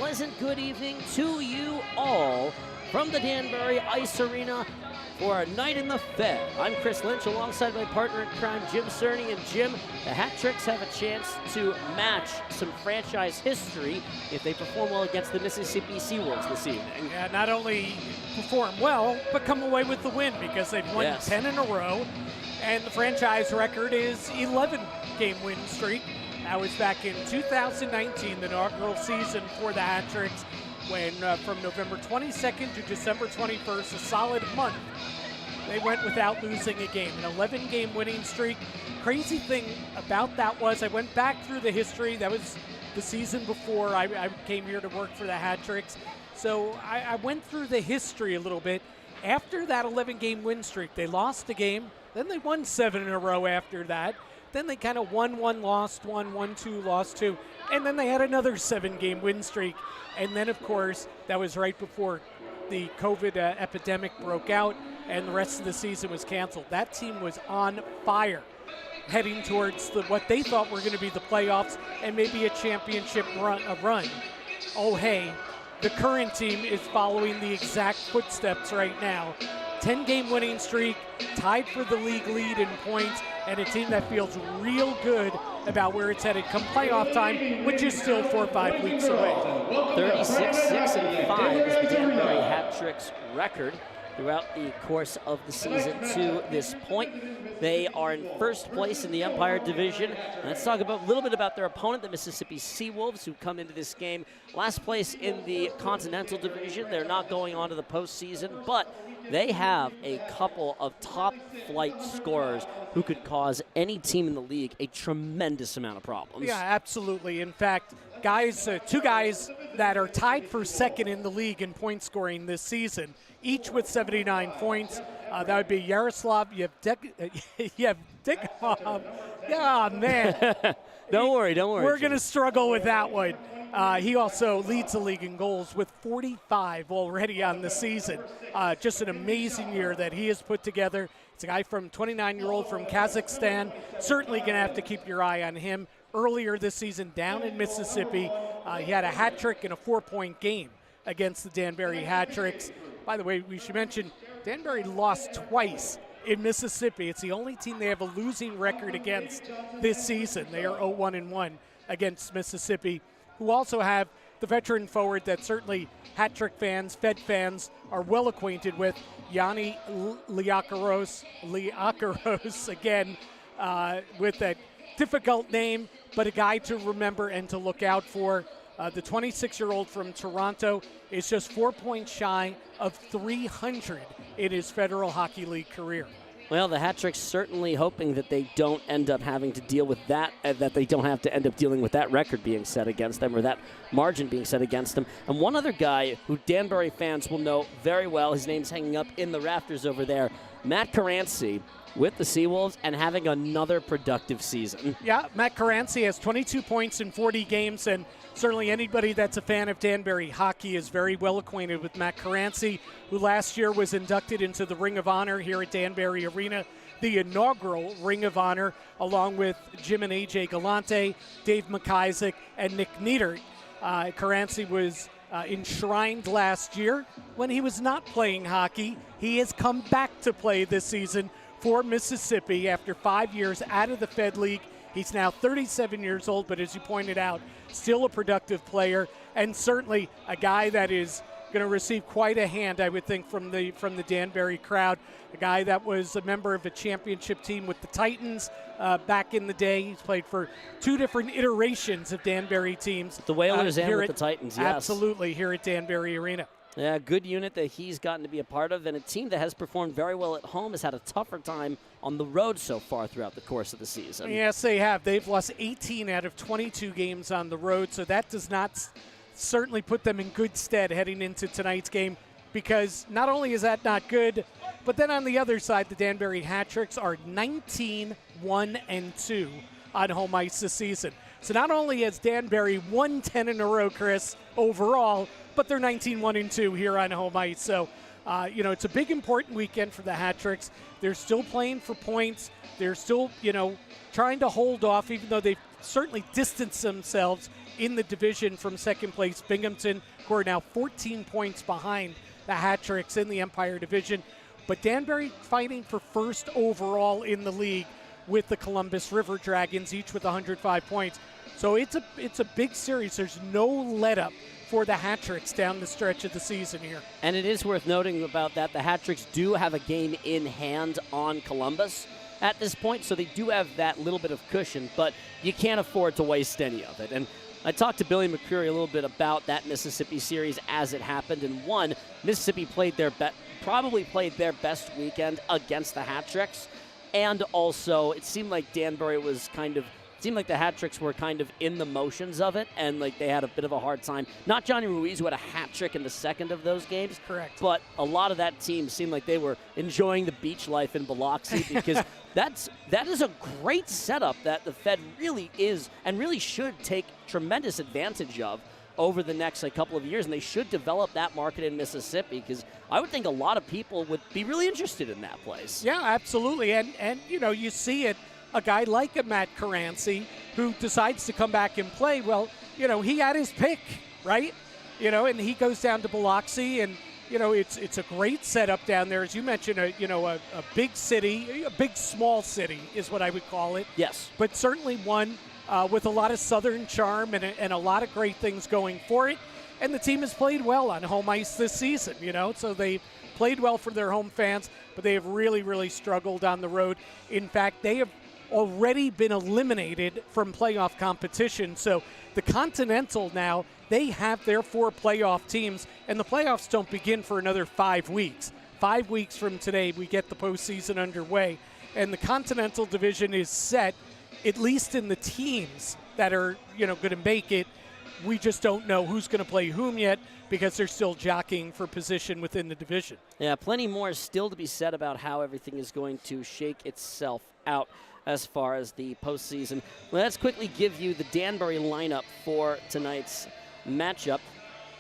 pleasant good evening to you all from the Danbury Ice Arena for a night in the Fed. I'm Chris Lynch alongside my partner in crime, Jim Cerny. And Jim, the Hat Tricks have a chance to match some franchise history if they perform well against the Mississippi Seawolves this evening. Yeah, not only perform well, but come away with the win because they've won 10 in a row. And the franchise record is 11-game win streak. That was back in 2019, the inaugural season for the Hat Tricks, when from November 22nd to December 21st, a solid month, they went without losing a game, an 11-game winning streak. Crazy thing about that was I went back through the history. That was the season before I came here to work for the Hat Tricks. So I went through the history a little bit. After that 11-game win streak, they lost a game. Then they won 7 in a row after that. Then they kind of won 1, lost 1, won 2, lost 2. And then they had another 7-game win streak. And then, of course, that was right before the COVID epidemic broke out and the rest of the season was canceled. That team was on fire, heading towards what they thought were going to be the playoffs and maybe a championship run. Oh, hey, the current team is following the exact footsteps right now. 10-game winning streak, tied for the league lead in points, and a team that feels real good about where it's headed come playoff time, which is still 4 or 5 weeks away. 36-6-5 is the Danbury Hat Tricks record throughout the course of the season to this point. They are in first place in the Empire Division. Let's talk a little bit about their opponent, the Mississippi Seawolves, who come into this game last place in the Continental Division. They're not going on to the postseason, but they have a couple of top-flight scorers who could cause any team in the league a tremendous amount of problems. Yeah, absolutely. In fact, two guys that are tied for second in the league in point scoring this season, each with 79 points. That would be Yaroslav Yevdikov. Yeah, man. Don't worry. We're going to struggle with that one. He also leads the league in goals with 45 already on the season. Just an amazing year that he has put together. It's a guy from 29-year-old from Kazakhstan. Certainly going to have to keep your eye on him. Earlier this season down in Mississippi, he had a hat trick in a 4-point game against the Danbury Hat Tricks. By the way, we should mention Danbury lost twice in Mississippi. It's the only team they have a losing record against this season. They are 0-1-1 against Mississippi, who also have the veteran forward that certainly Hat Trick fans, Fed fans are well acquainted with, Yanni Liakaros again, with that difficult name, but a guy to remember and to look out for. The 26-year-old from Toronto is just 4 points shy of 300 in his Federal Hockey League career. Well, the Hat Tricks certainly hoping that they don't end up having to deal with that, that they don't have to end up dealing with that record being set against them or that margin being set against them. And one other guy who Danbury fans will know very well, his name's hanging up in the rafters over there, Matt Caranci with the Seawolves and having another productive season. Yeah, Matt Caranci has 22 points in 40 games, and certainly anybody that's a fan of Danbury hockey is very well acquainted with Matt Caranci, who last year was inducted into the Ring of Honor here at Danbury Arena, the inaugural Ring of Honor, along with Jim and AJ Galante, Dave McIsaac, and Nick Nieder. Caranci was enshrined last year when he was not playing hockey. He has come back to play this season for Mississippi after 5 years out of the Fed League. He's now 37 years old, but as you pointed out, still a productive player, and certainly a guy that is going to receive quite a hand, I would think, from the Danbury crowd. A guy that was a member of a championship team with the Titans back in the day. He's played for 2 different iterations of Danbury teams. The Whalers and with the Titans, yes. Absolutely, here at Danbury Arena. Yeah, good unit that he's gotten to be a part of, and a team that has performed very well at home has had a tougher time on the road so far throughout the course of the season. Yes, they have. They've lost 18 out of 22 games on the road, so that does not certainly put them in good stead heading into tonight's game, because not only is that not good, but then on the other side, the Danbury Hat Tricks are 19-1-2 on home ice this season. So not only has Danbury won 10 in a row, Chris, overall, but they're 19-1-2 here on home ice. So, it's a big, important weekend for the Hat Tricks. They're still playing for points. They're still, trying to hold off, even though they've certainly distanced themselves in the division from second place Binghamton, who are now 14 points behind the Hat-Tricks in the Empire Division. But Danbury fighting for first overall in the league with the Columbus River Dragons, each with 105 points. So it's a big series. There's no let-up for the Hat-Tricks down the stretch of the season here. And it is worth noting about that the Hat-Tricks do have a game in hand on Columbus at this point, so they do have that little bit of cushion, but you can't afford to waste any of it. And I talked to Billy McCreary a little bit about that Mississippi series as it happened, and one, Mississippi played probably played their best weekend against the Hat-Tricks, and also it seemed like Danbury was seemed like the Hat-Tricks were kind of in the motions of it, and like they had a bit of a hard time. Not Johnny Ruiz, who had a hat trick in the second of those games. Correct. But a lot of that team seemed like they were enjoying the beach life in Biloxi because that is a great setup that the Fed really is and really should take tremendous advantage of over the next couple of years, and they should develop that market in Mississippi because I would think a lot of people would be really interested in that place. Yeah, absolutely. And you see it. A guy like a Matt Caranci who decides to come back and play, well, he had his pick, right? And he goes down to Biloxi, and, it's a great setup down there. As you mentioned, a big city, a big small city is what I would call it. Yes. But certainly one with a lot of Southern charm and a lot of great things going for it. And the team has played well on home ice this season, so they played well for their home fans, but they have really, really struggled on the road. In fact, they have already been eliminated from playoff competition. So the Continental now, they have their 4 playoff teams, and the playoffs don't begin for another 5 weeks. 5 weeks from today, we get the postseason underway. And the Continental Division is set, at least in the teams that are, going to make it. We just don't know who's going to play whom yet because they're still jockeying for position within the division. Yeah, plenty more still to be said about how everything is going to shake itself out as far as the postseason. Let's quickly give you the Danbury lineup for tonight's matchup.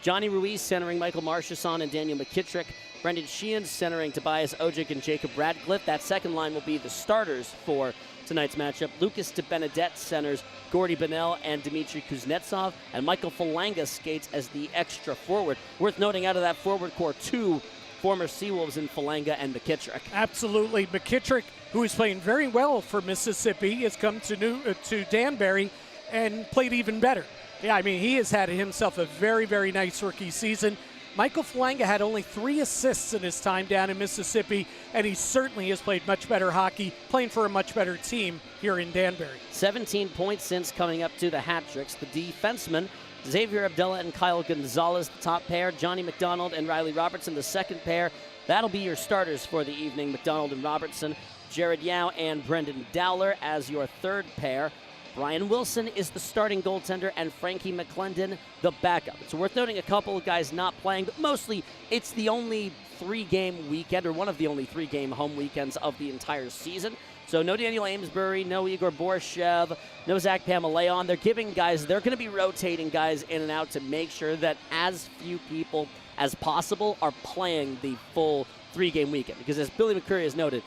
Johnny Ruiz centering Michael Marchesson and Daniel McKittrick. Brendan Sheehan centering Tobias Ojic and Jacob Radcliffe. That second line will be the starters for tonight's matchup. Lucas DeBenedette centers Gordy Bonnell and Dmitry Kuznetsov, and Michael Falanga skates as the extra forward. Worth noting out of that forward core, 2 former Seawolves in Falanga and McKittrick. Absolutely. McKittrick, who is playing very well for Mississippi, has come to Danbury and played even better. Yeah, I mean, he has had himself a very, very nice rookie season. Michael Falanga had only 3 assists in his time down in Mississippi, and he certainly has played much better hockey, playing for a much better team here in Danbury. 17 points since coming up to the Hat-Tricks. The defensemen, Xavier Abdullah and Kyle Gonzalez, the top pair. Johnny McDonald and Riley Robertson, the second pair. That'll be your starters for the evening, McDonald and Robertson. Jared Yao and Brendan Dowler as your third pair. Brian Wilson is the starting goaltender, and Frankie McClendon the backup. It's worth noting a couple of guys not playing, but mostly it's the only 3-game weekend, or one of the only 3-game home weekends of the entire season. So no Daniel Amesbury, no Igor Borshev, no Zach Pamaleon. They're going to be rotating guys in and out to make sure that as few people as possible are playing the full 3-game weekend. Because as Billy McCreary has noted,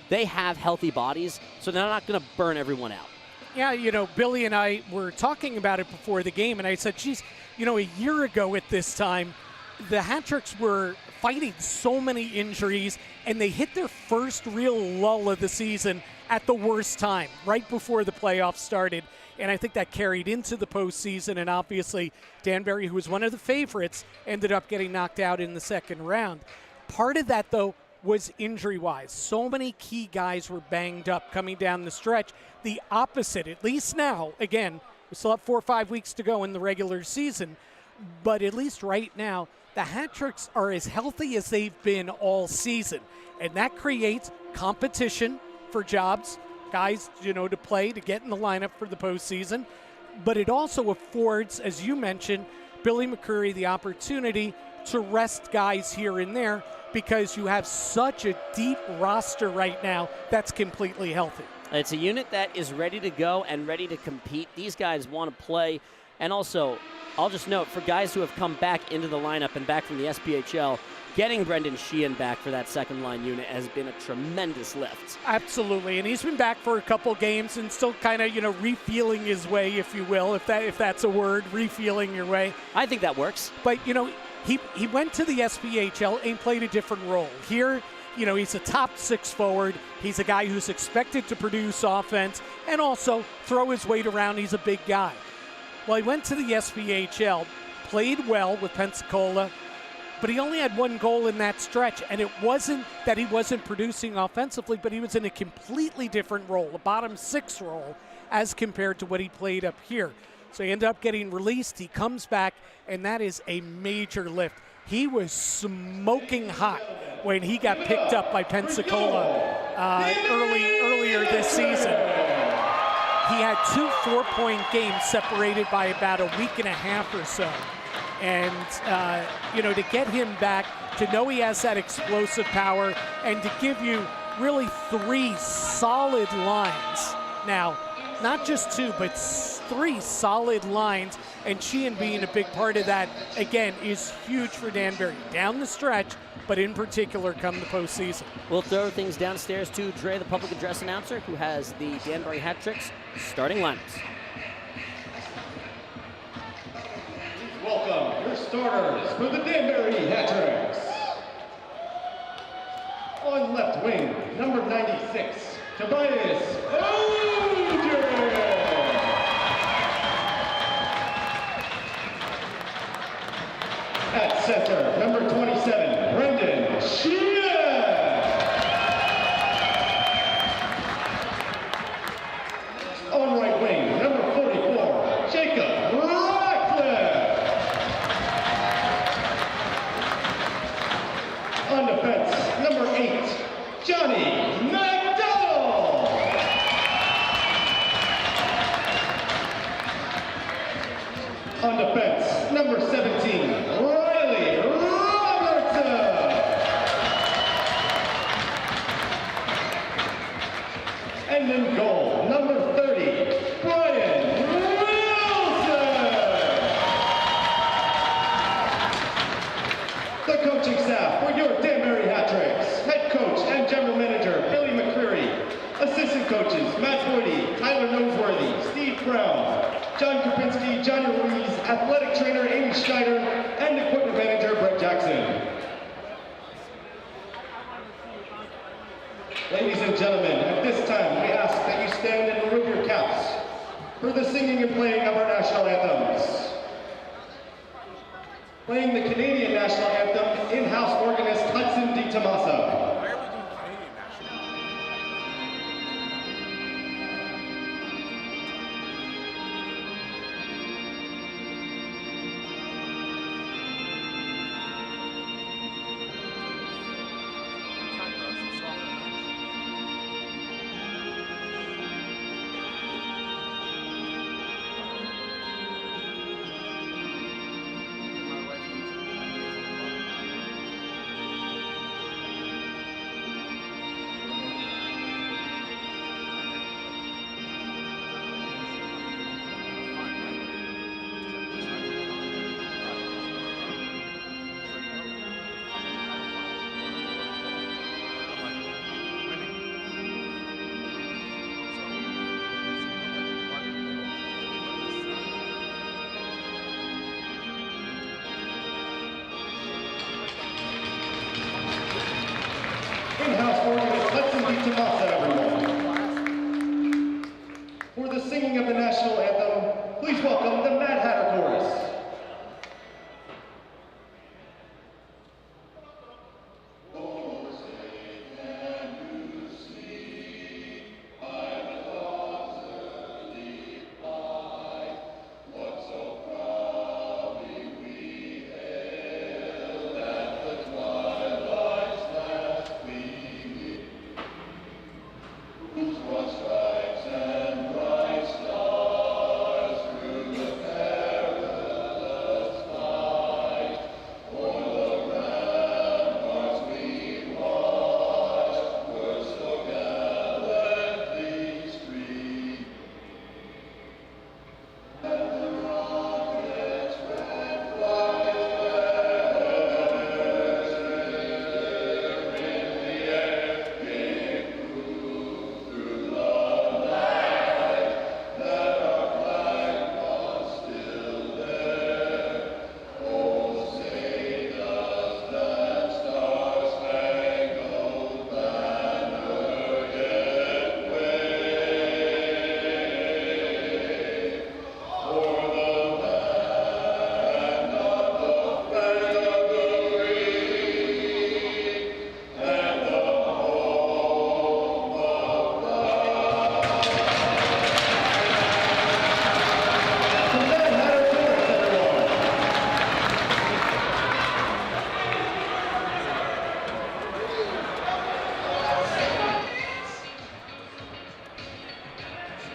they have healthy bodies, so they're not going to burn everyone out. Yeah, Billy and I were talking about it before the game, and I said, geez, a year ago at this time, the Hat-Tricks were fighting so many injuries, and they hit their first real lull of the season at the worst time, right before the playoffs started. And I think that carried into the postseason, and obviously Danbury, who was one of the favorites, ended up getting knocked out in the second round. Part of that, though, was injury-wise. So many key guys were banged up coming down the stretch. The opposite, at least now, again, we still have 4 or 5 weeks to go in the regular season, but at least right now, the Hat-Tricks are as healthy as they've been all season, and that creates competition for jobs, guys, to play, to get in the lineup for the postseason, but it also affords, as you mentioned, Billy McCreary the opportunity to rest guys here and there because you have such a deep roster right now that's completely healthy. It's a unit that is ready to go and ready to compete. These guys want to play. And also, I'll just note, for guys who have come back into the lineup and back from the SPHL, getting Brendan Sheehan back for that second line unit has been a tremendous lift. Absolutely, and he's been back for a couple games and still kind of, refeeling his way, if you will, if that's a word, refeeling your way. I think that works. But, he went to the SPHL and played a different role. Here, he's a top six forward. He's a guy who's expected to produce offense and also throw his weight around. He's a big guy. Well, he went to the SPHL, played well with Pensacola, but he only had one goal in that stretch, and it wasn't that he wasn't producing offensively, but he was in a completely different role, a bottom six role, as compared to what he played up here. So he ended up getting released. He comes back, and that is a major lift. He was smoking hot when he got picked up by Pensacola earlier this season. He had 2 4-point games separated by about a week and a half or so. And, to get him back, to know he has that explosive power, and to give you really 3 solid lines. Now, not just 2, but 3 solid lines, and Sheehan being a big part of that, again, is huge for Danbury. Down the stretch, but in particular come the postseason. We'll throw things downstairs to Dre, the public address announcer, who has the Danbury Hat Tricks starting lineups. Welcome your starters for the Danbury Hat Tricks. On left wing, number 96, Tobias Oger. At center, number 27, Brendan Sheehan. On right wing, number 44, Jacob Ratcliffe. On defense, number 8, Johnny McDowell. On defense, number 17, Riley Robertson. And in goal, number 30, Brian Wilson. The coaching staff for your Danbury Hat Tricks: head coach and general manager Billy McCreary, assistant coaches Matt Boydie, Tyler Noseworthy, Steve Brown, John Krupinski, Johnny Ruiz, athletic trainer Amy Schneider, and equipment manager Brett Jackson. Ladies and gentlemen, at this time we ask that you stand and remove your caps for the singing and playing of our national anthems. Playing the Canadian national anthem, in-house organist Hudson DiTommaso.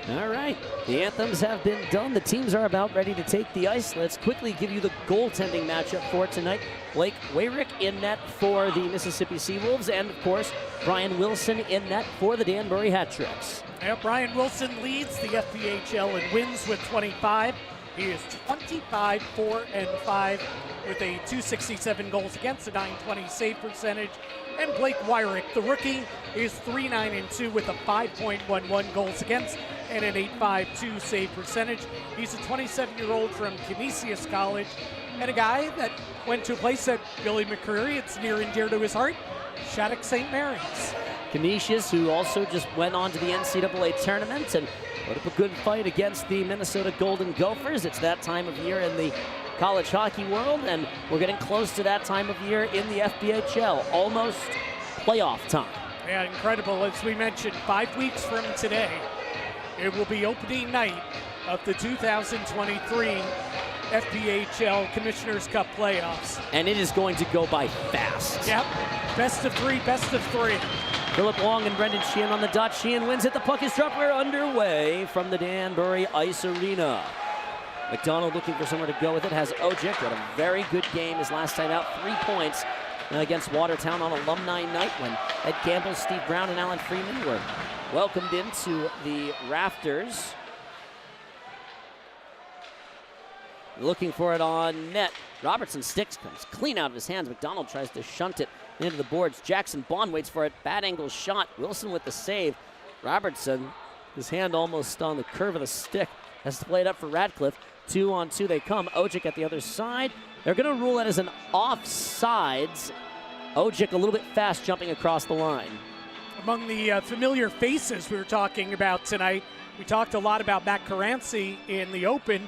All right, the anthems have been done. The teams are about ready to take the ice. Let's quickly give you the goaltending matchup for tonight. Blake Wayrick in net for the Mississippi Seawolves, and of course, Brian Wilson in net for the Danbury Hat Tricks. Yeah, Brian Wilson leads the FPHL in wins with 25. He is 25-4-5 with a .267 goals against, a .920 save percentage. And Blake Wyrick, the rookie, is 3-9-2 with a 5.11 goals against and an .852 save percentage. He's a 27-year-old from Canisius College and a guy that went to a place that Billy McCreary, it's near and dear to his heart, Shattuck St. Mary's. Canisius, who also just went on to the NCAA tournament and put up a good fight against the Minnesota Golden Gophers. It's that time of year in the college hockey world, and we're getting close to that time of year in the FPHL, almost playoff time. Yeah, incredible. As we mentioned, 5 weeks from today, it will be opening night of the 2023 FPHL Commissioner's Cup playoffs. And it is going to go by fast. Yep, best of three, best of three. Philip Long and Brendan Sheehan on the dot. Sheehan wins it. The puck is dropped. We're underway from the Danbury Ice Arena. McDonald looking for somewhere to go with it. Has Ojic. Had a very good game his last time out. 3 points against Watertown on alumni night when Ed Campbell, Steve Brown, and Alan Freeman were welcomed into the rafters. Looking for it on net. Robertson sticks, comes clean out of his hands. McDonald tries to shunt it into the boards. Jackson Bond waits for it. Bad angle shot. Wilson with the save. Robertson, his hand almost on the curve of the stick, has to play it up for Radcliffe. 2-on-2 they come. Ojic at the other side. They're going to rule it as an offsides. Ojic a little bit fast jumping across the line. Among the familiar faces we were talking about tonight, we talked a lot about Matt Caranci in the open,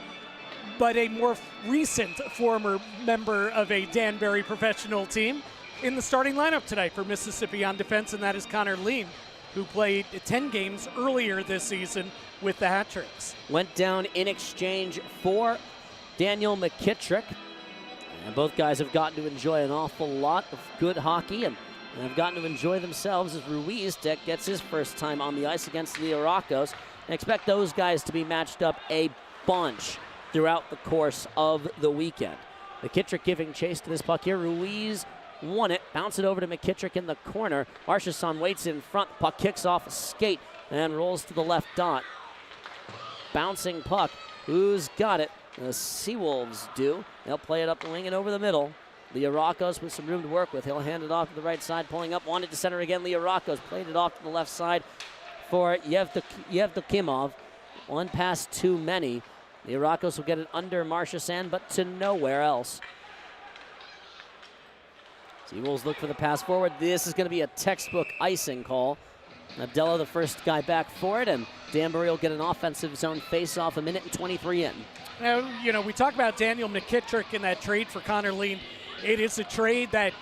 but a more recent former member of a Danbury professional team in the starting lineup tonight for Mississippi on defense, and that is Connor Lean, who played 10 games earlier this season with the Hat Tricks. Went down in exchange for Daniel McKittrick. And both guys have gotten to enjoy an awful lot of good hockey and have gotten to enjoy themselves as Ruiz gets his first time on the ice against the Aracos. And expect those guys to be matched up a bunch throughout the course of the weekend. McKittrick giving chase to this puck here. Ruiz won it, bounce it over to McKittrick in the corner. Marchesson waits in front, puck kicks off a skate and rolls to the left dot. Bouncing puck, who's got it? The Seawolves do. They'll play it up the wing and over the middle. Liarakos with some room to work with. He'll hand it off to the right side, pulling up, wanted to center again. Liarakos played it off to the left side for Yevdokimov. One pass too many. Liarakos will get it under Marchesson, but to nowhere else. Seawolves look for the pass forward. This is going to be a textbook icing call. Abdella, the first guy back for it, and Danbury will get an offensive zone face-off, 1:23 in. Now, you know, we talk about Daniel McKittrick in that trade for Connor Lean. It is a trade that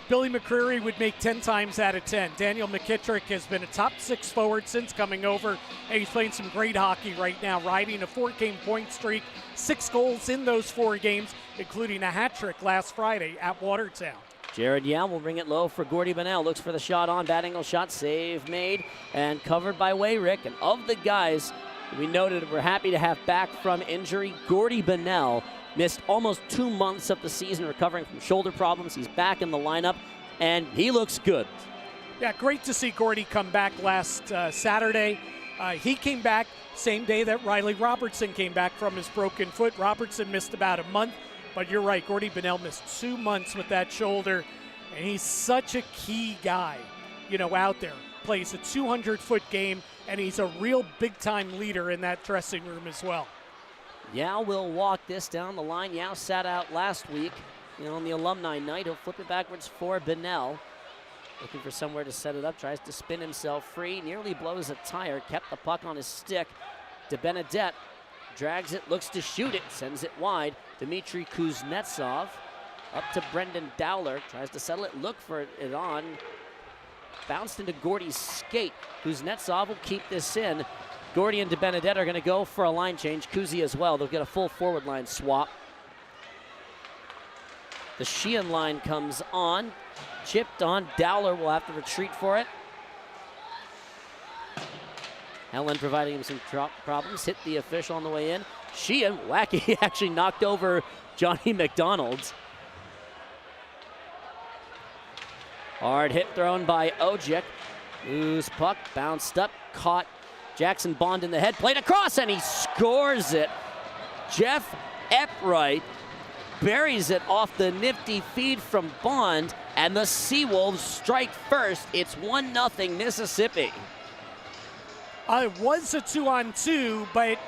Billy McCreary would make 10 times out of 10. Daniel McKittrick has been a top 6 forward since coming over, and he's playing some great hockey right now, riding a 4-game point streak, 6 goals in those 4 games, including a hat trick last Friday at Watertown. Jared Yao will bring it low for Gordy Bonnell. Looks for the shot on. Bad angle shot. Save made and covered by Wayrick. And of the guys we noted we're happy to have back from injury, Gordy Bonnell missed almost 2 months of the season recovering from shoulder problems. He's back in the lineup, and he looks good. Yeah, great to see Gordy come back last Saturday. He came back same day that Riley Robertson came back from his broken foot. Robertson missed about a month. But you're right, Gordy Bonnell missed 2 months with that shoulder, and he's such a key guy, you know, out there. Plays a 200-foot game, and he's a real big-time leader in that dressing room as well. Yao will walk this down the line. Yao sat out last week, on the alumni night. He'll flip it backwards for Bonnell. Looking for somewhere to set it up, tries to spin himself free, nearly blows a tire, kept the puck on his stick. De Benedette drags it, looks to shoot it, sends it wide. Dmitry Kuznetsov up to Brendan Dowler, tries to settle it, look for it on. Bounced into Gordy's skate. Kuznetsov will keep this in. Gordy and De Benedette are going to go for a line change. Kuzi as well. They'll get a full forward line swap. The Sheehan line comes on. Chipped on. Dowler will have to retreat for it. Helen providing him some problems. Hit the official on the way in. Sheehan, wacky, actually knocked over Johnny McDonald's. Hard hit thrown by Ojic. Loose puck, bounced up, caught Jackson Bond in the head, played across, and he scores it. Jeff Epwright buries it off the nifty feed from Bond, and the Seawolves strike first. It's 1-0 Mississippi. It was a 2-on-2, but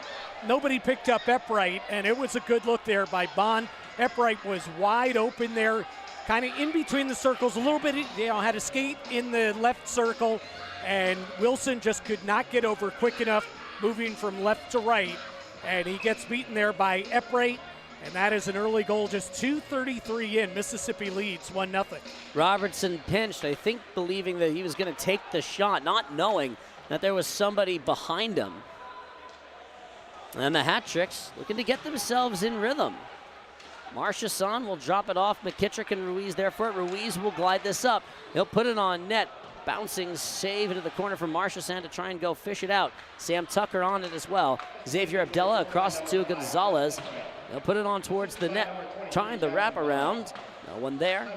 nobody picked up Epwright, and it was a good look there by Bond. Epwright was wide open there, kind of in between the circles a little bit, had a skate in the left circle, and Wilson just could not get over quick enough, moving from left to right, and he gets beaten there by Epwright, and that is an early goal, just 2:33 in. Mississippi leads 1-0. Robertson pinched, I think believing that he was going to take the shot, not knowing that there was somebody behind him. And the Hat Tricks looking to get themselves in rhythm. Marchesson will drop it off. McKittrick and Ruiz there for it. Ruiz will glide this up. He'll put it on net. Bouncing save into the corner from Marchesson to try and go fish it out. Sam Tucker on it as well. Xavier Abdallah across to Gonzalez. They'll put it on towards the net. Trying the wraparound. No one there.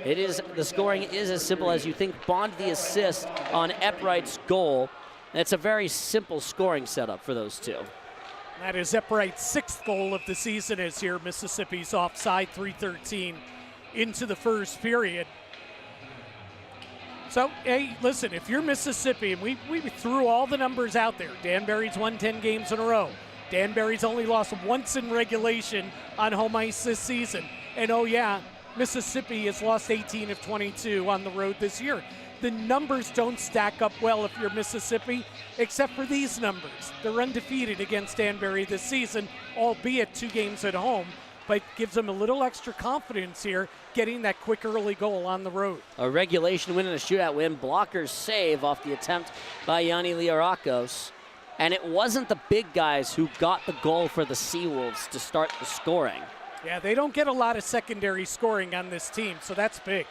The scoring is as simple as you think. Bond the assist on Epwright's goal. It's a very simple scoring setup for those two. That is Epwright's 6th goal of the season is here. Mississippi's offside, 3:13 into the first period. So, hey, listen, if you're Mississippi, and we threw all the numbers out there. Danbury's won 10 games in a row. Danbury's only lost once in regulation on home ice this season. And oh yeah, Mississippi has lost 18 of 22 on the road this year. The numbers don't stack up well if you're Mississippi, except for these numbers. They're undefeated against Danbury this season, albeit 2 games at home, but gives them a little extra confidence here, getting that quick early goal on the road. A regulation win and a shootout win. Blockers save off the attempt by Yanni Liarakos. And it wasn't the big guys who got the goal for the Seawolves to start the scoring. Yeah, they don't get a lot of secondary scoring on this team, so that's big.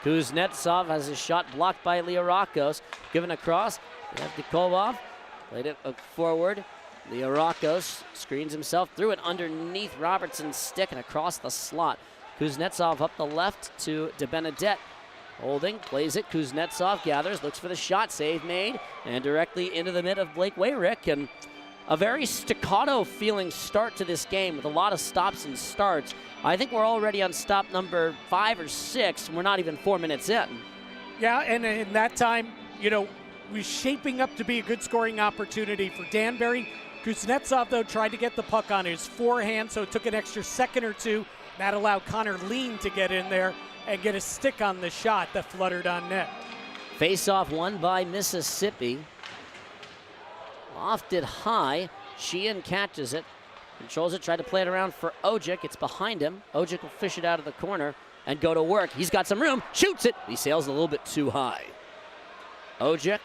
Kuznetsov has his shot blocked by Liarakos. Given across, they have Nikolov. Played it forward. Liarakos screens himself through it underneath Robertson's stick and across the slot. Kuznetsov up the left to DeBenedette. Holding, plays it. Kuznetsov gathers, looks for the shot. Save made, and directly into the mid of Blake Wayrick. And a very staccato feeling start to this game with a lot of stops and starts. I think we're already on stop number 5 or 6, and we're not even 4 minutes in. Yeah, and in that time, was shaping up to be a good scoring opportunity for Danbury. Kuznetsov, though, tried to get the puck on his forehand, so it took an extra second or two. That allowed Connor Lean to get in there and get a stick on the shot that fluttered on net. Face-off won by Mississippi. Lofted high. Sheehan catches it. Controls it, tried to play it around for Ojic. It's behind him. Ojic will fish it out of the corner and go to work. He's got some room. Shoots it. He sails a little bit too high. Ojic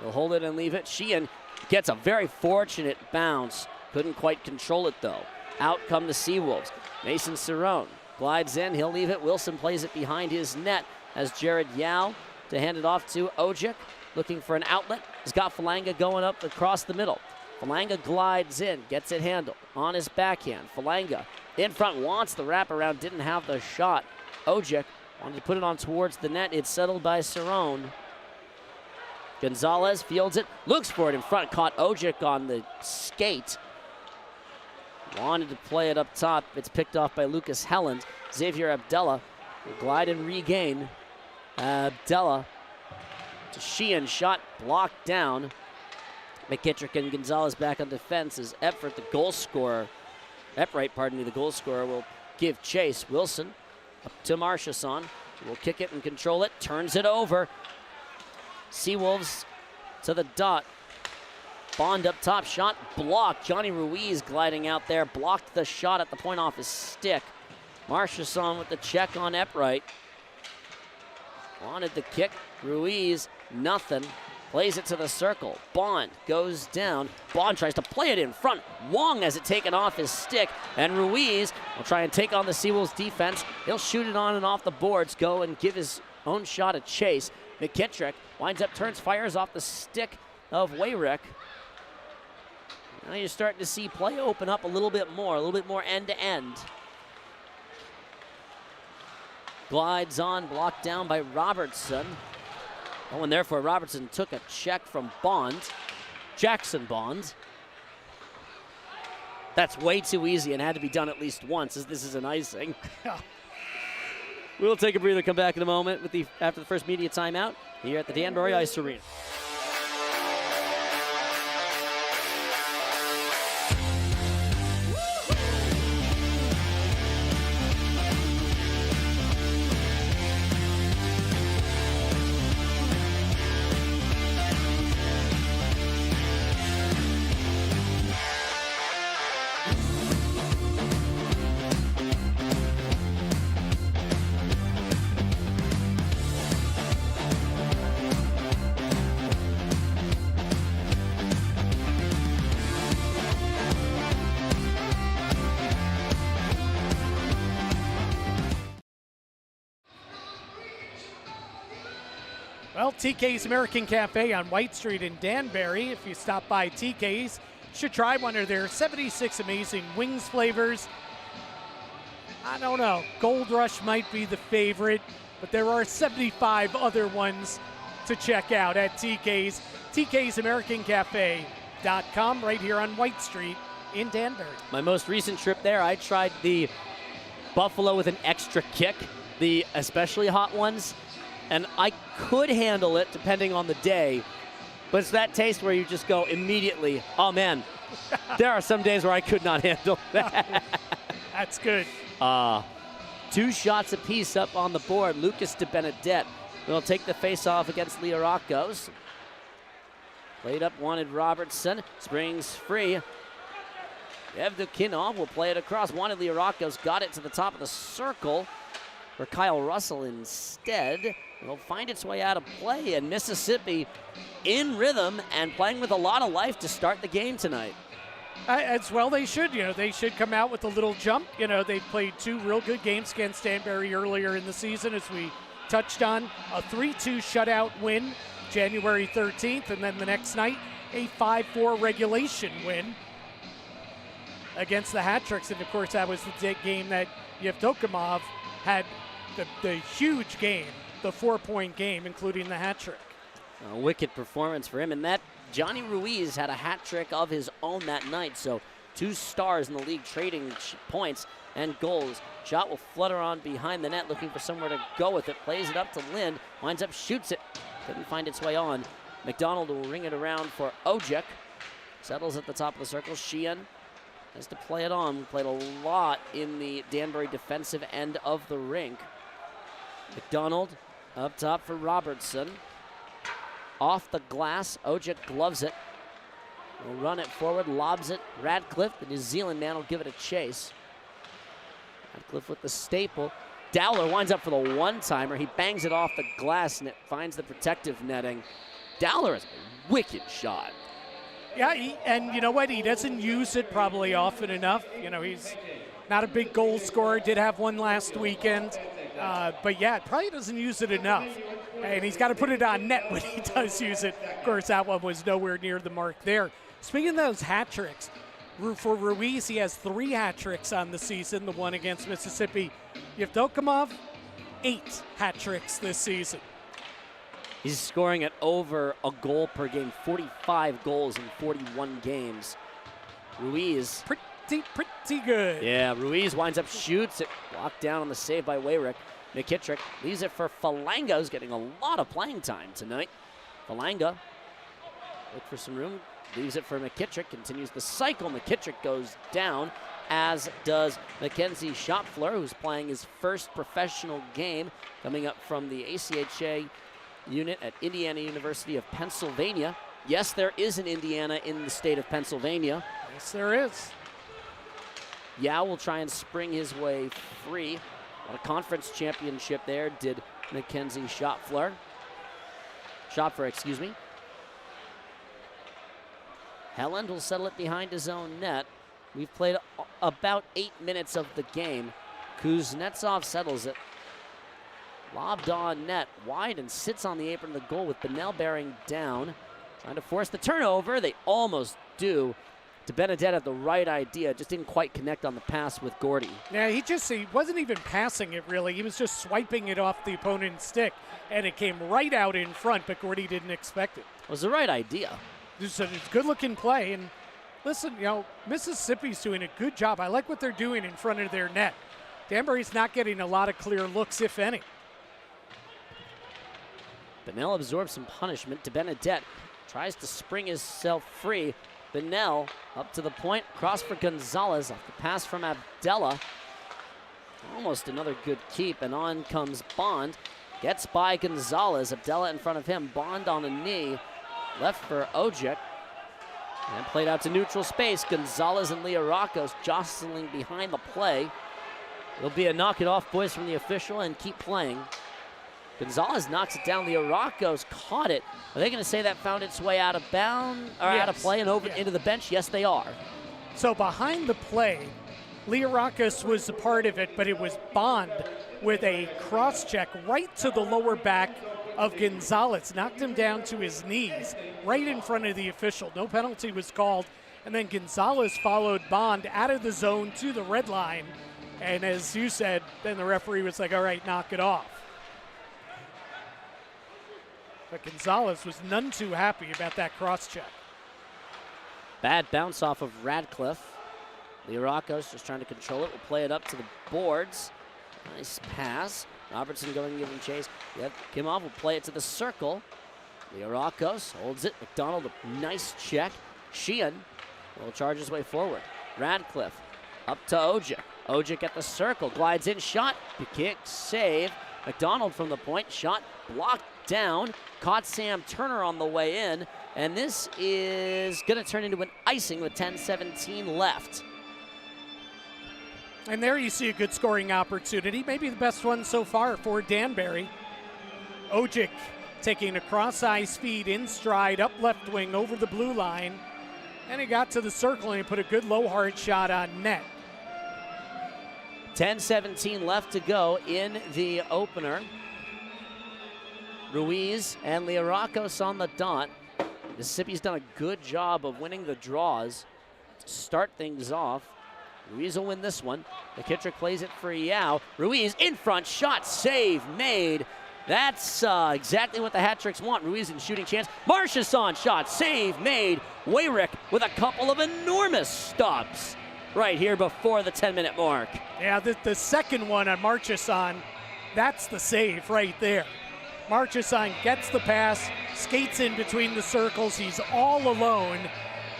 will hold it and leave it. Sheehan gets a very fortunate bounce. Couldn't quite control it, though. Out come the Seawolves. Mason Cerrone glides in. He'll leave it. Wilson plays it behind his net as Jared Yao to hand it off to Ojic. Looking for an outlet. He's got Falanga going up across the middle. Falanga glides in, gets it handled on his backhand. Falanga in front, wants the wraparound, didn't have the shot. Ojic wanted to put it on towards the net. It's settled by Cerrone. Gonzalez fields it, looks for it in front, caught Ojic on the skate. Wanted to play it up top. It's picked off by Lucas Helland. Xavier Abdallah will glide and regain. Abdallah to Sheehan, shot blocked down. McKittrick and Gonzalez back on defense as Epwright, the goal scorer, will give chase. Wilson up to Marchesson. Will kick it and control it. Turns it over. Seawolves to the dot. Bond up top, shot blocked. Johnny Ruiz gliding out there, blocked the shot at the point off his stick. Marchesson with the check on Epwright. Wanted the kick. Ruiz, nothing. Plays it to the circle. Bond goes down. Bond tries to play it in front. Wong has it taken off his stick. And Ruiz will try and take on the Seawolves defense. He'll shoot it on and off the boards, go and give his own shot a chase. McKittrick winds up, turns, fires off the stick of Wayrick. Now you're starting to see play open up a little bit more end-to-end. Glides on, blocked down by Robertson. Oh, and therefore Robertson took a check from Jackson Bond. That's way too easy and had to be done at least once, as this is an icing. We'll take a breather, come back in a moment after the first media timeout here at the Danbury Ice Arena. Well, TK's American Cafe on White Street in Danbury. If you stop by TK's, you should try one of their 76 amazing wings flavors. I don't know, Gold Rush might be the favorite, but there are 75 other ones to check out at TK's. TK'sAmericanCafe.com right here on White Street in Danbury. My most recent trip there, I tried the buffalo with an extra kick, the especially hot ones. And I could handle it depending on the day, but it's that taste where you just go immediately, oh man, there are some days where I could not handle that. That's good. 2 shots apiece up on the board. Lucas de Benedette will take the face-off against Liarakos. Played up, wanted Robertson, springs free. Evdokinov will play it across, wanted Liarakos, got it to the top of the circle for Kyle Russell instead. It'll find its way out of play, and Mississippi in rhythm and playing with a lot of life to start the game tonight. As well they should. They should come out with a little jump. They played 2 real good games against Danbury earlier in the season, as we touched on. A 3-2 shutout win January 13th, and then the next night a 5-4 regulation win against the Hat-Tricks. And of course that was the game that Yevdokimov had the huge game, the 4-point game, including the hat trick. A wicked performance for him, and that Johnny Ruiz had a hat trick of his own that night, so 2 stars in the league trading points and goals. Shot will flutter on behind the net, looking for somewhere to go with it. Plays it up to Lind, winds up, shoots it. Couldn't find its way on. McDonald will ring it around for Ojek. Settles at the top of the circle. Sheehan has to play it on. Played a lot in the Danbury defensive end of the rink. McDonald up top for Robertson. Off the glass, Ojek gloves it. Will run it forward, lobs it. Radcliffe, the New Zealand man, will give it a chase. Radcliffe with the staple. Dowler winds up for the one-timer. He bangs it off the glass, and it finds the protective netting. Dowler has a wicked shot. Yeah, and you know what? He doesn't use it probably often enough. He's not a big goal scorer. Did have one last weekend. But yeah, probably doesn't use it enough. And he's got to put it on net when he does use it. Of course, that one was nowhere near the mark there. Speaking of those hat tricks, for Ruiz, he has 3 hat tricks on the season, the one against Mississippi. Yevdokimov, 8 hat tricks this season. He's scoring at over a goal per game, 45 goals in 41 games. Ruiz. Pretty good. Yeah, Ruiz winds up, shoots it, blocked down on the save by Wayrick. McKittrick leaves it for Falanga, who's getting a lot of playing time tonight. Falanga, look for some room, leaves it for McKittrick, continues the cycle. McKittrick goes down, as does Mackenzie Schopfler, who's playing his first professional game, coming up from the ACHA unit at Indiana University of Pennsylvania. Yes, there is an Indiana in the state of Pennsylvania. Yes, there is. Yao will try and spring his way free. On a conference championship there did Mackenzie Schopfler, excuse me. Helland will settle it behind his own net. We've played about 8 minutes of the game. Kuznetsov settles it. Lobbed on net, wide, and sits on the apron of the goal with Bennell bearing down. trying to force the turnover. They almost do. DeBenedette had the right idea, just didn't quite connect on the pass with Gordy. Yeah, he wasn't even passing it really. He was just swiping it off the opponent's stick, and it came right out in front, but Gordy didn't expect it. It was the right idea. It's a good-looking play, and listen, Mississippi's doing a good job. I like what they're doing in front of their net. Danbury's not getting a lot of clear looks, if any. Bennell absorbs some punishment. DeBenedette tries to spring himself free. Bennell up to the point, cross for Gonzalez off the pass from Abdella. Almost another good keep, and on comes Bond. Gets by Gonzalez, Abdella in front of him. Bond on a knee, left for Ojic. And played out to neutral space. Gonzalez and Learakos jostling behind the play. It'll be a knock it off, boys, from the official, and keep playing. Gonzalez knocks it down. Learakos caught it. Are they going to say that found its way out of bounds, or out of play and over into the bench? Yes, they are. So behind the play, Learakos was a part of it, but it was Bond with a cross-check right to the lower back of Gonzalez. Knocked him down to his knees right in front of the official. No penalty was called. And then Gonzalez followed Bond out of the zone to the red line. And as you said, then the referee was like, all right, knock it off. But Gonzalez was none too happy about that cross-check. Bad bounce off of Radcliffe. Learakos just trying to control it. Will play it up to the boards. Nice pass. Robertson going to give him chase. Yep, Kimov will play it to the circle. Learakos holds it. McDonald, a nice check. Sheehan will charge his way forward. Radcliffe up to Ojic. Ojic at the circle. Glides in, shot. Kick, save. McDonald from the point. Shot blocked down. Caught Sam Turner on the way in. And this is going to turn into an icing with 10:17 left. And there you see a good scoring opportunity, maybe the best one so far for Danbury. Ojic taking a cross-ice feed in stride, up left wing over the blue line. And he got to the circle and he put a good low hard shot on net. 10:17 left to go in the opener. Ruiz and Learakos on the dot. Mississippi's done a good job of winning the draws to start things off. Ruiz will win this one. McKittrick plays it for Yao. Ruiz in front, shot, save, made. That's exactly what the hat tricks want. Ruiz in shooting chance. Marchesson shot, save, made. Wayrick with a couple of enormous stops right here before the 10-minute mark. Yeah, the second one on Marchesson, that's the save right there. Marchesson gets the pass, skates in between the circles. He's all alone,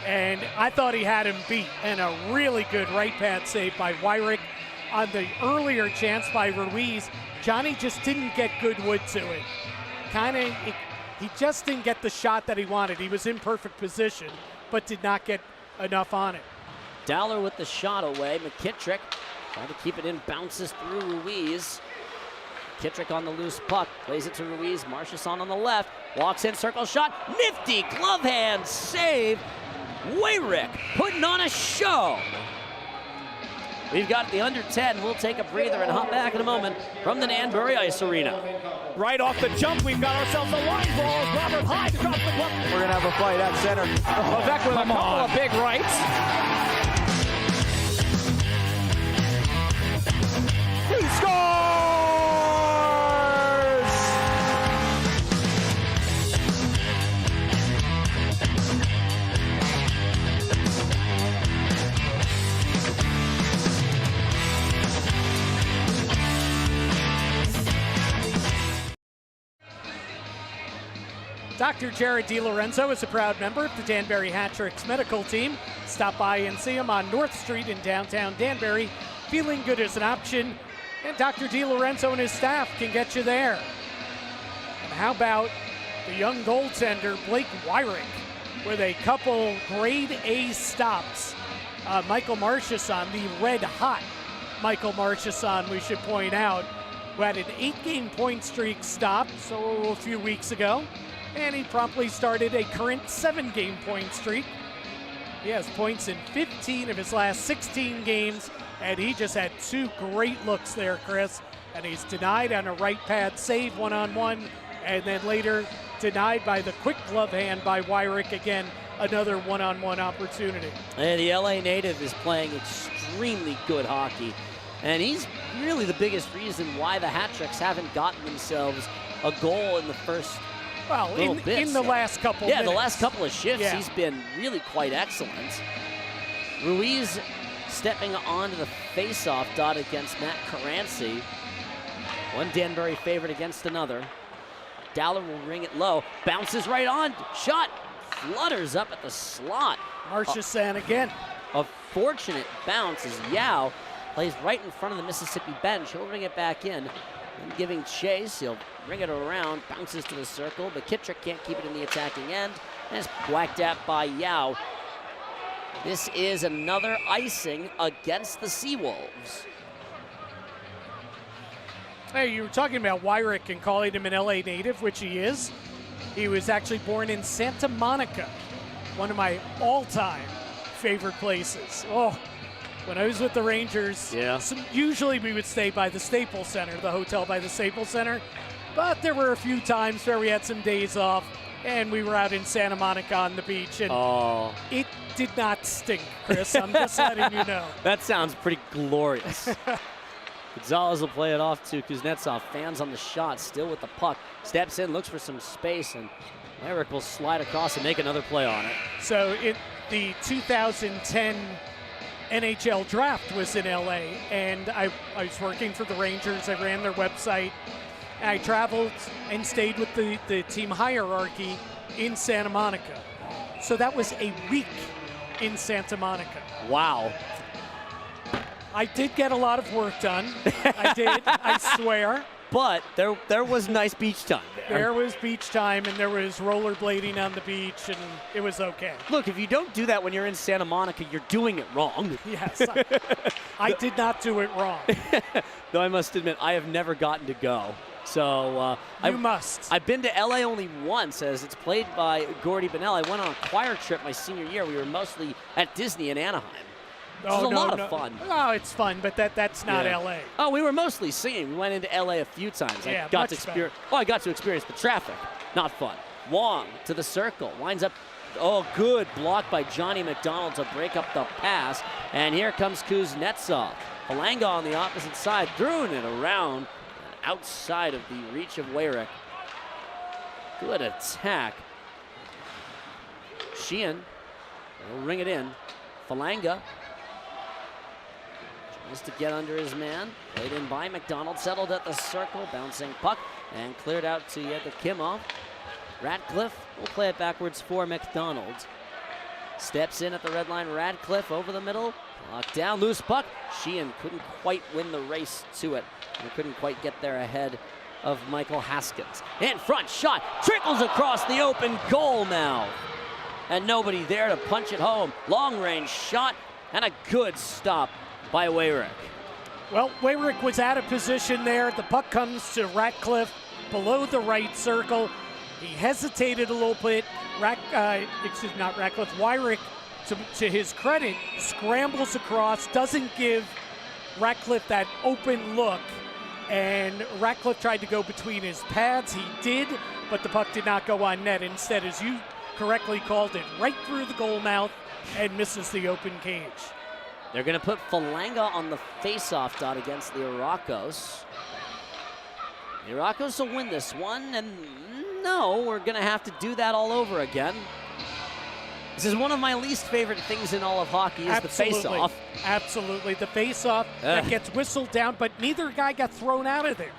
and I thought he had him beat. And a really good right pad save by Wyrick. On the earlier chance by Ruiz, Johnny just didn't get good wood to it. He just didn't get the shot that he wanted. He was in perfect position, but did not get enough on it. Dowler with the shot away. McKittrick trying to keep it in, bounces through Ruiz. McKittrick on the loose puck, plays it to Ruiz. Marchesson on the left, walks in, circle shot, nifty glove hand save. Wayrick putting on a show. We've got the under 10. We'll take a breather and hop back in a moment from the Danbury Ice Arena. Right off the jump, we've got ourselves a line ball. Robert Hyde across the glove. We're going to have a fight at center. Levesque with a couple of big rights. He scores! Dr. Jared DiLorenzo is a proud member of the Danbury Hat Tricks medical team. Stop by and see him on North Street in downtown Danbury. Feeling good is an option, and Dr. DiLorenzo and his staff can get you there. And how about the young goaltender, Blake Wyrick, with a couple grade A stops. Michael Marchesson, the red-hot Michael Marchesson, we should point out, who had an 8-game point streak stop a few weeks ago. And he promptly started a current 7-game point streak. He has points in 15 of his last 16 games, and he just had 2 great looks there, Chris. And he's denied on a right pad save one-on-one, and then later denied by the quick glove hand by Wyrick. Again, another one-on-one opportunity. And the LA native is playing extremely good hockey. And he's really the biggest reason why the Hat-Tricks haven't gotten themselves a goal in the first in the last couple minutes. The last couple of shifts, he's been really quite excellent. Ruiz stepping onto the face-off dot against Matt Caranci. One Danbury favorite against another. Dowler will ring it low, bounces right on, shot, flutters up at the slot. Marchessault again. A fortunate bounce as Yao plays right in front of the Mississippi bench. He'll ring it back in. And giving chase, he'll bring it around, bounces to the circle, but Kittrick can't keep it in the attacking end, and is whacked at by Yao. This is another icing against the Seawolves. Hey, you were talking about Wyrick and calling him an LA native, which he is. He was actually born in Santa Monica, one of my all-time favorite places. Oh, when I was with the Rangers, usually we would stay by the Staples Center, the hotel by the Staples Center. But there were a few times where we had some days off, and we were out in Santa Monica on the beach, and it did not stink, Chris. I'm just letting you know. That sounds pretty glorious. Gonzalez will play it off to Kuznetsov. Fans on the shot, still with the puck. Steps in, looks for some space, and Eric will slide across and make another play on it. So the 2010 NHL draft was in LA, and I was working for the Rangers. I ran their website. I traveled and stayed with the team hierarchy in Santa Monica. So that was a week in Santa Monica. Wow. I did get a lot of work done. I did, I swear. But there was nice beach time there. There was beach time, and there was rollerblading on the beach, and it was okay. Look, if you don't do that when you're in Santa Monica, you're doing it wrong. Yes, I did not do it wrong. Though I must admit, I have never gotten to go. So you must. I've been to LA only once, as it's played by Gordy Bonnell. I went on a choir trip my senior year. We were mostly at Disney in Anaheim. It was a lot of fun. Oh, it's fun, but that's not LA. Oh, we were mostly singing. We went into LA a few times. Yeah, I got to experience the traffic. Not fun. Wong to the circle. Winds up. Oh, good block by Johnny McDonald to break up the pass. And here comes Kuznetsov. Palanga on the opposite side, throwing it around outside of the reach of Wyrick. Good attack. Sheehan will ring it in. Palanga tries to get under his man. Played in by McDonald, settled at the circle, bouncing puck, and cleared out to Yevdokimov. Ratcliffe will play it backwards for McDonald. Steps in at the red line. Radcliffe over the middle. Locked down, loose puck. Sheehan couldn't quite win the race to it. And couldn't quite get there ahead of Michael Haskins. In front, shot, trickles across the open goal now. And nobody there to punch it home. Long range shot, and a good stop by Wyrick. Well, Wyrick was out of position there. The puck comes to Ratcliffe below the right circle. He hesitated a little bit. Wyrick, to his credit, scrambles across, doesn't give Ratcliffe that open look. And Ratcliffe tried to go between his pads. He did, but the puck did not go on net. Instead, as you correctly called it, right through the goal mouth and misses the open cage. They're going to put Palanga on the face-off dot against the Irakos. The Irakos will win this one, and no, we're going to have to do that all over again. This is one of my least favorite things in all of hockey is the face-off. Absolutely, the face-off that gets whistled down, but neither guy got thrown out of there.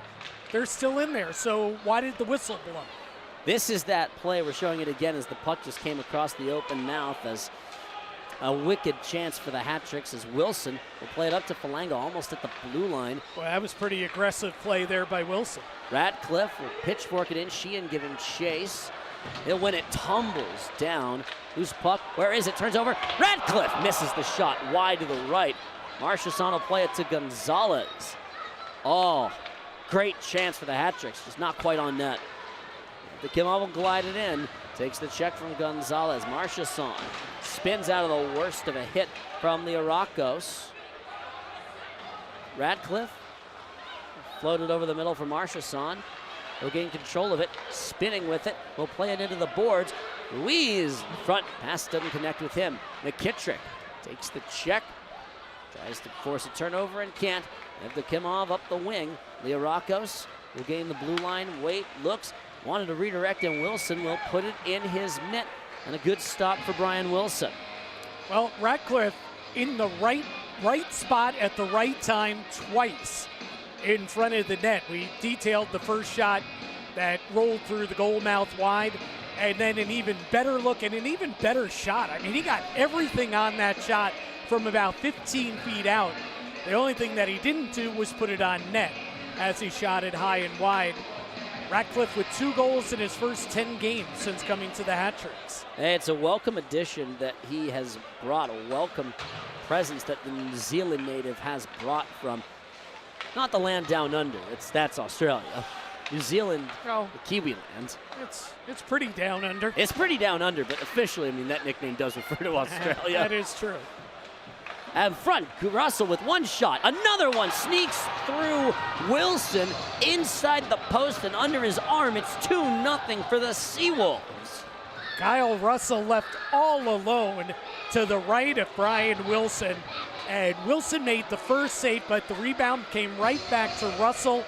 They're still in there, so why did the whistle blow? This is that play. We're showing it again as the puck just came across the open mouth as a wicked chance for the Hat-Tricks as Wilson will play it up to Palanga almost at the blue line. Well, that was pretty aggressive play there by Wilson. Ratcliffe will pitchfork it in. Sheehan giving chase. He'll win it, tumbles down. Loose puck, where is it? Turns over. Ratcliffe misses the shot wide to the right. Marchessault will play it to Gonzalez. Oh, great chance for the Hat-Tricks, just not quite on net. The Kimov will glide it in. Takes the check from Gonzalez. Marchessault spins out of the worst of a hit from the Irakos. Ratcliffe floated over the middle for Marchessault. He'll gain control of it, spinning with it. Will play it into the boards. Ruiz front, pass doesn't connect with him. McKittrick takes the check, tries to force a turnover and can't. Evdokimov up the wing. Liarakos will gain the blue line, wait, looks, wanted to redirect, and Wilson will put it in his mitt. And a good stop for Brian Wilson. Well, Ratcliffe in the right spot at the right time twice in front of the net. We detailed the first shot that rolled through the goal mouth wide, and then an even better look and an even better shot. I mean, he got everything on that shot from about 15 feet out. The only thing that he didn't do was put it on net as he shot it high and wide. Ratcliffe with 2 goals in his first 10 games since coming to the Hat-Tricks. It's a welcome addition that he has brought, a welcome presence that the New Zealand native has brought from, not the land down under, that's Australia. New Zealand, the Kiwi land. It's pretty down under. It's pretty down under, but officially, I mean, that nickname does refer to Australia. That is true. And front, Russell with 1 shot. Another one sneaks through Wilson inside the post and under his arm. It's 2-0 for the Seawolves. Kyle Russell left all alone to the right of Brian Wilson. And Wilson made the first save, but the rebound came right back to Russell.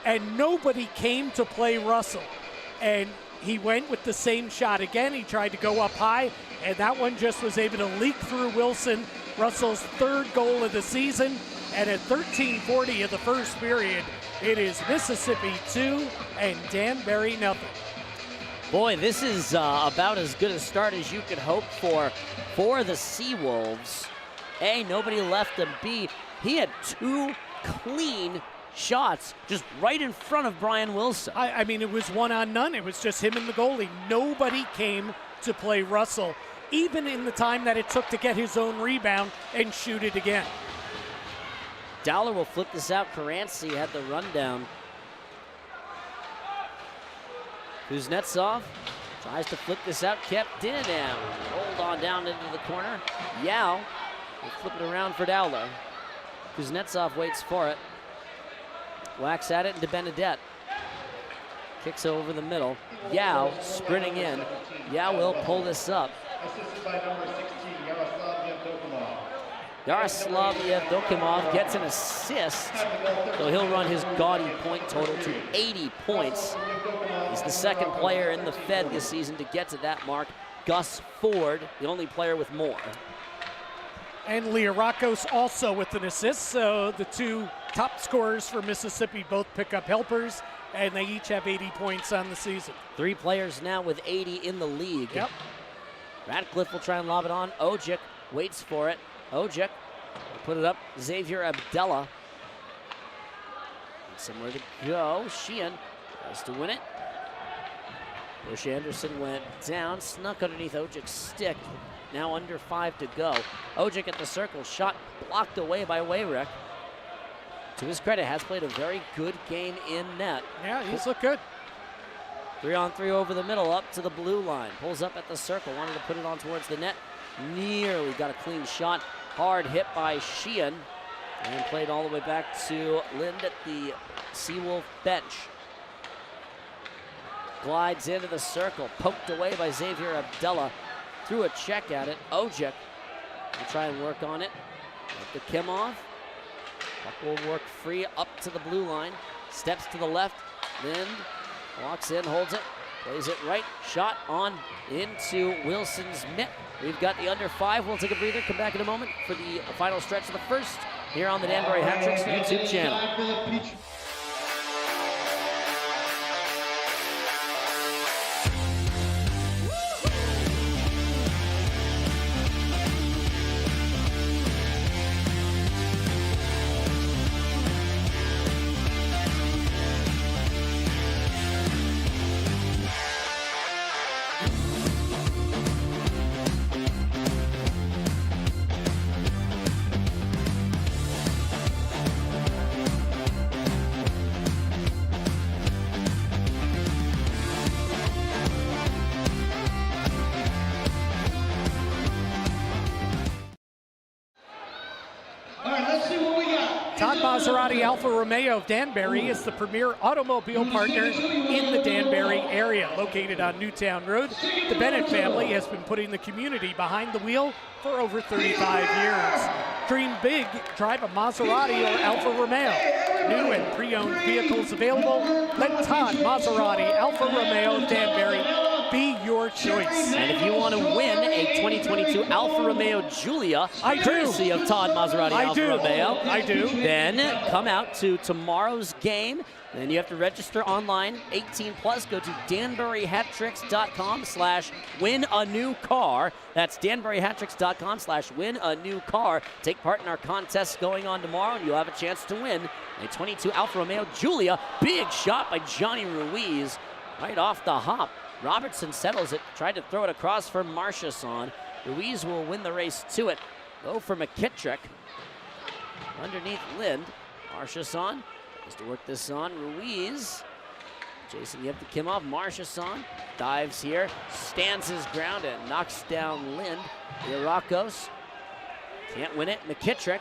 And nobody came to play Russell. And he went with the same shot again. He tried to go up high, and that one just was able to leak through Wilson. Russell's 3rd goal of the season, and at 13:40 of the first period, it is Mississippi 2 and Danbury 0. Boy, this is about as good a start as you could hope for the Seawolves. A, nobody left him. B, he had 2 clean shots just right in front of Brian Wilson. I mean, it was 1-on-none. It was just him and the goalie. Nobody came to play Russell, even in the time that it took to get his own rebound and shoot it again. Dowler will flip this out. Karanci had the rundown. Kuznetsov tries to flip this out, kept in and rolled on down into the corner. Yao will flip it around for Dowler. Kuznetsov waits for it. Whacks at it into Benedette. Kicks over the middle. Yao sprinting in. Yao will pull this up. Assisted by number 16, Yaroslav Yevdokimov gets an assist, so he'll run his gaudy point total to 80 points. He's the 2nd player in the Fed this season to get to that mark. Gus Ford, the only player with more. And Liarakos also with an assist, so the 2 top scorers for Mississippi both pick up helpers, and they each have 80 points on the season. 3 players now with 80 in the league. Yep. Ratcliffe will try and lob it on. Ojic waits for it. Ojic will put it up. Xavier Abdella. Somewhere to go. Sheehan tries to win it. Bush Anderson went down, snuck underneath Ojic's stick. Now under 5 to go. Ojic at the circle. Shot blocked away by Wayrick. To his credit, has played a very good game in net. Yeah, he's looked good. 3-on-3 over the middle, up to the blue line. Pulls up at the circle, wanted to put it on towards the net. Nearly got a clean shot. Hard hit by Sheehan. And played all the way back to Lind at the Seawolf bench. Glides into the circle, poked away by Xavier Abdella. Threw a check at it. Ojic will try and work on it. Up to Kimov. Puck will work free up to the blue line. Steps to the left. Lind walks in, holds it, plays it right. Shot on into Wilson's mitt. We've got the under 5. We'll take a breather, come back in a moment for the final stretch of the first here on the Danbury Hat-Tricks YouTube channel. Todd Maserati Alfa Romeo of Danbury is the premier automobile partner in the Danbury area. Located on Newtown Road, the Bennett family has been putting the community behind the wheel for over 35 years. Dream big, drive a Maserati or Alfa Romeo. New and pre-owned vehicles available. Let Todd Maserati Alfa Romeo of Danbury be your choice. And if you want to win a 2022 Alfa Romeo Giulia, courtesy of Todd Maserati Alfa Romeo, then come out to tomorrow's game. Then you have to register online, 18 plus. Go to danburyhattricks.com/win-a-new-car. That's danburyhattricks.com/win-a-new-car. Take part in our contests going on tomorrow, and you'll have a chance to win a 22 Alfa Romeo Giulia. Big shot by Johnny Ruiz right off the hop. Robertson settles it, tried to throw it across for Marchesson. Ruiz will win the race to it. Go for McKittrick. Underneath Lind. Marchesson has to work this on. Ruiz. Jason Yip to Kim off. Marchesson dives here, stands his ground and knocks down Lind. Irakos can't win it. McKittrick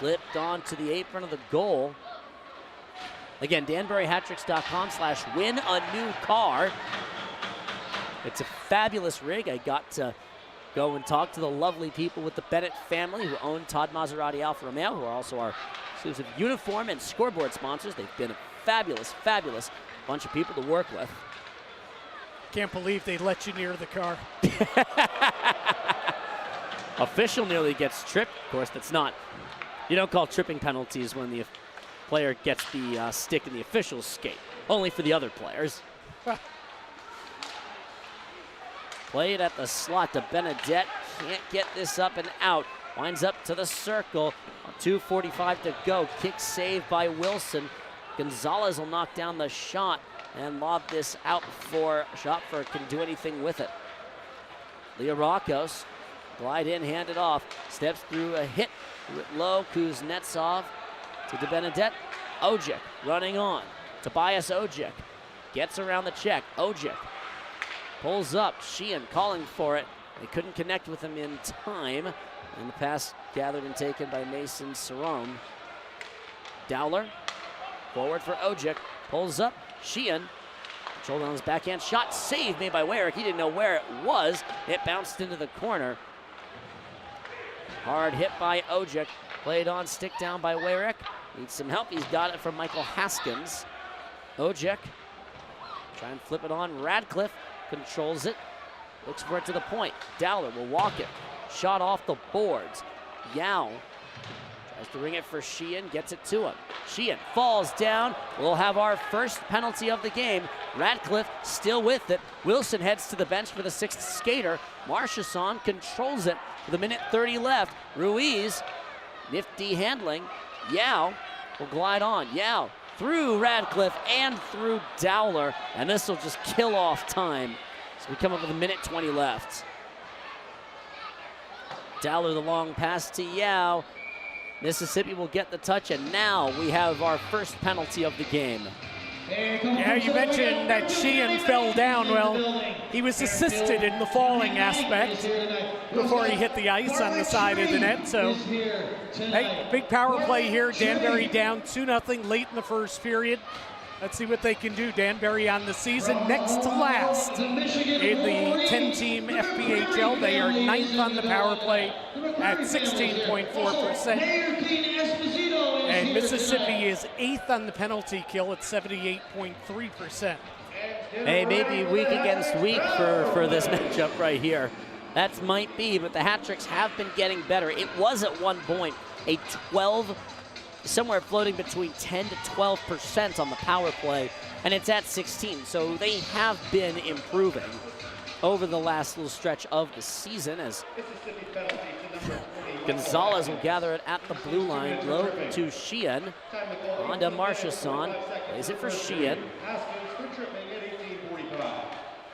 flipped onto the apron of the goal. Again, danburyhattricks.com/win-a-new-car. It's a fabulous rig. I got to go and talk to the lovely people with the Bennett family who own Todd Maserati Alfa Romeo, who are also our exclusive uniform and scoreboard sponsors. They've been a fabulous, fabulous bunch of people to work with. Can't believe they let you near the car. Official nearly gets tripped. Of course, that's not. You don't call tripping penalties when the player gets the stick in the official's skate. Only for the other players. Played at the slot to Benedette. Can't get this up and out. Winds up to the circle. 2:45 to go. Kick saved by Wilson. Gonzalez will knock down the shot and lob this out before Schopfer can do anything with it. Leorakos, glide in, hand it off. Steps through a hit. Low, Kuznetsov to DeBenedette. Ojic running on. Tobias Ojic gets around the check. Ojic pulls up. Sheehan calling for it. They couldn't connect with him in time. And the pass gathered and taken by Mason Sarome. Dowler forward for Ojic. Pulls up. Sheehan controlled on his backhand shot. Save made by Weirick. He didn't know where it was. It bounced into the corner. Hard hit by Ojic. Played on, stick down by Weirick. Needs some help. He's got it from Michael Haskins. Ojic try and flip it on. Radcliffe controls it. Looks for it to the point. Dowler will walk it. Shot off the boards. Yao tries to ring it for Sheehan. Gets it to him. Sheehan falls down. We'll have our first penalty of the game. Radcliffe still with it. Wilson heads to the bench for the sixth skater. Marchesson controls it with 1:30 left. Ruiz, nifty handling. Yao will glide on. Yao through Radcliffe and through Dowler, and this will just kill off time. So we come up with 1:20 left. Dowler the long pass to Yao. Mississippi will get the touch, and now we have our first penalty of the game. Yeah, you mentioned that Sheehan fell down. Well, he was assisted in the falling aspect before he hit the ice on the side of the net. So, hey, big power play here. Danbury down 2-0 late in the first period. Let's see what they can do. Danbury on the season next to last in the 10-team FPHL. They are 9th on the power play at 16.4%. And Mississippi is 8th on the penalty kill at 78.3%. Hey, maybe week against week for this matchup right here. That might be, but the hat-tricks have been getting better. It was at one point a 12, somewhere floating between 10 to 12% on the power play, and it's at 16. So they have been improving over the last little stretch of the season as Gonzalez will gather it at the blue line, low to Sheehan, on to Marchesson, plays it for Sheehan.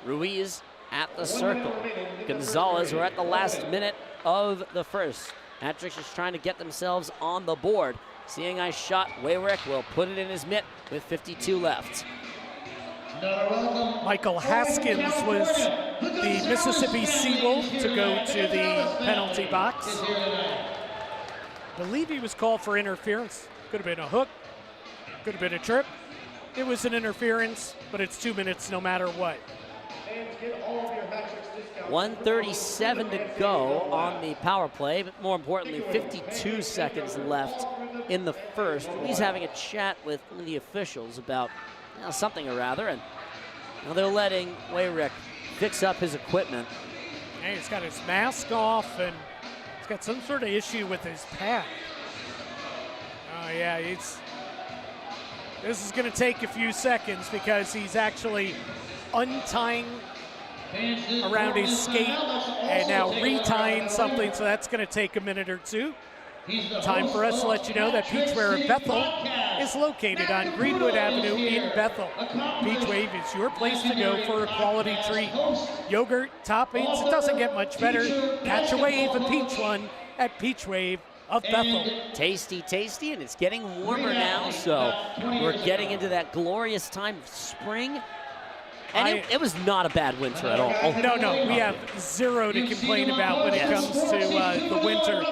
Ruiz at the circle. Gonzalez, we're at the last minute of the first. Hat-tricks just trying to get themselves on the board. Seeing I shot, Weirick will put it in his mitt with 52 left. Michael Haskins was the Mississippi Seawolf to go to the penalty box. believe he was called for interference. Could have been a hook, could have been a trip. It was an interference, but it's 2 minutes no matter what. 1:37 to go on the power play, but more importantly, 52 seconds left in the first. He's having a chat with one of the officials about something or rather, and they're letting Wayrick fix up his equipment. Hey, he's got his mask off, and he's got some sort of issue with his pad. Oh, yeah, this is going to take a few seconds because he's actually untying around his skate and now retying something, so that's going to take a minute or two. Time for us to let you know that Peachwave of Bethel is located on Greenwood Avenue in Bethel. Peachwave is your place to go for a quality treat. Yogurt, toppings, it doesn't get much better. Catch a wave of peach one at Peachwave of Bethel. Tasty, tasty, and it's getting warmer now, so we're getting into that glorious time of spring. And it was not a bad winter at all. No, we have zero to complain about when it comes to the winter.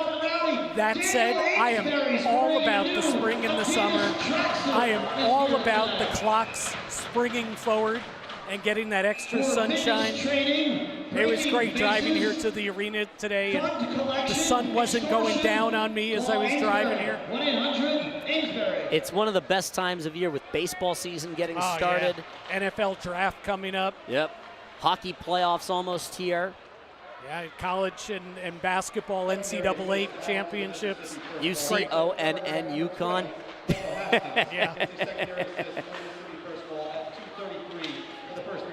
That said, I am all about the spring and the summer. I am all about the clocks springing forward and getting that extra sunshine. It was great driving here to the arena today, and the sun wasn't going down on me as I was driving here. It's one of the best times of year with baseball season getting started. Yeah. NFL draft coming up. Yep. Hockey playoffs almost here. Yeah, college and basketball, NCAA championships. UConn, UConn. Yeah.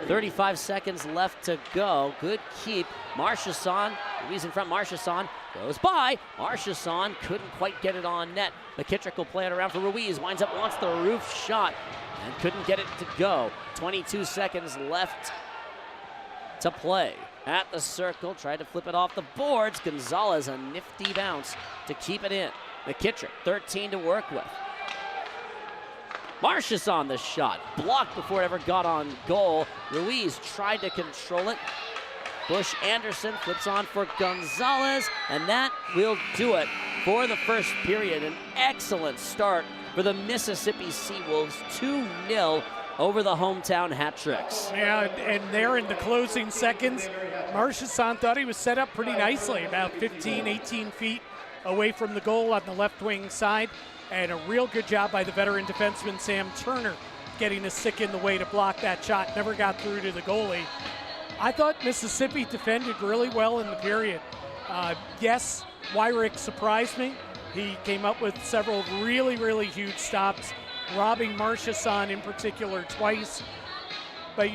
35 seconds left to go. Good keep. Marchesson, Ruiz in front. Marchesson goes by. Marchesson couldn't quite get it on net. McKittrick will play it around for Ruiz. Winds up, wants the roof shot and couldn't get it to go. 22 seconds left to play. At the circle, tried to flip it off the boards. Gonzalez, a nifty bounce to keep it in. McKittrick, 13 to work with. Marchesson the shot, blocked before it ever got on goal. Ruiz tried to control it. Bush Anderson flips on for Gonzalez, and that will do it for the first period. An excellent start for the Mississippi Seawolves, 2-0 over the hometown Hat Tricks. Yeah, and there in the closing seconds, Marchesson thought he was set up pretty nicely, about 15, 18 feet away from the goal on the left wing side. And a real good job by the veteran defenseman Sam Turner getting a stick in the way to block that shot. Never got through to the goalie. I thought Mississippi defended really well in the period. Yes, Wyrick surprised me. He came up with several really, really huge stops, robbing Marchesson in particular twice. But,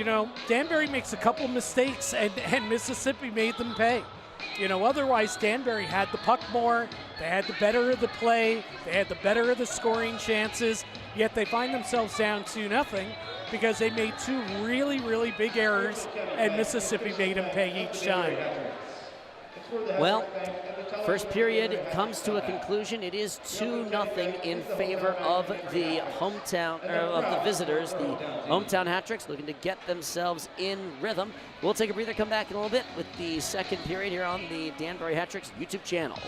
Danbury makes a couple mistakes, and Mississippi made them pay. Otherwise Danbury had the puck more, they had the better of the play, they had the better of the scoring chances, yet they find themselves down 2-0 because they made two really, really big errors, and Mississippi made them pay each time. Well, first period comes to a conclusion. It is 2-0 in favor of the hometown, of the visitors. The hometown Hat Tricks looking to get themselves in rhythm. We'll take a breather, come back in a little bit with the second period here on the Danbury Hat Tricks YouTube channel.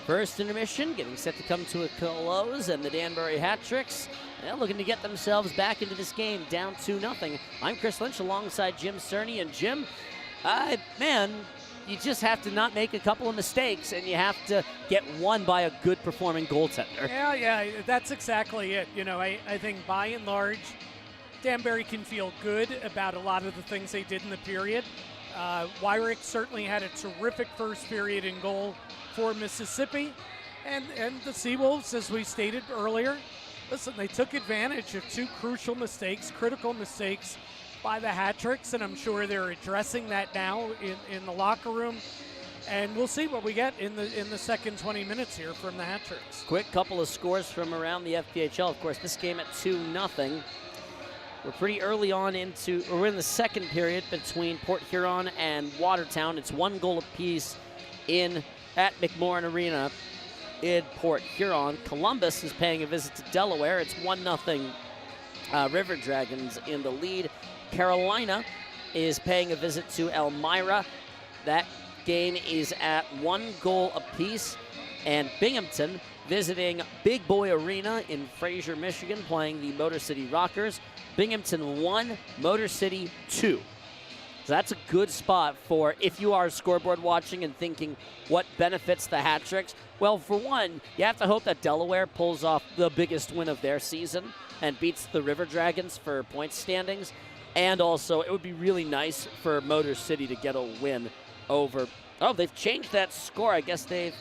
First intermission getting set to come to a close, and the Danbury Hat Tricks looking to get themselves back into this game down 2-0. I'm Chris Lynch alongside Jim Cerny. And Jim, man, you just have to not make a couple of mistakes, and you have to get won by a good performing goaltender. Yeah, that's exactly it. You know, I think by and large, Danbury can feel good about a lot of the things they did in the period. Wyrick certainly had a terrific first period in goal for Mississippi. And the Seawolves, as we stated earlier, listen, they took advantage of two crucial mistakes, critical mistakes by the Hat Tricks, and I'm sure they're addressing that now in the locker room. And we'll see what we get in the second 20 minutes here from the Hat Tricks. Quick couple of scores from around the FPHL. Of course, this game at 2-0. We're pretty early on we're in the second period between Port Huron and Watertown. It's 1 goal apiece at McMorran Arena in Port Huron. Columbus is paying a visit to Delaware. It's 1-0 River Dragons in the lead. Carolina is paying a visit to Elmira. That game is at 1 goal apiece. And Binghamton visiting Big Boy Arena in Fraser, Michigan, playing the Motor City Rockers. Binghamton 1, Motor City 2. So that's a good spot for if you are scoreboard watching and thinking what benefits the Hat Tricks. Well, for one, you have to hope that Delaware pulls off the biggest win of their season and beats the River Dragons for point standings. And also, it would be really nice for Motor City to get a win over. Oh, they've changed that score. I guess they've.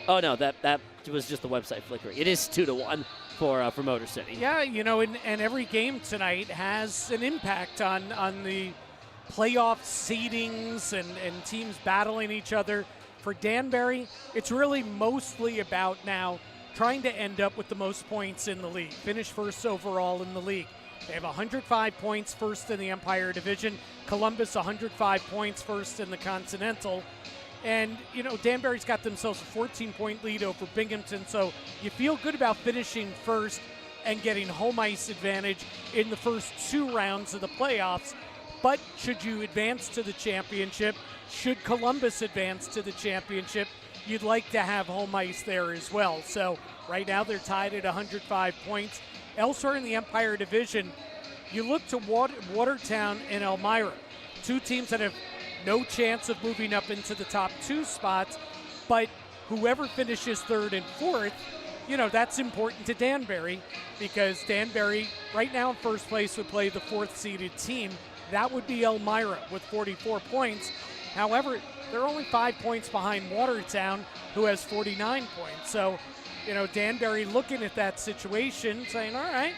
Oh no, that was just the website flickering. It is 2-1 for Motor City. Yeah, you know, and every game tonight has an impact on the playoff seedings and teams battling each other. For Danbury, it's really mostly about now trying to end up with the most points in the league, finish first overall in the league. They have 105 points, first in the Empire Division. Columbus, 105 points, first in the Continental. And, you know, Danbury's got themselves a 14-point lead over Binghamton, so you feel good about finishing first and getting home ice advantage in the first 2 rounds of the playoffs. But should you advance to the championship, should Columbus advance to the championship, you'd like to have home ice there as well. So right now they're tied at 105 points. Elsewhere in the Empire Division, you look to Watertown and Elmira, 2 teams that have no chance of moving up into the top 2 spots, but whoever finishes 3rd and 4th, you know, that's important to Danbury, because Danbury right now in first place would play the 4th seeded team. That would be Elmira with 44 points. However, they're only 5 points behind Watertown, who has 49 points. So, you know, Danbury looking at that situation, saying, all right,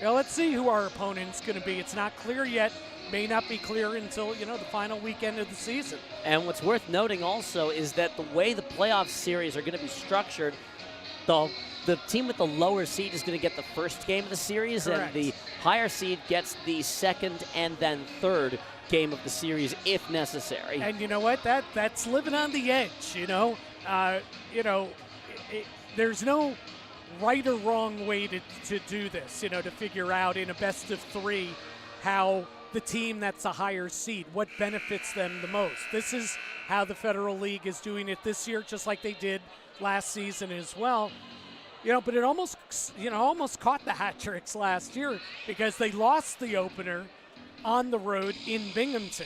well, let's see who our opponent's going to be. It's not clear yet. May not be clear until, you know, the final weekend of the season. And what's worth noting also is that the way the playoff series are going to be structured, the team with the lower seed is going to get the first game of the series, correct, and the higher seed gets the second and then third game of the series if necessary. And you know what? That's living on the edge, you know. There's no right or wrong way to do this, you know, to figure out in a best of 3 how the team that's a higher seed, what benefits them the most. This is how the Federal League is doing it this year, just like they did last season as well. You know, but it almost caught the Hat Tricks last year, because they lost the opener on the road in Binghamton.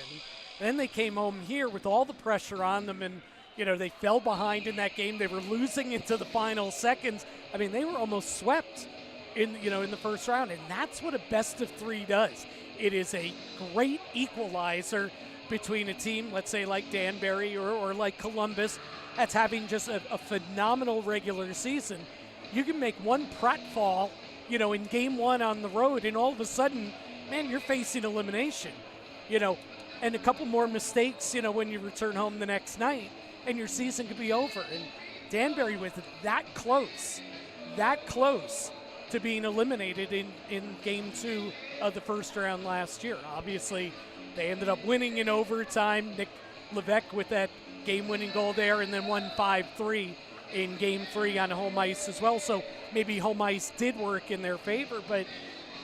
Then they came home here with all the pressure on them, and, you know, they fell behind in that game. They were losing into the final seconds. I mean, they were almost swept in the first round, and that's what a best of 3 does. It is a great equalizer between a team, let's say like Danbury or like Columbus, that's having just a phenomenal regular season. You can make one pratfall, you know, in game 1 on the road, and all of a sudden, man, you're facing elimination, you know, and a couple more mistakes, you know, when you return home the next night, and your season could be over. And Danbury was that close to being eliminated in game 2 of the first round last year. Obviously, they ended up winning in overtime. Nick Levesque with that game-winning goal there, and then won 5-3 in game 3 on home ice as well. So maybe home ice did work in their favor, but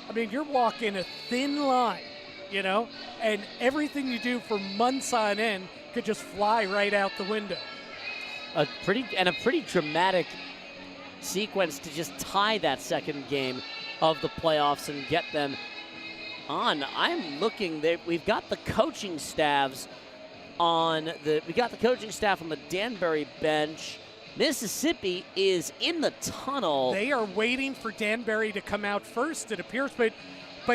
I mean, you're walking a thin line, you know, and everything you do for months on end could just fly right out the window. a pretty dramatic sequence to just tie that second game of the playoffs and get them on. I'm looking there. We've got the coaching staffs on the Danbury bench. Mississippi is in the tunnel. They are waiting for Danbury to come out first, it appears, but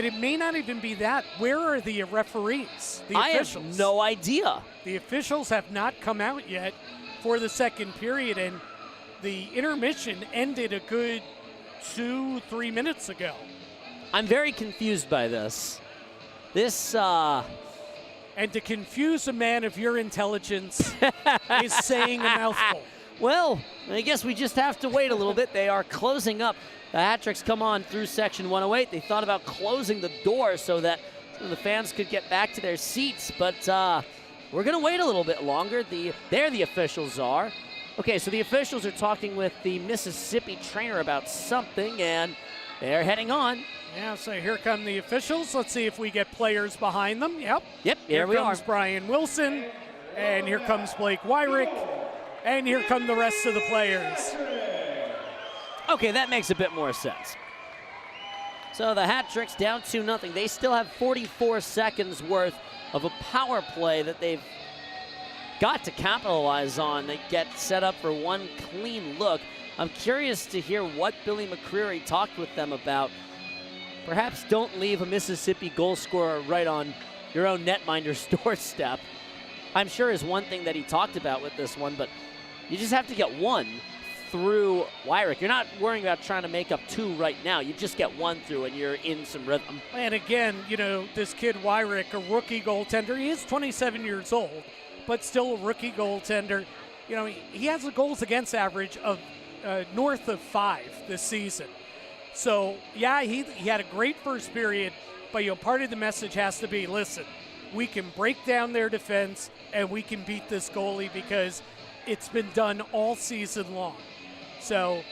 it may not even be that. Where are the referees, the officials? I have no idea. The officials have not come out yet for the second period, and the intermission ended a good 2-3 minutes ago. I'm very confused by this. And to confuse a man of your intelligence is saying a mouthful. Well, I guess we just have to wait a little bit. They are closing up. The hat tricks come on through section 108. They thought about closing the door so that some of the fans could get back to their seats, but we're going to wait a little bit longer. There the officials are. Okay, so the officials are talking with the Mississippi trainer about something, and they're heading on. Yeah, so here come the officials. Let's see if we get players behind them. Yep, here we are. Here comes Brian Wilson, and here comes Blake Wyrick, and here come the rest of the players. Okay, that makes a bit more sense. So the hat tricks down 2-0. They still have 44 seconds worth of a power play that they've got to capitalize on. They get set up for one clean look. I'm curious to hear what Billy McCreary talked with them about. Perhaps don't leave a Mississippi goal scorer right on your own netminder's doorstep. I'm sure is one thing that he talked about with this one, but you just have to get one through Wyrick. You're not worrying about trying to make up two right now. You just get one through and you're in some rhythm. And again, this kid Wyrick, a rookie goaltender, he is 27 years old, but still a rookie goaltender. He has a goals against average of north of 5 this season. So, yeah, he had a great first period, but part of the message has to be, listen, we can break down their defense and we can beat this goalie because it's been done all season long. So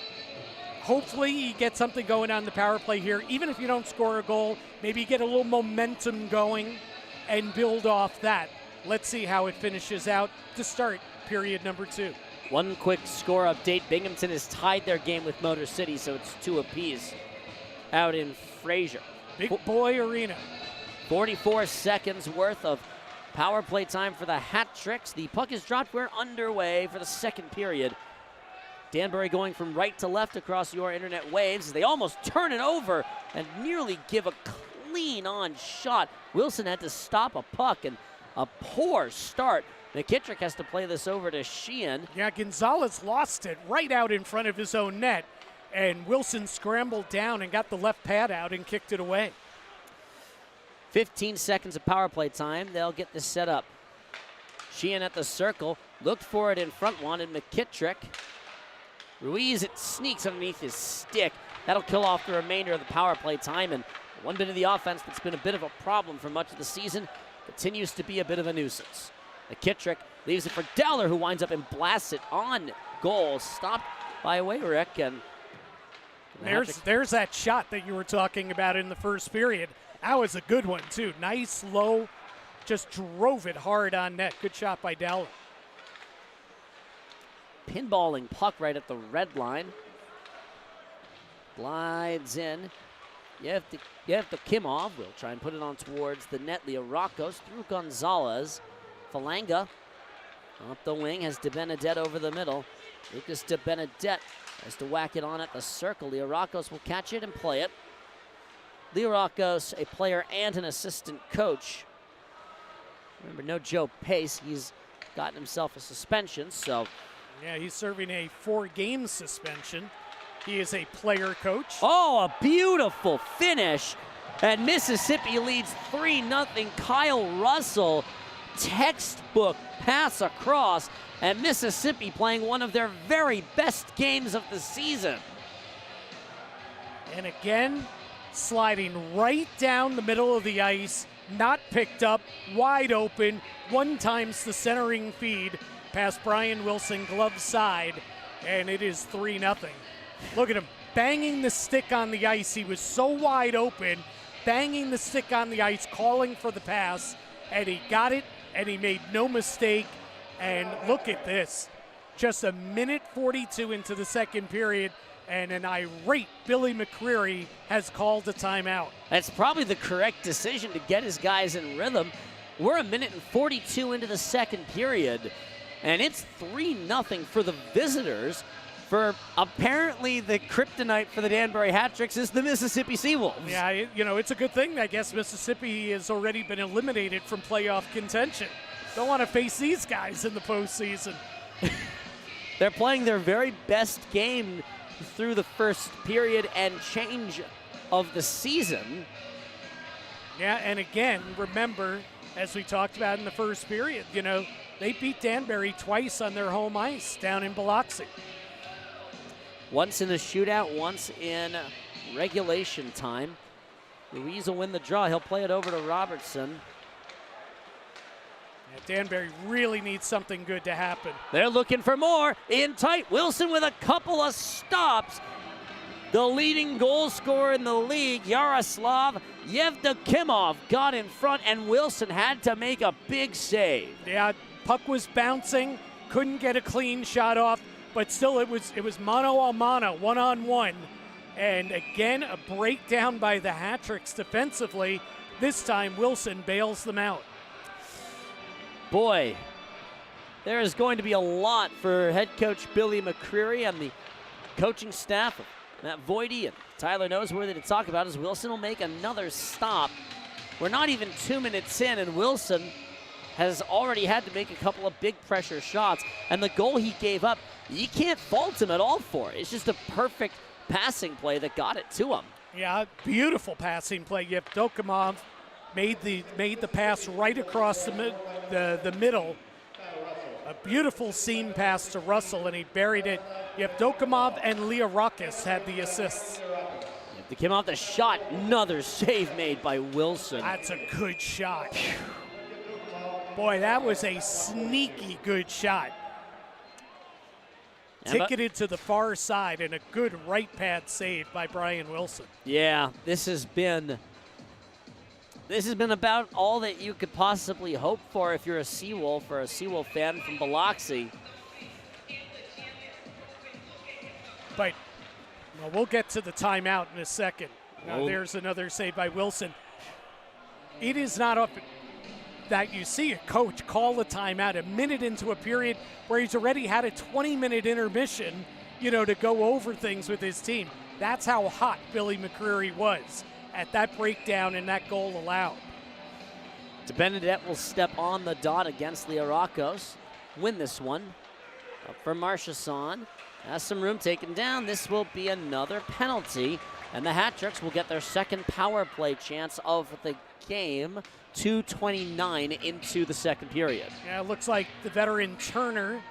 hopefully you get something going on the power play here. Even if you don't score a goal, maybe get a little momentum going and build off that. Let's see how it finishes out to start period number 2. One quick score update. Binghamton has tied their game with Motor City, so it's 2 apiece out in Fraser. Big boy arena. 44 seconds worth of power play time for the hat tricks. The puck is dropped. We're underway for the second period. Danbury going from right to left across your internet waves. They almost turn it over and nearly give a clean-on shot. Wilson had to stop a puck, and a poor start. McKittrick has to play this over to Sheehan. Yeah, Gonzalez lost it right out in front of his own net, and Wilson scrambled down and got the left pad out and kicked it away. 15 seconds of power play time. They'll get this set up. Sheehan at the circle. Looked for it in front, wanted McKittrick. Ruiz, it sneaks underneath his stick. That'll kill off the remainder of the power play time, and one bit of the offense that's been a bit of a problem for much of the season continues to be a bit of a nuisance. McKittrick leaves it for Dowler, who winds up and blasts it on goal. Stopped by Wyrick, and there's that shot that you were talking about in the first period. That was a good one, too. Nice, low, just drove it hard on net. Good shot by Dowler. Pinballing puck right at the red line. Glides in. You have to Kimov. We'll try and put it on towards the net. Leo Rockos through Gonzalez. Falanga up the wing, has DeBenedette over the middle. Lucas DeBenedette has to whack it on at the circle. Leo Rockos will catch it and play it. Leo Rockos, a player and an assistant coach. Remember, no Joe Pace. He's gotten himself a suspension, so. Yeah, he's serving a 4-game suspension. He is a player coach. Oh, a beautiful finish. And Mississippi leads 3-0. Kyle Russell, textbook pass across, and Mississippi playing one of their very best games of the season. And again, sliding right down the middle of the ice, not picked up, wide open, 1 times the centering feed past Brian Wilson, glove side, and it is 3-0. Look at him banging the stick on the ice. He was so wide open, banging the stick on the ice, calling for the pass, and he got it, and he made no mistake. And look at this. just a minute 42 into the second period, and an irate Billy McCreary has called a timeout. That's probably the correct decision to get his guys in rhythm. We're a minute and 42 into the second period, and it's 3-0 for the visitors. For apparently the kryptonite for the Danbury Hat-Tricks is the Mississippi Seawolves. Yeah, it's a good thing. I guess Mississippi has already been eliminated from playoff contention. Don't want to face these guys in the postseason. They're playing their very best game through the first period and change of the season. Yeah, and again, remember, as we talked about in the first period, they beat Danbury twice on their home ice down in Biloxi. Once in a shootout, once in regulation time. Ruiz will win the draw. He'll play it over to Robertson. Yeah, Danbury really needs something good to happen. They're looking for more. In tight, Wilson with a couple of stops. The leading goal scorer in the league, Yaroslav Yevdokimov, got in front, and Wilson had to make a big save. Yeah, puck was bouncing, couldn't get a clean shot off. But still, it was mano a mano, one-on-one. And again, a breakdown by the Hat-Tricks defensively. This time, Wilson bails them out. Boy, there is going to be a lot for head coach Billy McCreary and the coaching staff of Matt Voidy and Tyler Noseworthy to talk about, as Wilson will make another stop. We're not even 2 minutes in, and Wilson has already had to make a couple of big pressure shots. And the goal he gave up, you can't fault him at all for it. It's just a perfect passing play that got it to him. Yeah, beautiful passing play. Yevdokimov made the pass right across the middle. A beautiful seam pass to Russell, and he buried it. Yevdokimov and Leorakis had the assists. Yevdokimov the shot, another save made by Wilson. That's a good shot. Boy, that was a sneaky good shot. Ticketed to the far side, and a good right pad save by Brian Wilson. Yeah, this has been about all that you could possibly hope for if you're a Seawolf or a Seawolf fan from Biloxi. But we'll get to the timeout in a second. Now, there's another save by Wilson. It is not up that you see a coach call a timeout a minute into a period where he's already had a 20-minute intermission, to go over things with his team. That's how hot Billy McCreary was at that breakdown and that goal allowed. DeBenedette will step on the dot against Leorakos, win this one. Up for Marchesson, has some room taken down. This will be another penalty, and the Hat-Tricks will get their second power play chance of the game. 2:29 into the second period. Yeah, it looks like the veteran Turner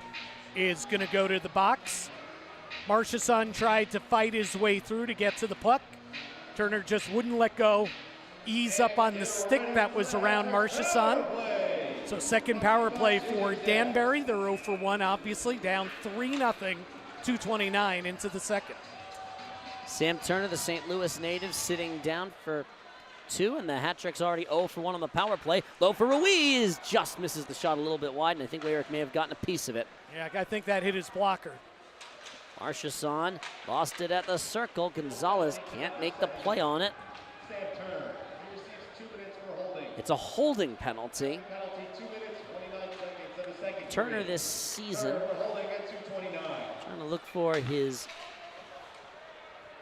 is going to go to the box. Marchesson tried to fight his way through to get to the puck. Turner just wouldn't let go. Ease up on the stick that was around Marchesson. So second power play for Danbury. They're 0 for 1, obviously, down 3-0, 2:29 into the second. Sam Turner, the St. Louis native, sitting down for 2, and the Hat-Tricks already 0 for 1 on the power play. Low for Ruiz, just misses the shot a little bit wide, and I think Lyric may have gotten a piece of it. Yeah, I think that hit his blocker. Marchesson lost it at the circle. Gonzalez can't make the play on it. It's a holding penalty. Turner this season trying to look for his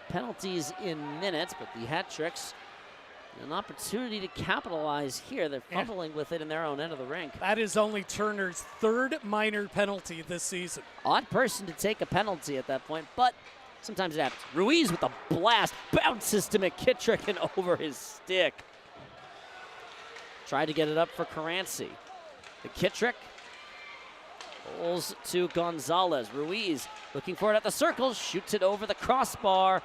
penalties in minutes, but the Hat-Tricks an opportunity to capitalize here. They're fumbling with it in their own end of the rink. That is only Turner's third minor penalty this season. Odd person to take a penalty at that point, but sometimes it happens. Ruiz with a blast, bounces to McKittrick and over his stick. Tried to get it up for Caranci. McKittrick pulls to Gonzalez. Ruiz looking for it at the circle, shoots it over the crossbar,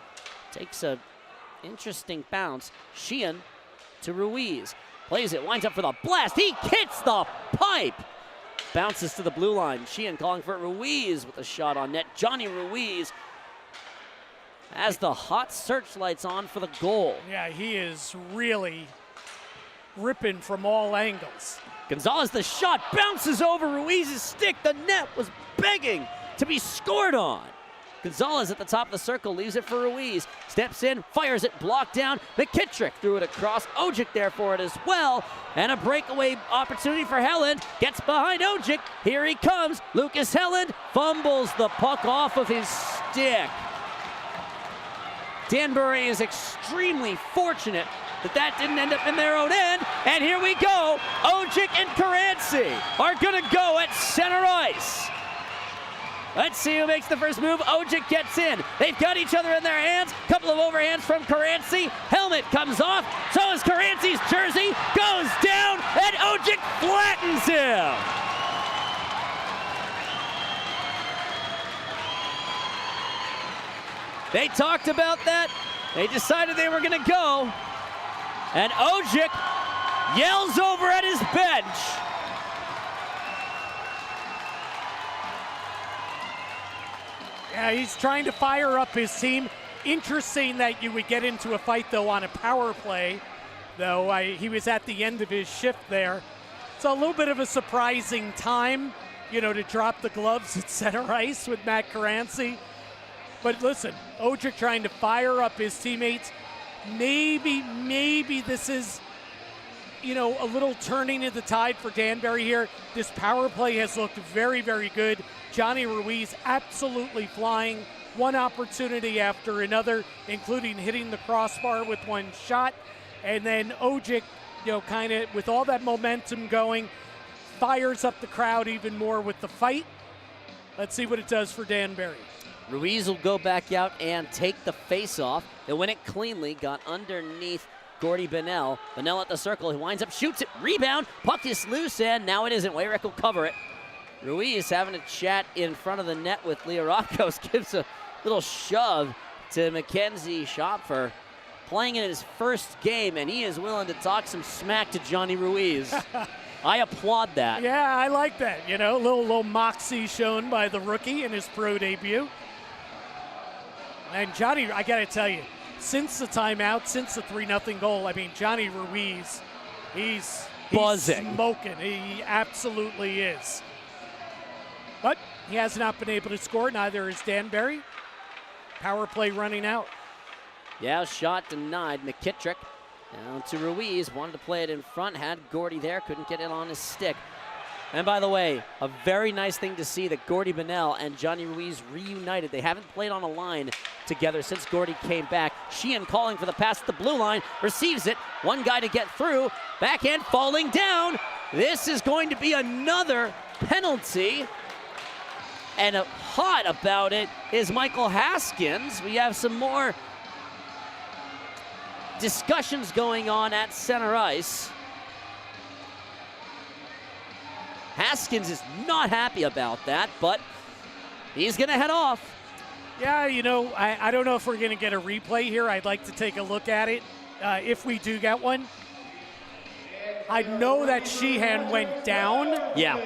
takes a interesting bounce. Sheehan to Ruiz. Plays it, winds up for the blast. He hits the pipe. Bounces to the blue line. Sheehan calling for Ruiz with a shot on net. Johnny Ruiz has the hot searchlights on for the goal. Yeah, he is really ripping from all angles. Gonzalez, the shot bounces over Ruiz's stick. The net was begging to be scored on. Gonzalez at the top of the circle, leaves it for Ruiz. Steps in, fires it, blocked down. McKittrick threw it across. Ojic there for it as well. And a breakaway opportunity for Helland. Gets behind Ojic. Here he comes. Lucas Helland fumbles the puck off of his stick. Danbury is extremely fortunate that didn't end up in their own end. And here we go. Ojic and Caranci are going to go at center ice. Let's see who makes the first move. Ojic gets in. They've got each other in their hands. Couple of overhands from Caranci. Helmet comes off. So is Caranci's jersey. Goes down, and Ojic flattens him. They talked about that. They decided they were going to go. And Ojic yells over at his bench. Yeah, he's trying to fire up his team. Interesting that you would get into a fight, though, on a power play, though he was at the end of his shift there. It's a little bit of a surprising time, to drop the gloves at center ice with Matt Caranci. But listen, Ojic trying to fire up his teammates. Maybe this is, a little turning of the tide for Danbury here. This power play has looked very, very good. Johnny Ruiz absolutely flying, one opportunity after another, including hitting the crossbar with one shot. And then Ojic, kind of with all that momentum going, fires up the crowd even more with the fight. Let's see what it does for Danbury. Ruiz will go back out and take the face-off. They'll win it cleanly, got underneath Gordy Bennell. Bennell at the circle, he winds up, shoots it, rebound, puck is loose, and now it isn't. Wayrick will cover it. Ruiz having a chat in front of the net with Leorakos, gives a little shove to Mackenzie Schopfer, playing in his first game, and he is willing to talk some smack to Johnny Ruiz. I applaud that. Yeah, I like that. A little moxie shown by the rookie in his pro debut. And Johnny, I got to tell you, since the timeout, since the 3-0 goal, Johnny Ruiz, he's buzzing. Smoking. He absolutely is. But he has not been able to score, neither is Danbury. Power play running out. Yeah, shot denied. McKittrick down to Ruiz. Wanted to play it in front. Had Gordy there. Couldn't get it on his stick. And by the way, a very nice thing to see that Gordy Bennell and Johnny Ruiz reunited. They haven't played on a line together since Gordy came back. Sheehan calling for the pass at the blue line. Receives it. One guy to get through. Backhand falling down. This is going to be another penalty. And hot about it is Michael Haskins. We have some more discussions going on at center ice. Haskins is not happy about that, but he's going to head off. Yeah, I don't know if we're going to get a replay here. I'd like to take a look at it if we do get one. I know that Sheehan went down. Yeah.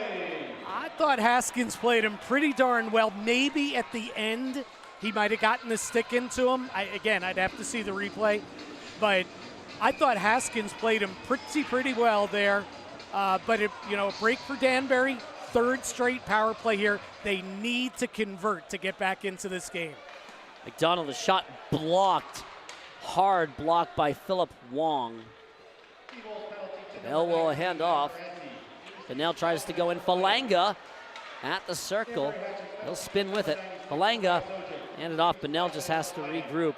I thought Haskins played him pretty darn well. Maybe at the end he might have gotten the stick into him. I'd have to see the replay. But I thought Haskins played him pretty well there. But a break for Danbury, third straight power play here. They need to convert to get back into this game. McDonald, a shot blocked, hard blocked by Philip Wong. Bell will hand off. Bennell tries to go in. Falanga at the circle. He'll spin with it. Falanga handed off. Bennell just has to regroup.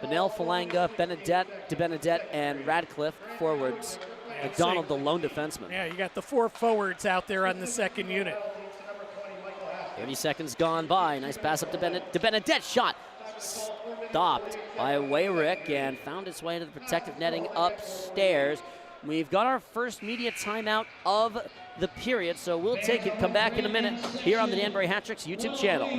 Bennell, Falanga, Benedette, and Radcliffe forwards. McDonald, the lone defenseman. Yeah, you got the four forwards out there on the second unit. 30 seconds gone by. Nice pass up to Benedette. Shot stopped by Wayrick and found its way to the protective netting upstairs. We've got our first media timeout of the period, so we'll take it. Come back in a minute here on the Danbury Hat Tricks YouTube channel.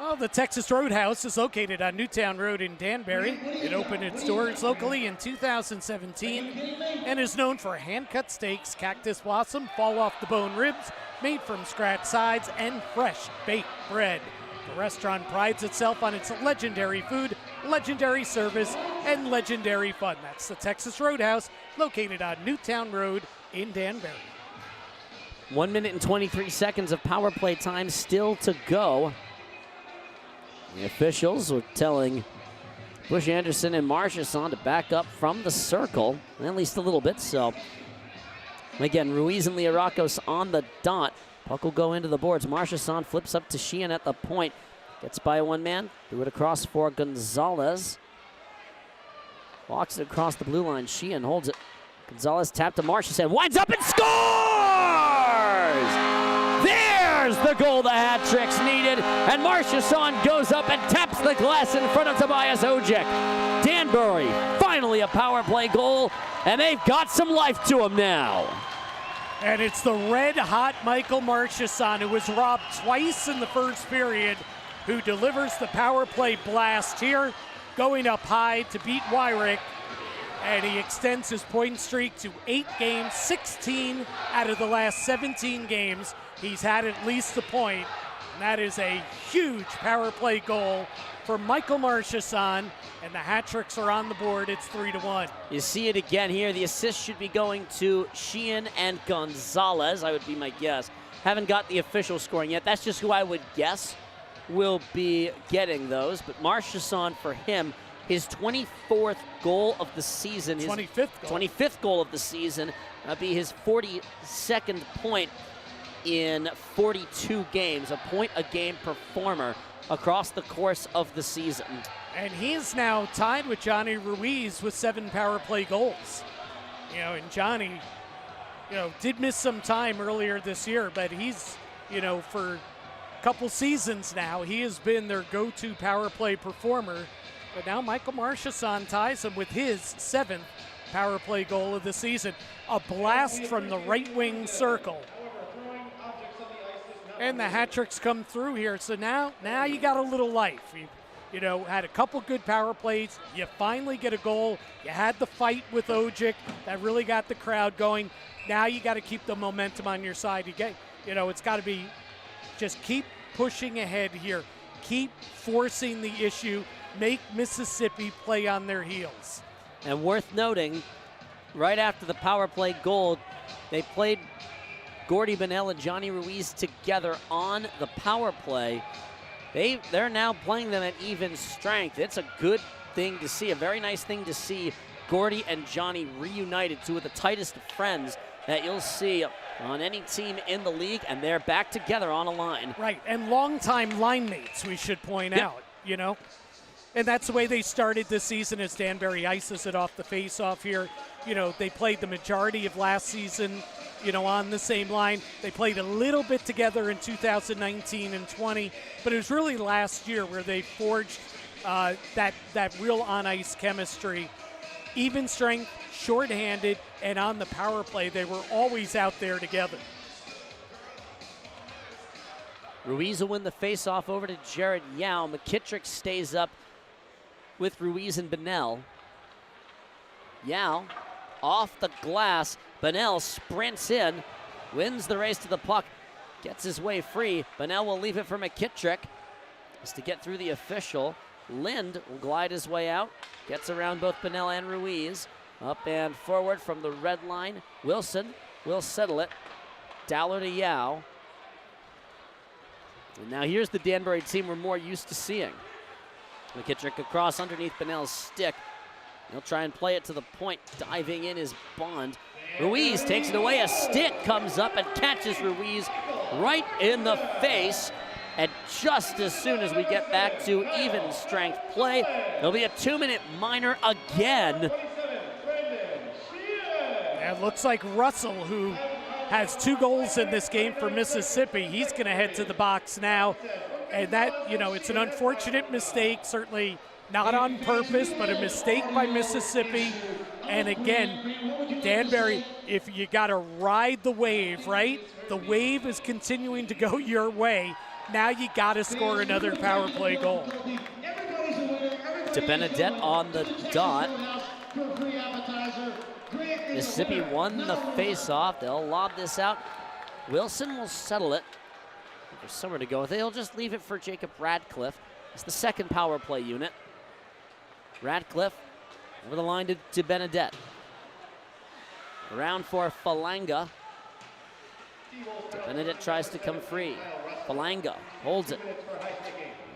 Well, the Texas Roadhouse is located on Newtown Road in Danbury. It opened its doors locally in 2017 and is known for hand-cut steaks, cactus blossom, fall-off-the-bone ribs, made from scratch sides, and fresh baked bread. The restaurant prides itself on its legendary food, legendary service, and legendary fun. That's the Texas Roadhouse, located on Newtown Road in Danbury. 1 minute and 23 seconds of power play time still to go. The officials were telling Bush Anderson and Marchesson to back up from the circle, at least a little bit so. Again, Ruiz and Liarakos on the dot. Puck will go into the boards. Marchesson flips up to Sheehan at the point. Gets by one man. Threw it across for Gonzalez. Walks it across the blue line. Sheehan holds it. Gonzalez tapped to Marchesson. Winds up and scores! There's the goal the Hat Tricks needed. And Marchesson goes up and taps the glass in front of Tobias Ojek. Danbury, finally a power play goal. And they've got some life to him now. And it's the red-hot Michael Marchesson, who was robbed twice in the first period, who delivers the power play blast here, going up high to beat Wyrick. And he extends his point streak to 8 games, 16 out of the last 17 games. He's had at least a point. And that is a huge power play goal for Michael Marchesson. And the Hat Tricks are on the board. It's 3-1. You see it again here. The assist should be going to Sheehan and Gonzalez, I would be my guess. Haven't got the official scoring yet. That's just who I would guess will be getting those. But Marchesson, for him, his 24th goal of the season. His 25th goal of the season. Be his 42nd point in 42 games. A point-a-game performer across the course of the season. And he's now tied with Johnny Ruiz with 7 power play goals. And Johnny, did miss some time earlier this year, but he's, for a couple seasons now, he has been their go-to power play performer. But now Michael Marchesson ties him with his 7th power play goal of the season. A blast from the right wing circle. And the Hat Tricks come through here. So now you got a little life. You had a couple good power plays. You finally get a goal. You had the fight with Ojek that really got the crowd going. Now you got to keep the momentum on your side. It's got to be just keep pushing ahead here. Keep forcing the issue. Make Mississippi play on their heels. And worth noting, right after the power play goal, they played Gordy Bonnell and Johnny Ruiz together on the power play. They're now playing them at even strength. It's a good thing to see, a very nice thing to see Gordy and Johnny reunited, two of the tightest of friends that you'll see on any team in the league, and they're back together on a line. Right, and longtime line mates, we should point out, And that's the way they started this season as Danbury ices it off the face-off here. They played the majority of last season, on the same line. They played a little bit together in 2019 and 20, but it was really last year where they forged that real on-ice chemistry. Even strength, shorthanded, and on the power play, they were always out there together. Ruiz will win the face-off over to Jared Yao. McKittrick stays up with Ruiz and Bonnell. Yao off the glass. Bonnell sprints in, wins the race to the puck, gets his way free. Bonnell will leave it for McKittrick. Just to get through the official. Lind will glide his way out, gets around both Bonnell and Ruiz. Up and forward from the red line. Wilson will settle it. Dowler to Yao. And now here's the Danbury team we're more used to seeing. McKittrick across underneath Bonnell's stick. He'll try and play it to the point. Diving in is Bond. Ruiz takes it away. A stick comes up and catches Ruiz right in the face. And just as soon as we get back to even strength play, there'll be a 2-minute minor again. It looks like Russell, who has 2 goals in this game for Mississippi, he's going to head to the box now. And that, it's an unfortunate mistake, certainly not on purpose, but a mistake by Mississippi. And again, Danbury, if you got to ride the wave, right? The wave is continuing to go your way. Now you got to score another power play goal. DeBenedette on the dot. Mississippi won the face-off. They'll lob this out. Wilson will settle it. There's somewhere to go. They'll just leave it for Jacob Radcliffe. It's the second power play unit. Radcliffe over the line to Benedette. Around for Falanga. Benedette tries to come free. Falanga holds it.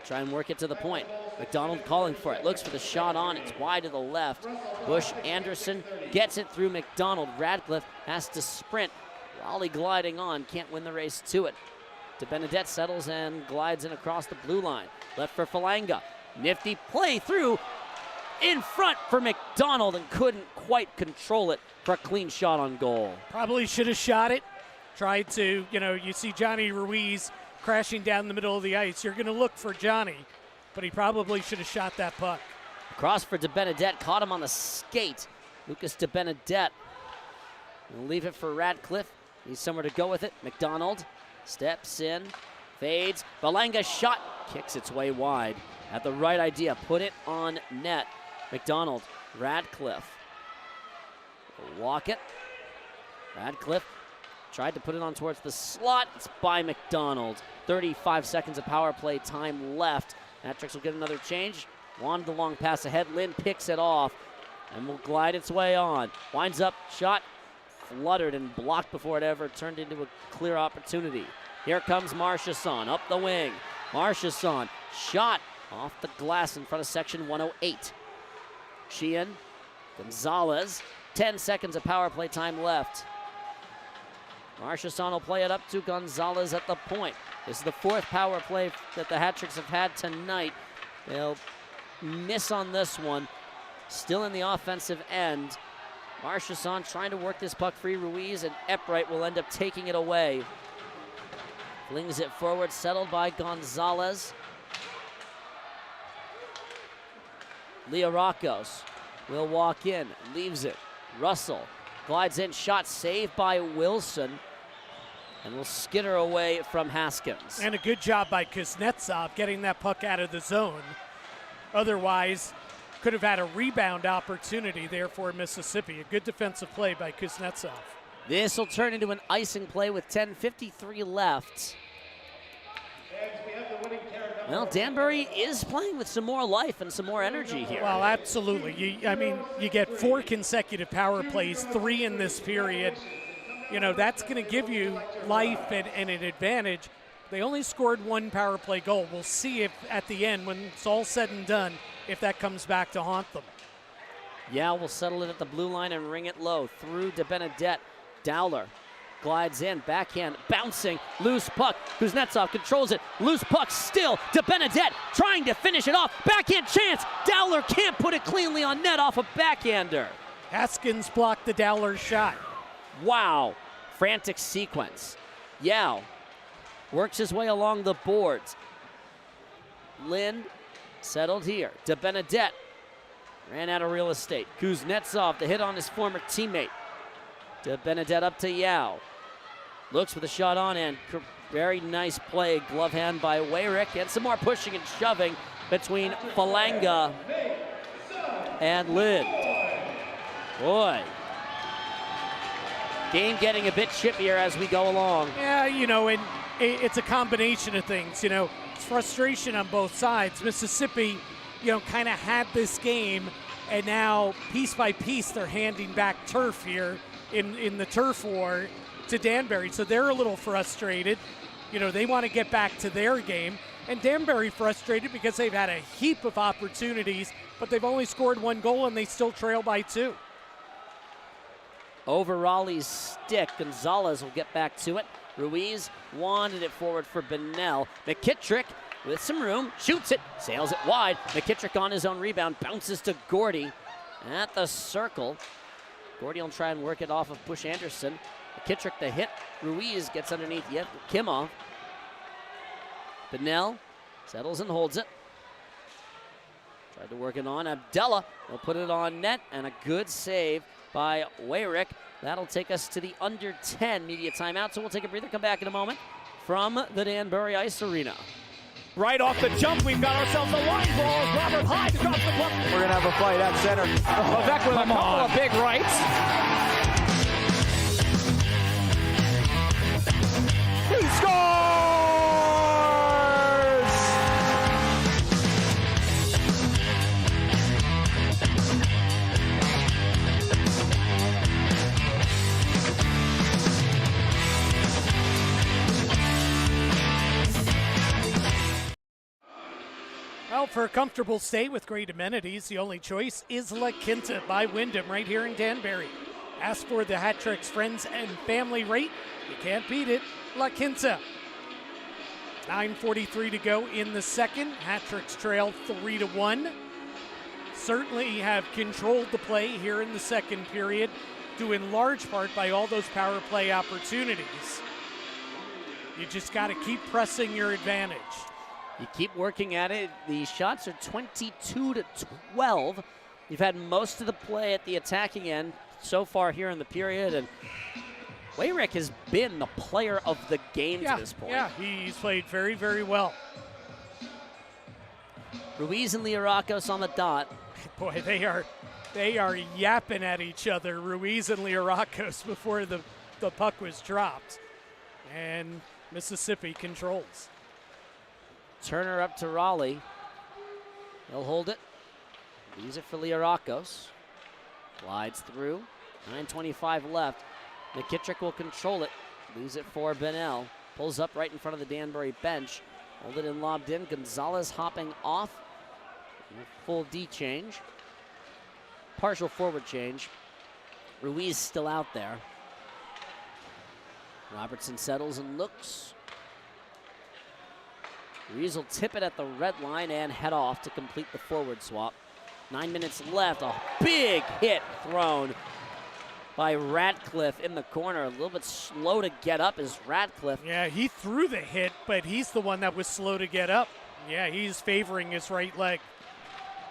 Try and work it to the point. McDonald calling for it. Looks for the shot on. It's wide to the left. Bush Anderson gets it through McDonald. Radcliffe has to sprint. Raleigh gliding on. Can't win the race to it. DeBenedette settles and glides in across the blue line. Left for Falanga. Nifty play through. In front for McDonald and couldn't quite control it for a clean shot on goal. Probably should have shot it. Tried to, you see Johnny Ruiz crashing down the middle of the ice. You're going to look for Johnny, but he probably should have shot that puck. Cross for DeBenedette, caught him on the skate. Lucas DeBenedette will leave it for Radcliffe. He's somewhere to go with it. McDonald steps in, fades. Falanga shot, kicks its way wide. Had the right idea, put it on net. McDonald, Radcliffe. Walk it. Radcliffe tried to put it on towards the slot. It's by McDonald. 35 seconds of power play time left. Hattricks will get another change. Wanted the long pass ahead. Lynn picks it off and will glide its way on. Winds up, shot, fluttered and blocked before it ever turned into a clear opportunity. Here comes Marchesson up the wing. Marchesson, shot off the glass in front of section 108. Sheehan, Gonzalez, 10 seconds of power play time left. Marchesson will play it up to Gonzalez at the point. This is the fourth power play that the Hattricks have had tonight. They'll miss on this one. Still in the offensive end. Marchesson trying to work this puck free. Ruiz and Eppright will end up taking it away. Flings it forward, settled by Gonzalez. Leah Rockos will walk in, leaves it. Russell glides in, shot saved by Wilson, and will skitter away from Haskins. And a good job by Kuznetsov getting that puck out of the zone. Otherwise, could have had a rebound opportunity there for Mississippi. A good defensive play by Kuznetsov. This will turn into an icing play with 10:53 left. Well, Danbury is playing with some more life and some more energy here. Well, absolutely. You get 4 consecutive power plays, 3 in this period. That's going to give you life and an advantage. They only scored 1 power play goal. We'll see if at the end, when it's all said and done, if that comes back to haunt them. Yeah, we'll settle it at the blue line and ring it low. Through DeBenedette. Dowler glides in, backhand, bouncing, loose puck. Kuznetsov controls it, loose puck still. DeBenedette trying to finish it off. Backhand chance. Dowler can't put it cleanly on net off a backhander. Haskins blocked the Dowler shot. Wow, frantic sequence. Yao works his way along the boards. Lynn settled here. DeBenedette ran out of real estate. Kuznetsov, the hit on his former teammate. DeBenedette up to Yao. Looks for the shot on and very nice play. Glove hand by Wayrick and some more pushing and shoving between Falanga and Lynn. Boy. Game getting a bit chippier as we go along. Yeah, and it's a combination of things. It's frustration on both sides. Mississippi, kind of had this game, and now piece by piece they're handing back turf here in the turf war to Danbury. So they're a little frustrated. They want to get back to their game. And Danbury frustrated because they've had a heap of opportunities, but they've only scored 1 goal and they still trail by 2. Over Raleigh's stick, Gonzalez will get back to it. Ruiz wanted it forward for Bennell. McKittrick with some room, shoots it, sails it wide. McKittrick on his own rebound, bounces to Gordy at the circle. Gordy will try and work it off of Bush Anderson. McKittrick the hit. Ruiz gets underneath yet. Kimov. Bennell settles and holds it. Tried to work it on. Abdella will put it on net, and a good save by Wayrick. That'll take us to the under 10 media timeout, so we'll take a breather, come back in a moment. from the Danbury Ice Arena. Right off the jump, we've got ourselves a line brawl as Robert Hyde drops the puck. We're going to have a fight at center. Avec with a couple of big rights. He scores! Well, for a comfortable stay with great amenities, the only choice is La Quinta by Wyndham right here in Danbury. Ask for the Hat Tricks Friends and Family rate. You can't beat it. La Quinta. 9:43 to go in the second. Hat Tricks trail 3-1. Certainly have controlled the play here in the second period, due in large part by all those power play opportunities. You just got to keep pressing your advantage. You keep working at it. The shots are 22-12. You've had most of the play at the attacking end so far here in the period, and Wayrick has been the player of the game to this point. Yeah, he's played very, very well. Ruiz and Liarakos on the dot. Boy, they are yapping at each other, Ruiz and Liarakos, before the puck was dropped. And Mississippi controls. Turner up to Raleigh. He'll hold it. Use it for Liarakos. Glides through. 9:25 left. McKittrick will control it. Leaves it for Bennell. Pulls up right in front of the Danbury bench. Hold it and lobbed in. Gonzalez hopping off. Full D change. Partial forward change. Ruiz still out there. Robertson settles and looks. Ruiz will tip it at the red line and head off to complete the forward swap. 9 minutes left. A big hit thrown by Ratcliffe in the corner. A little bit slow to get up is Ratcliffe. Yeah, he threw the hit, but he's the one that was slow to get up. Yeah, he's favoring his right leg.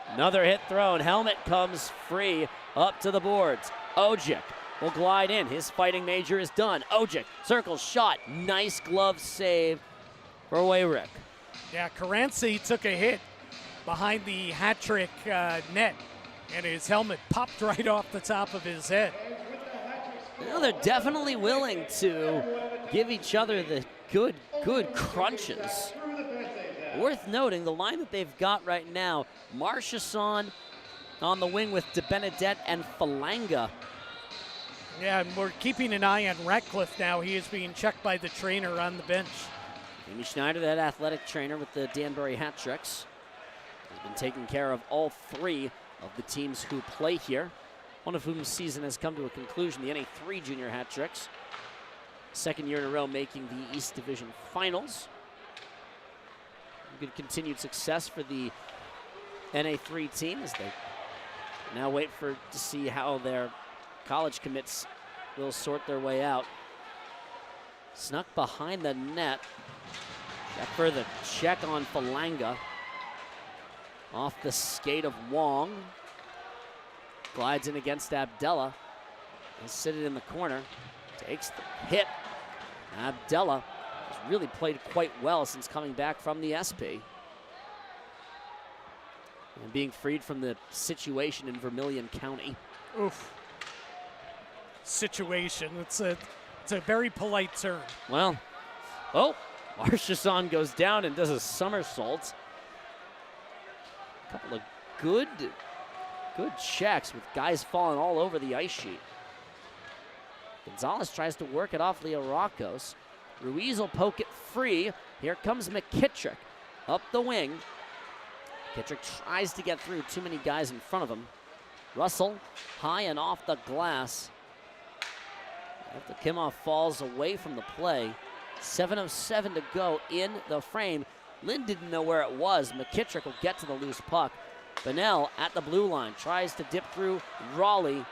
Another hit thrown. Helmet comes free up to the boards. Ojic will glide in. His fighting major is done. Ojic, circle shot. Nice glove save for Wayrick. Yeah, Caranci took a hit behind the hat trick net, and his helmet popped right off the top of his head. Well, they're definitely willing to give each other the good crunches. Worth noting, the line that they've got right now, Marchesson on the wing with DeBenedette and Falanga. Yeah, and we're keeping an eye on Ratcliffe now. He is being checked by the trainer on the bench. Amy Schneider, that athletic trainer with the Danbury Hat Tricks, has been taking care of all three of the teams who play here, one of whom's season has come to a conclusion, the NA3 Junior Hat Tricks. Second year in a row making the East Division Finals. Good continued success for the NA3 team as they now wait to see how their college commits will sort their way out. Snuck behind the net. For the check on Falanga. Off the skate of Wong. Glides in against Abdella. He'll sit it in the corner. Takes the hit. Abdella has really played quite well since coming back from the SP. And being freed from the situation in Vermilion County. Oof. Situation. It's a very polite term. Well, Marchesson goes down and does a somersault. A couple of good checks with guys falling all over the ice sheet. Gonzalez tries to work it off Liarakos. Ruiz will poke it free. Here comes McKittrick up the wing. McKittrick tries to get through. Too many guys in front of him. Russell high and off the glass. After Kimoff falls away from the play. 7:07 to go in the frame. Lynn didn't know where it was. McKittrick will get to the loose puck. Bennell at the blue line. Tries to dip through. Raleigh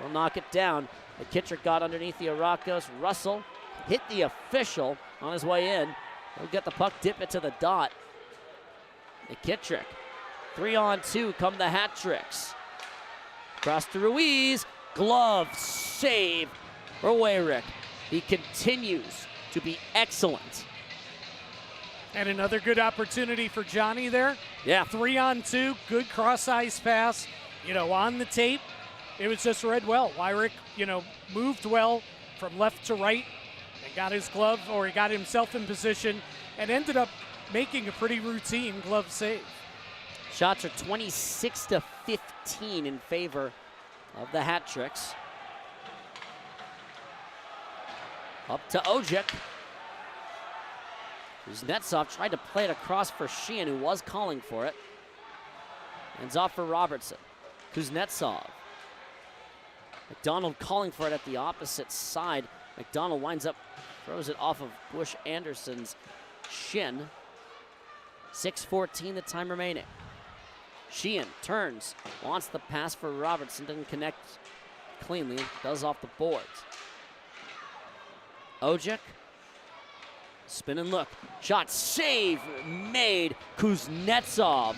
will knock it down. McKittrick got underneath the Arakos. Russell hit the official on his way in. He'll get the puck, dip it to the dot. McKittrick. 3-on-2 come the Hat Tricks. Cross to Ruiz. Glove save for Wayrick. He continues to be excellent And another good opportunity for Johnny there. Yeah. 3-on-2, good cross-ice pass. On the tape, it was just read well. Wyrick, moved well from left to right and got his glove, or he got himself in position and ended up making a pretty routine glove save. Shots are 26-15 in favor of the Hat Tricks. Up to Ojek. Kuznetsov tried to play it across for Sheehan, who was calling for it. Ends off for Robertson. Kuznetsov. McDonald calling for it at the opposite side. McDonald winds up, throws it off of Bush Anderson's shin. 6:14 the time remaining. Sheehan turns, wants the pass for Robertson, doesn't connect cleanly, does off the boards. Ojek, spin and look, shot, save made. Kuznetsov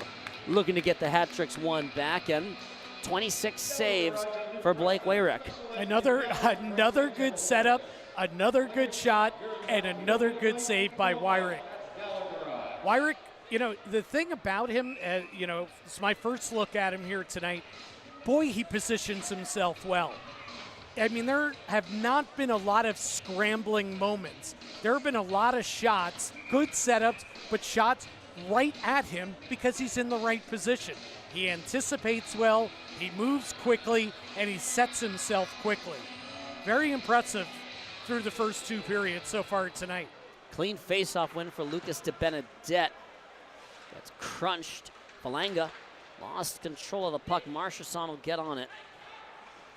looking to get the Hat Tricks one back, and 26 saves for Blake Wyrick. Another good setup, another good shot, and another good save by Wyrick. Wyrick, the thing about him, it's my first look at him here tonight. Boy, he positions himself well. I mean, there have not been a lot of scrambling moments. There have been a lot of shots, good setups, but shots right at him because he's in the right position. He anticipates well, he moves quickly, and he sets himself quickly. Very impressive through the first two periods so far tonight. Clean face-off win for Lucas de Benedette. Gets crunched. Falanga lost control of the puck. Marchesson will get on it.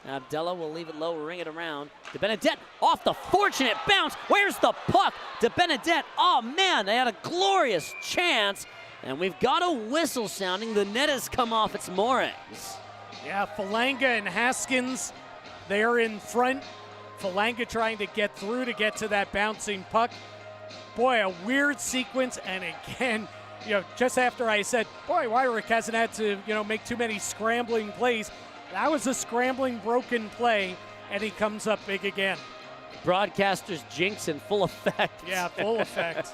Abdella will leave it low, ring it around. De Benedette off the fortunate bounce. Where's the puck? De Benedette, oh man, they had a glorious chance. And we've got a whistle sounding. The net has come off its moorings. Yeah, Falanga and Haskins, they're in front. Falanga trying to get through to get to that bouncing puck. Boy, a weird sequence, and again, just after I said, boy, Wyrick hasn't had to, make too many scrambling plays. That was a scrambling, broken play, and he comes up big again. Broadcaster's jinx in full effect. Yeah, full effect.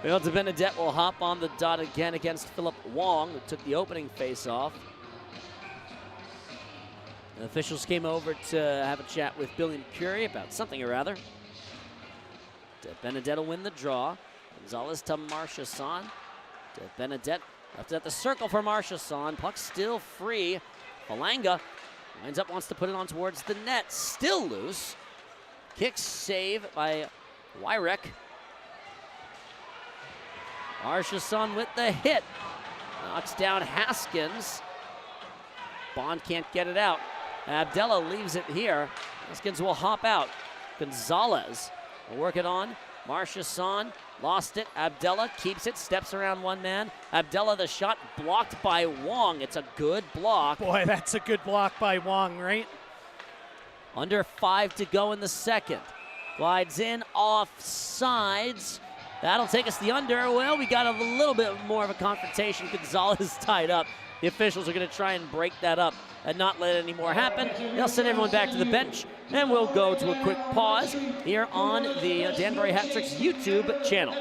De Benedette will hop on the dot again against Philip Wong, who took the opening face-off. The officials came over to have a chat with Billy McCurry about something or other. De Benedette will win the draw. Gonzalez to Marchesson. De Benedette left it at the circle for Marchesson. Puck still free. Falanga winds up, wants to put it on towards the net. Still loose. Kick save by Wyrick. Marchesson with the hit. Knocks down Haskins. Bond can't get it out. Abdella leaves it here. Haskins will hop out. Gonzalez will work it on. Marchesson lost it. Abdella keeps it, steps around one man. Abdella, the shot blocked by Wong. It's a good block. Boy, that's a good block by Wong, right? Under 5 to go in the second. Glides in, off sides. That'll take us the under. Well, we got a little bit more of a confrontation. Gonzalez tied up. The officials are going to try and break that up and not let any more happen. They'll send everyone back to the bench, and we'll go to a quick pause here on the Danbury Hat Tricks YouTube channel.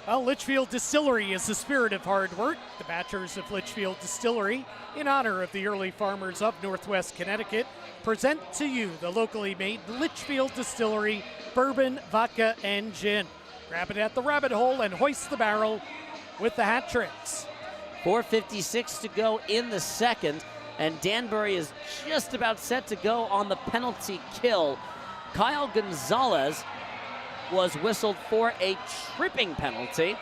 Well, Litchfield Distillery is the spirit of hard work. The Bachelors of Litchfield Distillery, in honor of the early farmers of Northwest Connecticut, present to you the locally made Litchfield Distillery bourbon, vodka, and gin. Grab it at the rabbit hole and hoist the barrel with the Hat Tricks. 4:56 to go in the second, and Danbury is just about set to go on the penalty kill. Kyle Gonzalez was whistled for a tripping penalty.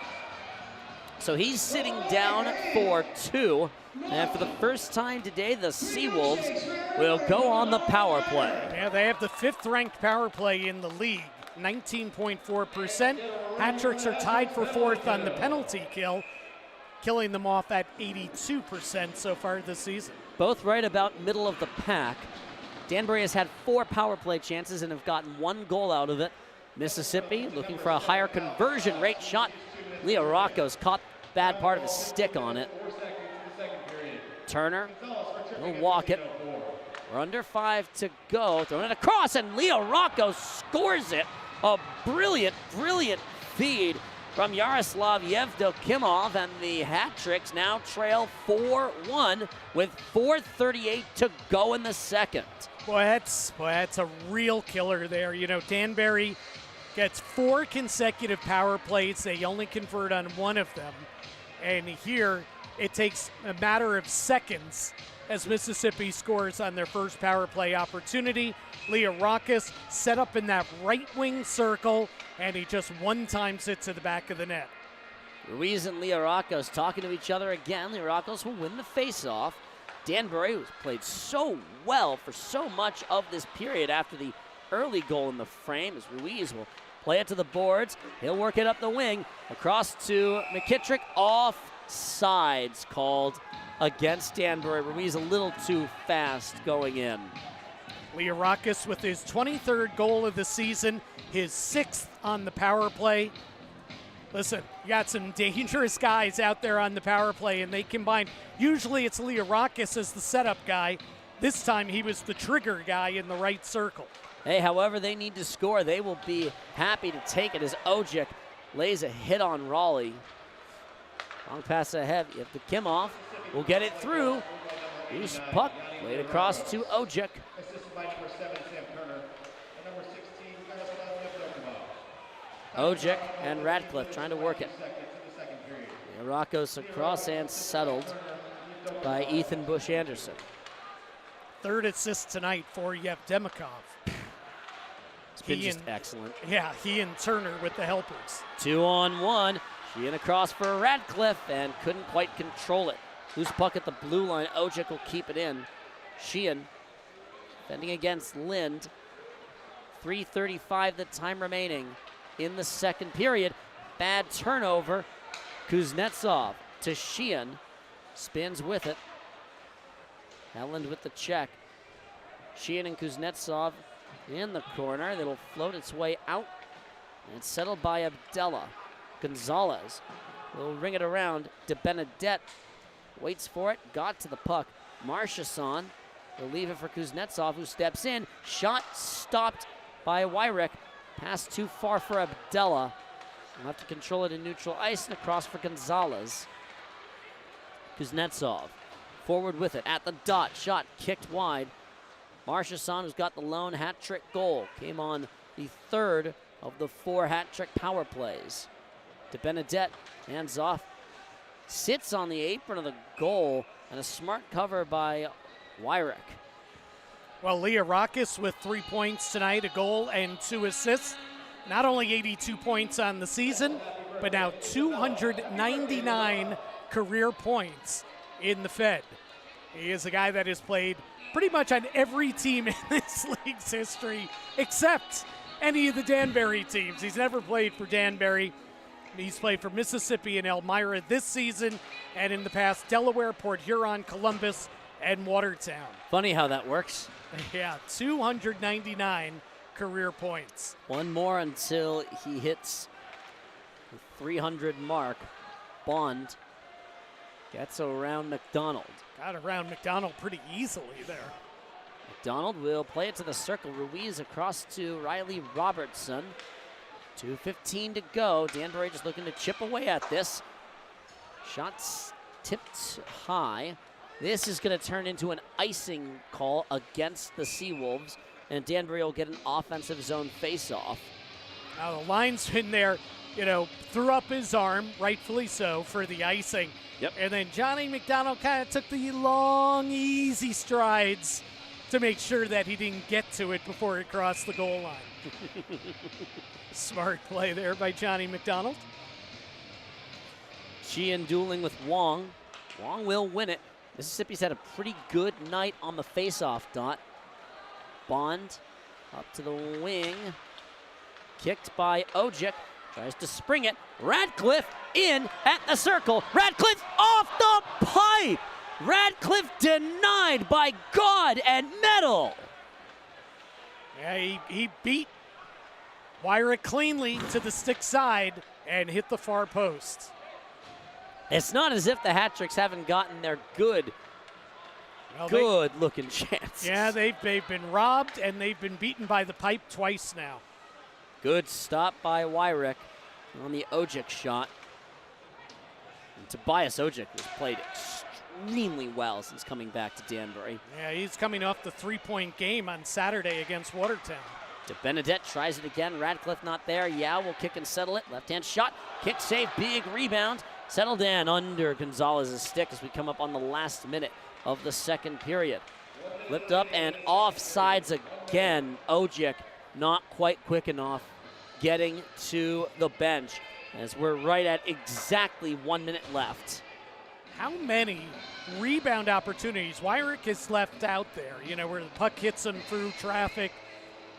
So he's sitting down for 2. And for the first time today, the Seawolves will go on the power play. Yeah, they have the 5th-ranked power play in the league, 19.4%. Hat tricks are tied for 4th on the penalty kill, killing them off at 82% so far this season. Both right about middle of the pack. Danbury has had 4 power play chances and have gotten 1 goal out of it. Mississippi looking for a higher conversion rate shot. Leo Rocco's caught bad part of his stick on it. Turner will walk it. We're under 5 to go. Throwing it across, and Leo Rocco scores it. A brilliant, brilliant feed from Yaroslav Yevdokimov, and the Hat Tricks now trail 4-1 with 4:38 to go in the second. Boy, that's a real killer there. You know, Danbury gets 4 consecutive power plays. They only convert on 1 of them. And here, it takes a matter of seconds as Mississippi scores on their first power play opportunity. Leorakis set up in that right wing circle, and he just one time sits at the back of the net. Ruiz and Leorakis talking to each other again. Leorakis will win the faceoff. Danbury, who's played so well for so much of this period after the early goal in the frame, as Ruiz will play it to the boards. He'll work it up the wing, across to McKittrick, offsides called against Danbury. Ruiz a little too fast going in. Leorakis with his 23rd goal of the season, his 6th on the power play. Listen, you got some dangerous guys out there on the power play, and they combine. Usually it's Leorakis as the setup guy. This time he was the trigger guy in the right circle. Hey, however they need to score, they will be happy to take it as Ojic lays a hit on Raleigh. Long pass ahead. You have to Kimov. Will get it through. Loose puck laid across to Ojic. Ojic and Radcliffe trying to work it. Rocco's across and settled by Ethan Bush-Anderson. 3rd assist tonight for Yevdemikov. It's been just excellent. Yeah, he and Turner with the helpers. 2-on-1. Sheehan across for Radcliffe and couldn't quite control it. Loose puck at the blue line. Ojic will keep it in. Sheehan defending against Lind. 3:35 the time remaining in the second period. Bad turnover. Kuznetsov to Sheehan. Spins with it. Helland with the check. Sheehan and Kuznetsov in the corner. That'll float its way out. And it's settled by Abdella. Gonzalez will ring it around. De Benedette waits for it. Got to the puck. Marchesson will leave it for Kuznetsov, who steps in. Shot stopped by Wyrick. Pass too far for Abdella. We'll have to control it in neutral ice, and across for Gonzalez. Kuznetsov forward with it at the dot. Shot kicked wide. Marchesson, who's got the lone hat trick goal, came on the 3rd of the 4 hat trick power plays. De Benedette hands off. Sits on the apron of the goal, and a smart cover by Wyrick. Well, Leorakis with 3 points tonight, a goal and 2 assists. Not only 82 points on the season, but now 299 career points in the Fed. He is a guy that has played pretty much on every team in this league's history, except any of the Danbury teams. He's never played for Danbury. He's played for Mississippi and Elmira this season, and in the past, Delaware, Port Huron, Columbus, and Watertown. Funny how that works. Yeah, 299 career points. One more until he hits the 300 mark. Bond gets around McDonald. Got around McDonald pretty easily there. McDonald will play it to the circle. Ruiz across to Riley Robertson. 2:15 to go. Danbury just looking to chip away at this. Shots tipped high. This is going to turn into an icing call against the Seawolves, and Danbury will get an offensive zone face-off. Now the linesman there, threw up his arm, rightfully so, for the icing. Yep. And then Johnny McDonald kind of took the long, easy strides to make sure that he didn't get to it before it crossed the goal line. Smart play there by Johnny McDonald. Sheehan dueling with Wong. Wong will win it. Mississippi's had a pretty good night on the faceoff dot. Bond up to the wing. Kicked by Ojic. Tries to spring it. Radcliffe in at the circle. Radcliffe off the pipe. Radcliffe denied by God and metal. Yeah, he beat Wyrick cleanly to the stick side and hit the far post. It's not as if the hat tricks haven't gotten their good looking chance. Yeah, they've been robbed and they've been beaten by the pipe twice now. Good stop by Wyrick on the Ojic shot. And Tobias Ojic has played extremely well since coming back to Danbury. Yeah, he's coming off the 3-point game on Saturday against Watertown. DeBenedette tries it again. Radcliffe not there. Yao will kick and settle it. Left-hand shot. Kick save. Big rebound. Settled in under Gonzalez's stick as we come up on the last minute of the second period. Flipped up and offsides again. Ojic not quite quick enough getting to the bench as we're right at exactly 1 minute left. How many rebound opportunities Wyrick has left out there, where the puck hits him through traffic,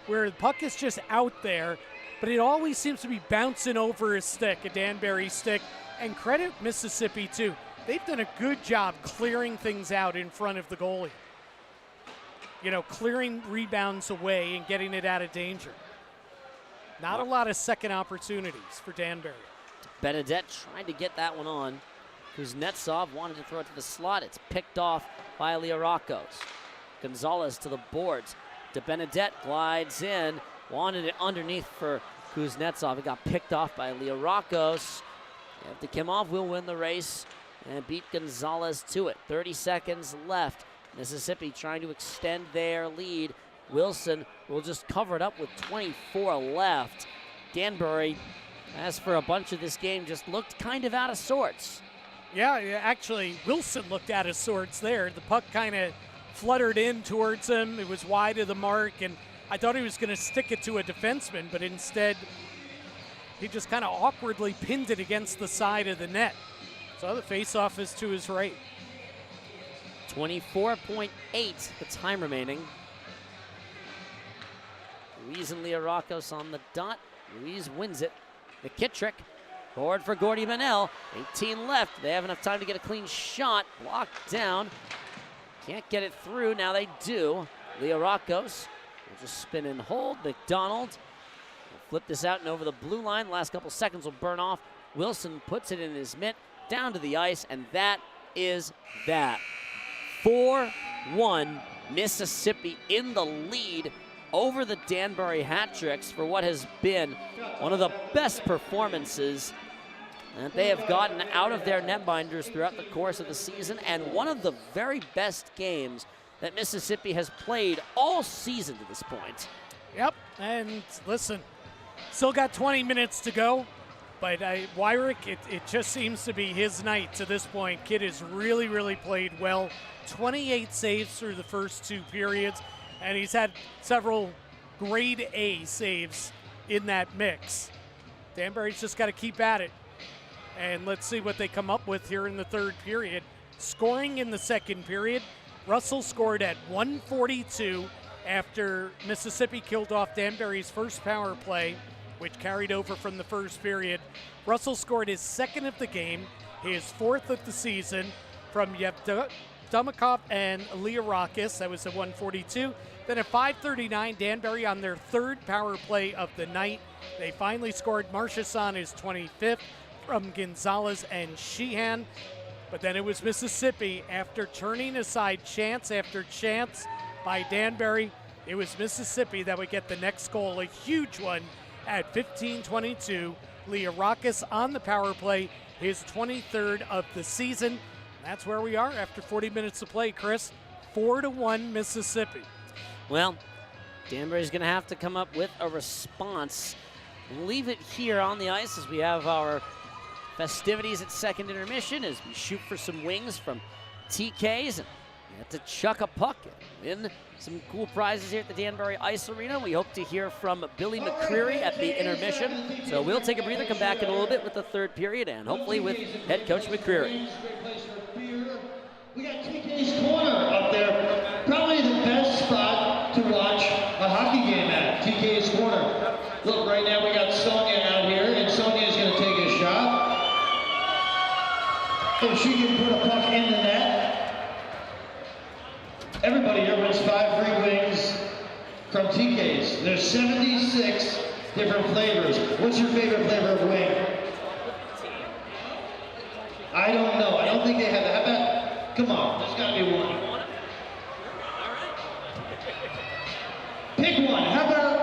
where the puck is just out there, but it always seems to be bouncing over his stick, a Danbury stick. And credit Mississippi, too. They've done a good job clearing things out in front of the goalie. Clearing rebounds away and getting it out of danger. Not a lot of second opportunities for Danbury. Benedette trying to get that one on. Kuznetsov wanted to throw it to the slot. It's picked off by Liarakos. Gonzalez to the boards. DeBenedette glides in. Wanted it underneath for Kuznetsov. It got picked off by Liarakos. If Kimov will win the race and beat Gonzalez to it. 30 seconds left. Mississippi trying to extend their lead. Wilson will just cover it up with 24 left. Danbury, as for a bunch of this game, just looked kind of out of sorts. Yeah, actually, Wilson looked out of sorts there. The puck kind of fluttered in towards him. It was wide of the mark, and I thought he was going to stick it to a defenseman, but instead he just kind of awkwardly pinned it against the side of the net. So the faceoff is to his right. 24.8 the time remaining. Ruiz and Liarakos on the dot. Ruiz wins it. McKittrick forward for Gordy Manel. 18 left. They have enough time to get a clean shot. Blocked down. Can't get it through. Now they do. Liarakos will just spin and hold. McDonald will flip this out and over the blue line. Last couple seconds will burn off. Wilson puts it in his mitt. Down to the ice, and that is that. 4-1 Mississippi in the lead over the Danbury Hat Tricks for what has been one of the best performances that they have gotten out of their netminders throughout the course of the season, and one of the very best games that Mississippi has played all season to this point. Yep, and listen, still got 20 minutes to go, but Wyrick, it just seems to be his night to this point. Kid has really, really played well. 28 saves through the first two periods, and he's had several grade A saves in that mix. Danbury's just got to keep at it. And let's see what they come up with here in the third period. Scoring in the second period, Russell scored at 1:42 after Mississippi killed off Danbury's first power play, which carried over from the first period. Russell scored his second of the game, his fourth of the season, from Yevdokimov and Liarakis. That was at 1:42. Then at 5:39, Danbury on their third power play of the night. They finally scored Marchesson his 25th from Gonzalez and Sheehan. But then it was Mississippi after turning aside chance after chance by Danbury. It was Mississippi that would get the next goal, a huge one at 15:22. Liarakis on the power play, his 23rd of the season. That's where we are after 40 minutes to play, Chris. 4-1 Mississippi. Well, Danbury's going to have to come up with a response. We'll leave it here on the ice as we have our festivities at second intermission as we shoot for some wings from TKs. And get to chuck a puck and win some cool prizes here at the Danbury Ice Arena. We hope to hear from Billy McCreary at the intermission. So we'll take a breather, come back in a little bit with the third period, and hopefully with head coach McCreary. We got TK's Corner up there. Probably the best spot to watch a hockey game at, TK's Corner. Look, right now we got Sonia out here, and Sonia's going to take a shot. If she can put a puck in the net. Everybody here wins 5 free wings from TK's. There's 76 different flavors. What's your favorite flavor of wing? I don't know. I don't think they have that. How about, come on, there's got to be one. Pick one. How about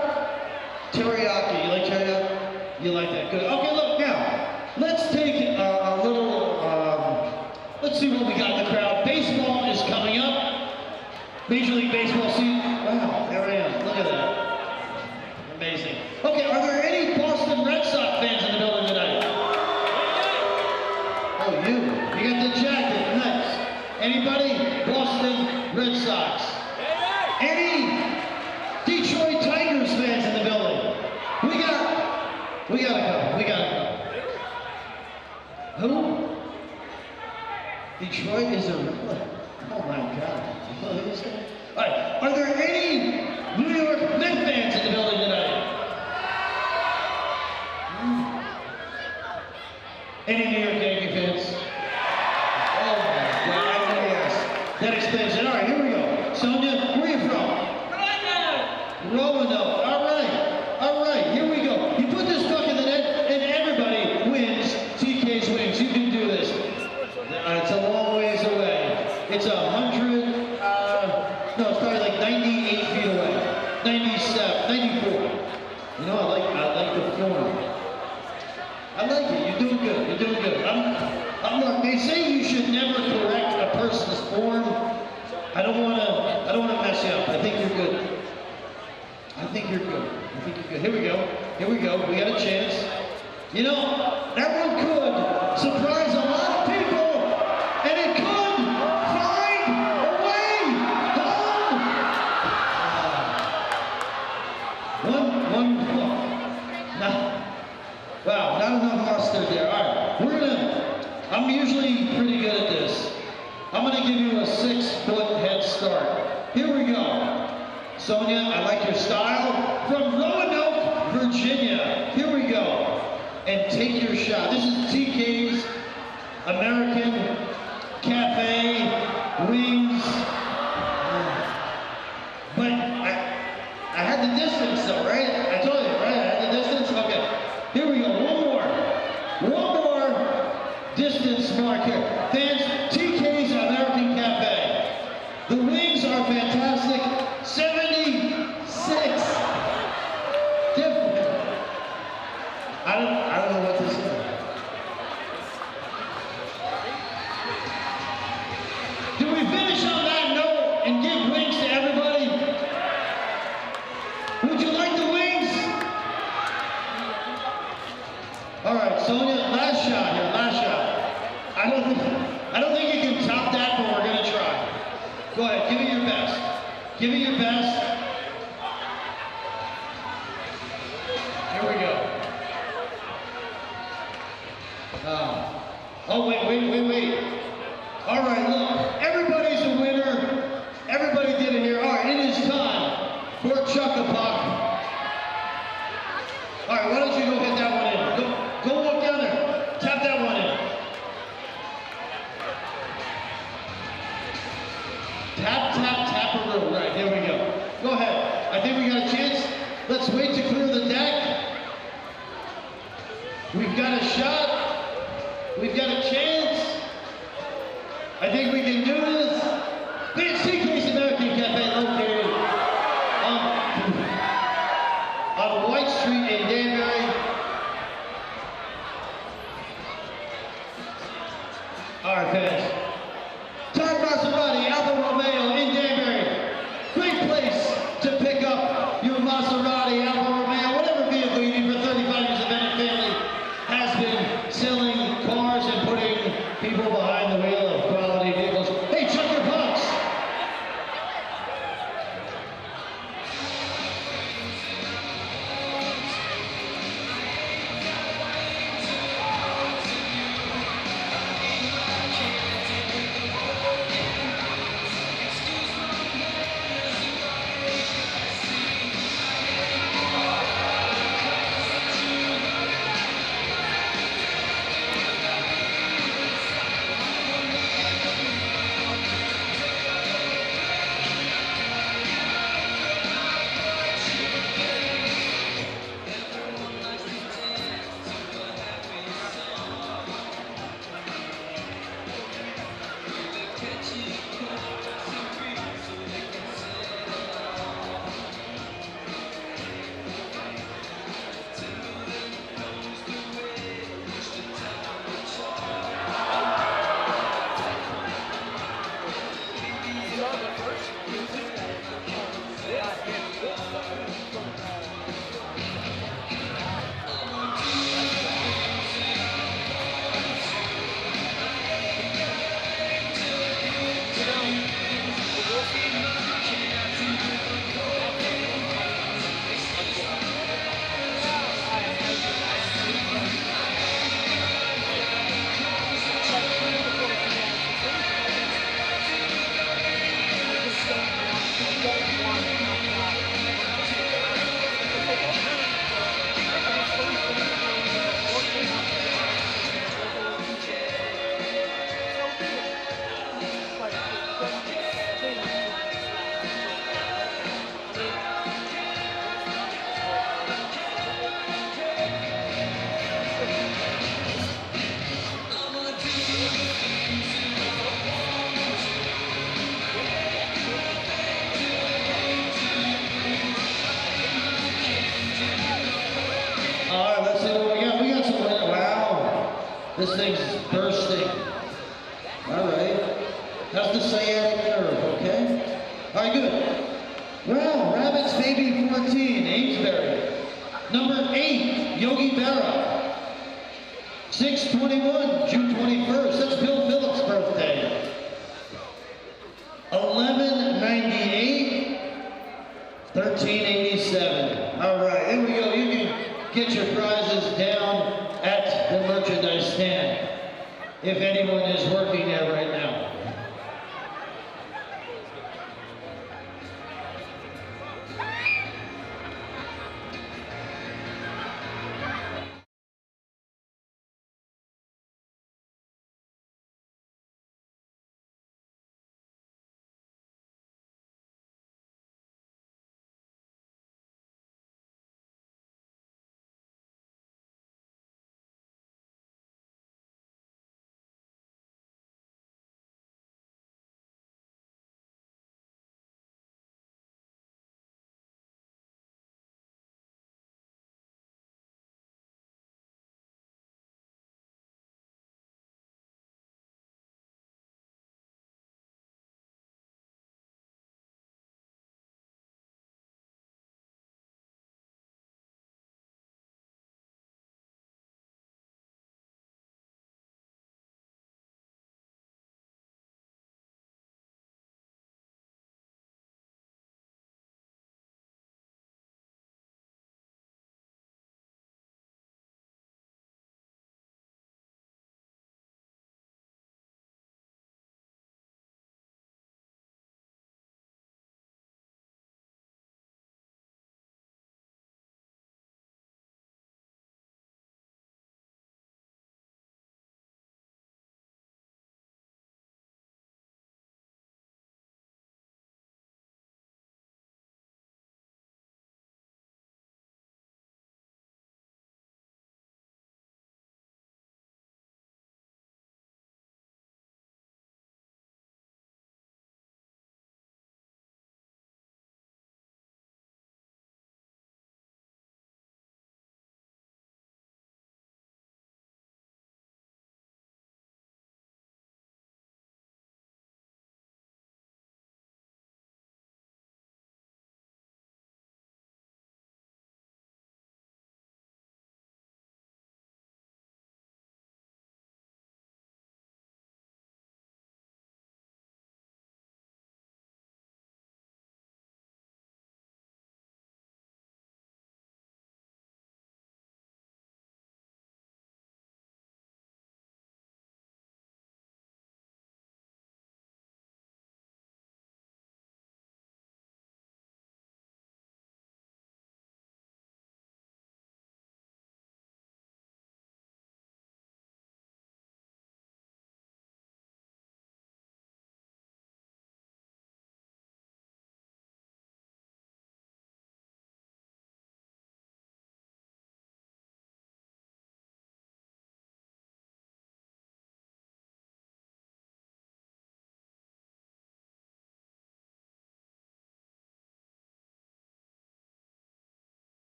teriyaki? You like teriyaki? You like that? Good. Okay, look, now, let's take a little, let's see what we got in the crowd. Baseball is coming up. Major League Baseball season. Wow, there I am. Look at that. Amazing. Okay, are there any Boston Red Sox fans in the building tonight? Oh, you got the jacket. Nice. Anybody? Boston Red Sox. Any Detroit Tigers fans in the building? We gotta go. Who? Detroit is a, oh my God. All right, are there any New York Mets fans in the building tonight? Any New York Yankee fans? Oh my God, yes. That explains it. All right, here we go. Sonia, where are you from? Roanoke. All right, here we go. You put this puck in the net and everybody wins TK's wings. You can do this. It's a long ways away. It's 100, no, it's probably like 98 feet away. 97, 94. You know, I like the form. I like it. You're doing good. You're doing good. Look, they say you should never correct a person's form. I don't want to mess you up. I think you're good. Here we go. We got a chance. You know, that one could surprise a lot of people, and it could find a way home. One. Wow, not enough mustard there. All right, I'm usually pretty good at this. I'm gonna give you a 6-foot head start. Here we go. Sonia, I like your style. From Roanoke, Virginia. Here we go. And take your shot. This is TK's American Cafe Wings. But I had the distance though, right? I told you, right? I had the distance? Okay. Here we go. One more distance mark here. Fans, TK's American Cafe. The wings are fantastic. 76 different. I don't know what this is. Do we finish on that note and give wings to everybody? Would you like the wings? All right, Sonia, last shot here, last shot. I don't think you can top that, but we're gonna try. Go ahead, give it your best. Give it your best. Here we go. Oh, wait. All right, look, everybody's a winner. Everybody did it here. All right, it is time for Chuck a Puck. All right, why don't you go hit that one in? Go walk down there. Tap that one in. Tap a little. Right, here we go. Go ahead. I think we got a chance. Let's wait to clear the deck. We've got a shot. We've got a chance. I think we can do this. It's TK's American Cafe located on White Street in Danbury. All right, fans. Todd Maserati, Alfa Romeo in Danbury. Great place to pick up your Maserati, Alfa Romeo, whatever vehicle you need for 35 years. Bennett family has been selling cars and putting people behind the wheel of quality vehicles. This thing's bursting. All right. That's the sciatic nerve, okay? All right, good. Well, Rabbits Baby 14, Amesbury. Number 8, Yogi Berra. 6/21, June 21st. That's Bill Phillips' birthday. 1198, 1387. All right, here we go. You can get your prizes down at the merchandise stand if anyone is working there right now.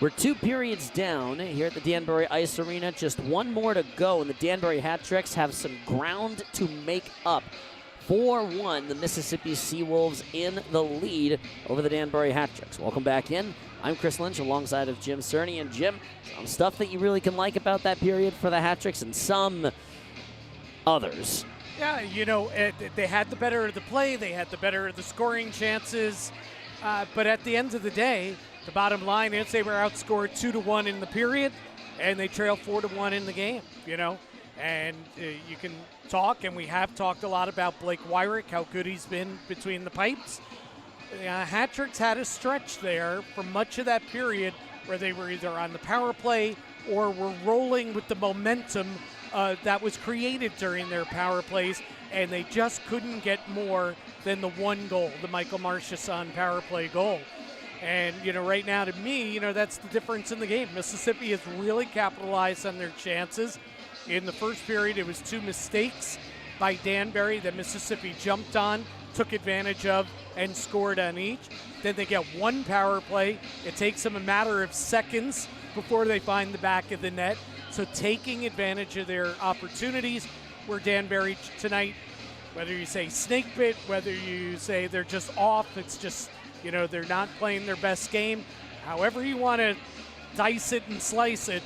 We're 2 periods down here at the Danbury Ice Arena. Just one more to go, and the Danbury Hat Tricks have some ground to make up. 4-1, the Mississippi Seawolves in the lead over the Danbury Hat Tricks. Welcome back in. I'm Chris Lynch alongside of Jim Cerny. And Jim, some stuff that you really can like about that period for the Hat Tricks and some others. Yeah, you know, they had the better of the play. They had the better of the scoring chances. But at the end of the day, the bottom line is they were outscored 2-1 in the period, and they trailed 4-1 in the game, you know. And you can talk, and we have talked a lot about Blake Wyrick, how good he's been between the pipes. Hat Tricks had a stretch there for much of that period where they were either on the power play or were rolling with the momentum that was created during their power plays, and they just couldn't get more than the one goal, the Michael Marchesson power play goal. And, you know, right now to me, you know, that's the difference in the game. Mississippi has really capitalized on their chances. In the first period, it was 2 mistakes by Danbury that Mississippi jumped on, took advantage of, and scored on each. Then they get 1 power play. It takes them a matter of seconds before they find the back of the net. So taking advantage of their opportunities, where Danbury tonight, whether you say snake bit, whether you say they're just off, it's just, you know, they're not playing their best game. However you want to dice it and slice it,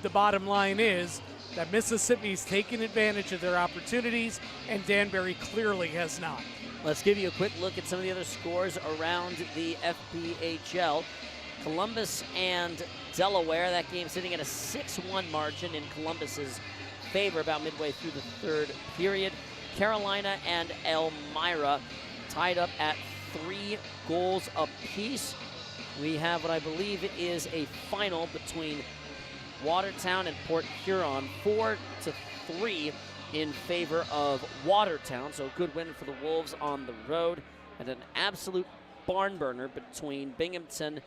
the bottom line is that Mississippi's taken advantage of their opportunities, and Danbury clearly has not. Let's give you a quick look at some of the other scores around the FPHL. Columbus and Delaware, that game sitting at a 6-1 margin in Columbus's favor about midway through the third period. Carolina and Elmira tied up at 3 goals apiece. We have what I believe is a final between Watertown and Port Huron, 4-3 in favor of Watertown. So a good win for the Wolves on the road, and an absolute barn burner between Binghamton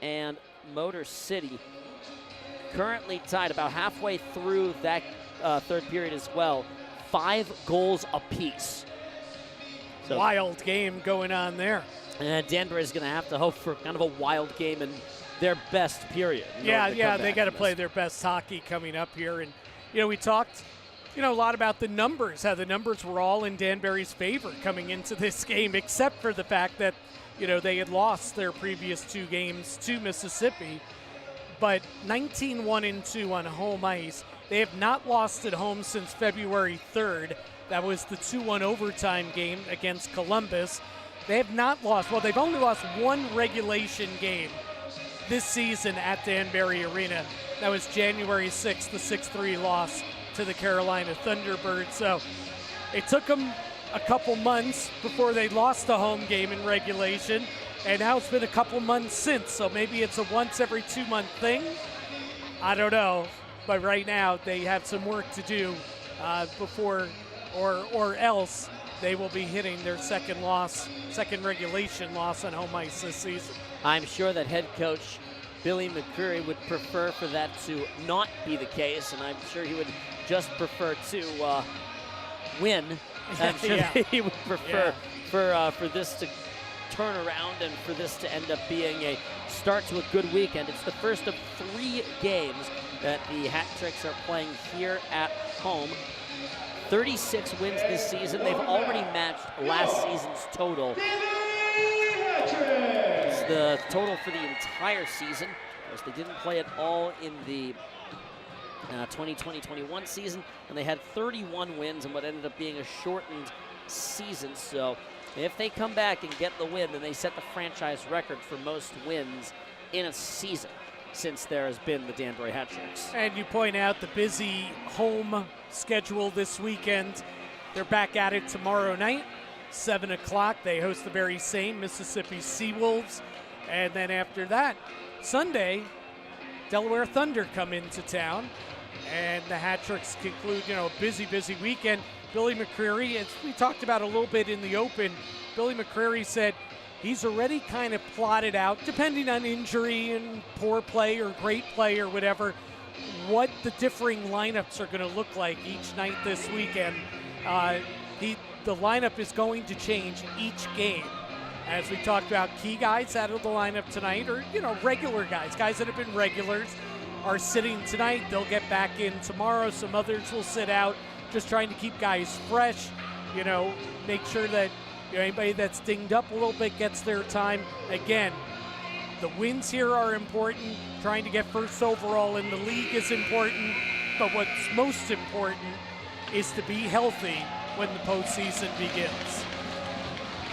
and Motor City. Currently tied about halfway through that third period as well, 5 goals apiece. So, wild game going on there. And Danbury's going to have to hope for kind of a wild game in their best period. Yeah, they got to play their best hockey coming up here. And, you know, we talked, you know, a lot about the numbers, how the numbers were all in Danbury's favor coming into this game, except for the fact that, you know, they had lost their previous 2 games to Mississippi. But 19-1-2 on home ice. They have not lost at home since February 3rd. That was the 2-1 overtime game against Columbus. They have not lost. Well, they've only lost 1 regulation game this season at Danbury Arena. That was January 6th, the 6-3 loss to the Carolina Thunderbirds. So it took them a couple months before they lost a home game in regulation, and now it's been a couple months since. So maybe it's a once every 2-month thing. I don't know. But right now they have some work to do before or else they will be hitting their second regulation loss on home ice this season. I'm sure that head coach Billy McCreary would prefer for that to not be the case, and I'm sure he would just prefer to win. I'm sure he would prefer for this to turn around and for this to end up being a start to a good weekend. It's the first of 3 games that the Hat Tricks are playing here at home. 36 wins this season. They've already matched last season's total. It's the total for the entire season. Of course, they didn't play at all in the 2020-21 season, and they had 31 wins in what ended up being a shortened season. So if they come back and get the win, then they set the franchise record for most wins in a season since there has been the Danbury Hat Tricks. And you point out the busy home schedule this weekend. They're back at it tomorrow night, 7 o'clock. They host the very same Mississippi Seawolves. And then after that, Sunday, Delaware Thunder come into town. And the Hat Tricks conclude, you know, a busy weekend. Billy McCreary, as we talked about a little bit in the open, Billy McCreary said he's already kind of plotted out, depending on injury and poor play or great play or whatever, what the differing lineups are going to look like each night this weekend. The lineup is going to change each game. As we talked about, key guys out of the lineup tonight, or, regular guys that have been regulars, are sitting tonight. They'll get back in tomorrow. Some others will sit out, just trying to keep guys fresh, make sure that anybody that's dinged up a little bit gets their time. Again, the wins here are important. Trying to get first overall in the league is important, but what's most important is to be healthy when the postseason begins.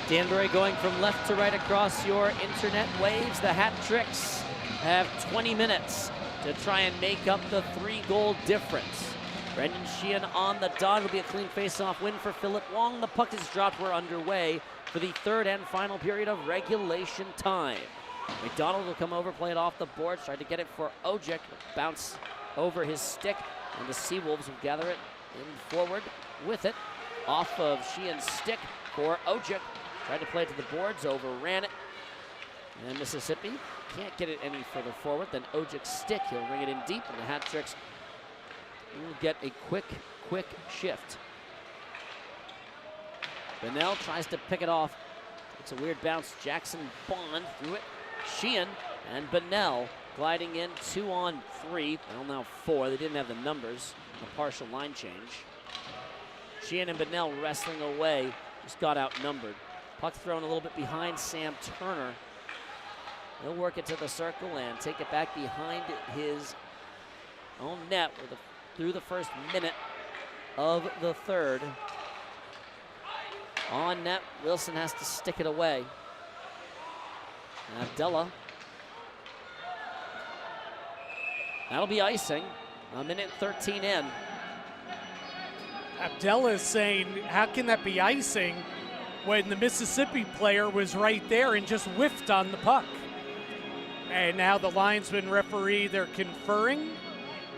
Danbury going from left to right across your internet waves. The Hat Tricks have 20 minutes to try and make up the 3-goal difference. Brendan Sheehan on the dot. It'll be a clean face-off win for Philip Wong. The puck is dropped. We're underway for the third and final period of regulation time. McDonald will come over, play it off the boards, try to get it for Ojek. Bounce over his stick, and the Seawolves will gather it in forward with it. Off of Sheehan's stick for Ojek. Tried to play it to the boards, overran it. And Mississippi can't get it any further forward than Ojek's stick. He'll ring it in deep, and the Hat Tricks will get a quick shift. Bennell tries to pick it off. It's a weird bounce. Jackson Bond threw it. Sheehan and Bennell gliding in 2-on-3. Well, now 4. They didn't have the numbers. A partial line change. Sheehan and Bennell wrestling away. Just got outnumbered. Puck thrown a little bit behind Sam Turner. He'll work it to the circle and take it back behind his own net through the first minute of the third. On net, Wilson has to stick it away. Abdella. That'll be icing. A minute 13 in. Abdella is saying, how can that be icing when the Mississippi player was right there and just whiffed on the puck? And now the linesman referee, they're conferring.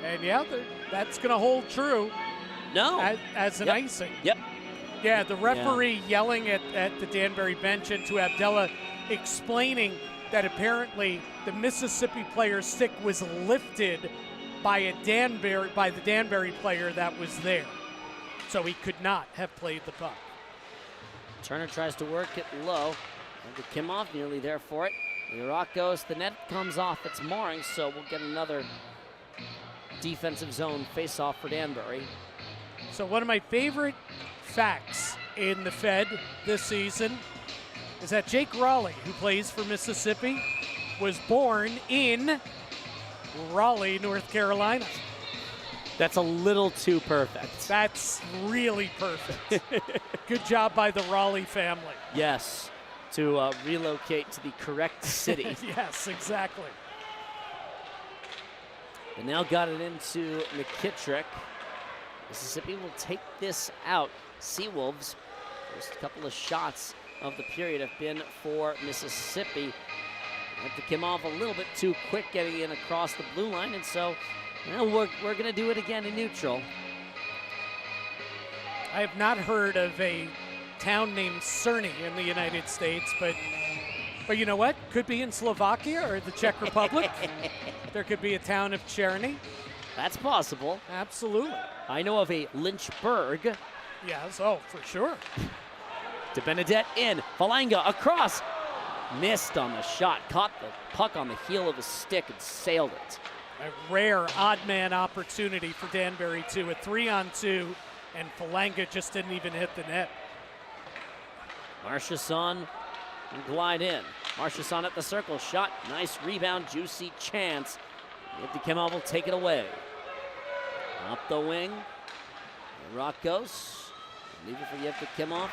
And yeah, that's going to hold true. No. As an icing. Yep. Yeah, the referee yelling at the Danbury bench and to Abdella, explaining that apparently the Mississippi player's stick was lifted by the Danbury player that was there. So he could not have played the puck. Turner tries to work it low. And to Kimhoff, nearly there for it. The rock goes, the net comes off its mooring, so we'll get another defensive zone face-off for Danbury. So one of my favorite facts in the Fed this season is that Jake Raleigh, who plays for Mississippi, was born in Raleigh, North Carolina. That's a little too perfect. That's really perfect. Good job by the Raleigh family. Yes, to relocate to the correct city. Yes, exactly. But now got it into McKittrick. Mississippi will take this out. Seawolves, first couple of shots of the period have been for Mississippi. Have to come off a little bit too quick getting in across the blue line, and so we're going to do it again in neutral. I have not heard of a town named Cerny in the United States, but you know what? Could be in Slovakia or the Czech Republic. There could be a town of Cherny. That's possible. Absolutely. I know of a Lynchburg. Yes, oh, for sure. To Benedette in, Falanga across. Missed on the shot, caught the puck on the heel of his stick and sailed it. A rare odd man opportunity for Danbury too. A 3-on-2, and Falanga just didn't even hit the net. Marchesson will glide in. Marchesson at the circle, shot, nice rebound, juicy chance. Yevdokimov will take it away. Up the wing, the rock goes. Leave it for Yevdokimov.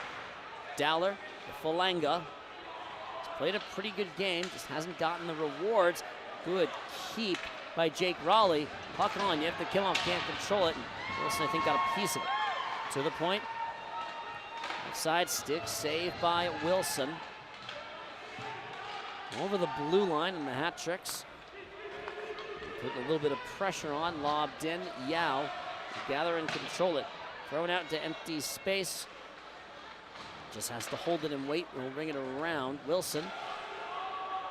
Dowler, the Falanga. He's played a pretty good game, just hasn't gotten the rewards. Good keep by Jake Raleigh. Puck on, Yevdokimov can't control it. Wilson, I think, got a piece of it. To the point. Side stick, saved by Wilson. Over the blue line, and the Hat Tricks putting a little bit of pressure on, lobbed in. Yao gather and control it. Thrown out into empty space. Just has to hold it and wait. We'll ring it around. Wilson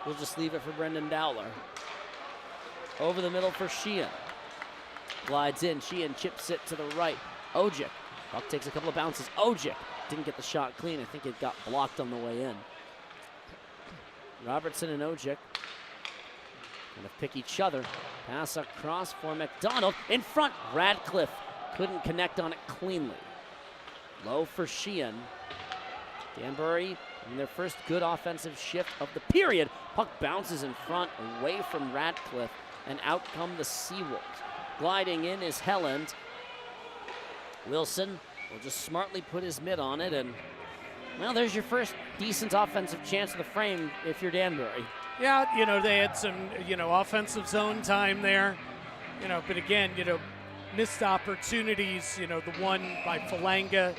will just leave it for Brendan Dowler. Over the middle for Sheehan. Glides in. Sheehan chips it to the right. Ojek. Puck takes a couple of bounces. Ojek didn't get the shot clean. I think it got blocked on the way in. Robertson and Ojic kind of pick each other. Pass across for McDonald. In front, Radcliffe couldn't connect on it cleanly. Low for Sheehan. Danbury in their first good offensive shift of the period. Puck bounces in front, away from Radcliffe, and out come the Seawolves. Gliding in is Helland. Wilson will just smartly put his mitt on it, and well, there's your first decent offensive chance of the frame if you're Danbury. Yeah, they had some, offensive zone time there, but again, missed opportunities, the one by Falanga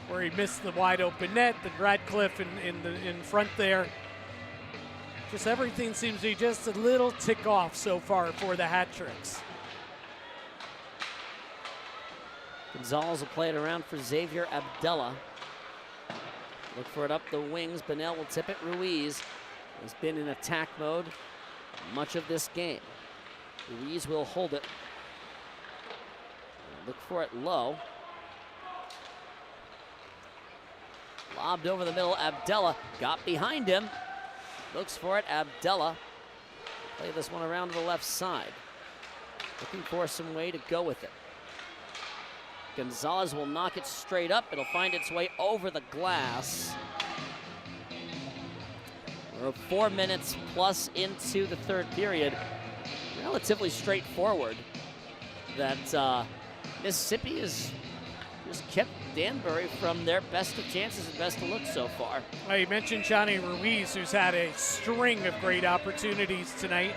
where he missed the wide open net, then Radcliffe in front there. Just everything seems to be just a little tick off so far for the hat tricks. Gonzalez will play it around for Xavier Abdella. Look for it up the wings. Bennell will tip it. Ruiz has been in attack mode much of this game. Ruiz will hold it. Look for it low. Lobbed over the middle. Abdella got behind him. Looks for it. Abdella. Play this one around to the left side. Looking for some way to go with it. Gonzalez will knock it straight up. It'll find its way over the glass. We're 4 minutes plus into the third period. Relatively straightforward. That Mississippi has just kept Danbury from their best of chances and best of looks so far. Well, you mentioned Johnny Ruiz, who's had a string of great opportunities tonight.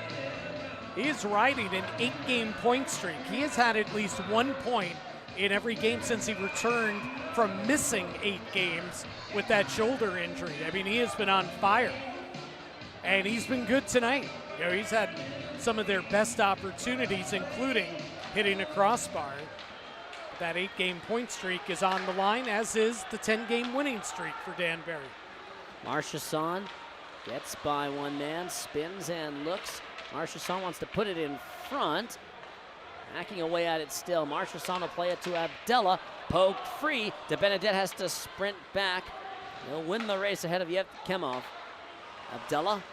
He is riding an 8-game point streak. He has had at least 1 point in every game since he returned from missing 8 games with that shoulder injury. I mean, he has been on fire, and he's been good tonight. He's had some of their best opportunities, including hitting a crossbar. That 8-game point streak is on the line, as is the 10-game winning streak for Danbury. Marchesson gets by one man, spins and looks. Marchesson wants to put it in front. Backing away at it still. Marchesson will play it to Abdella. Poked free. DeBenedette has to sprint back. He'll win the race ahead of Yevkemov. Abdella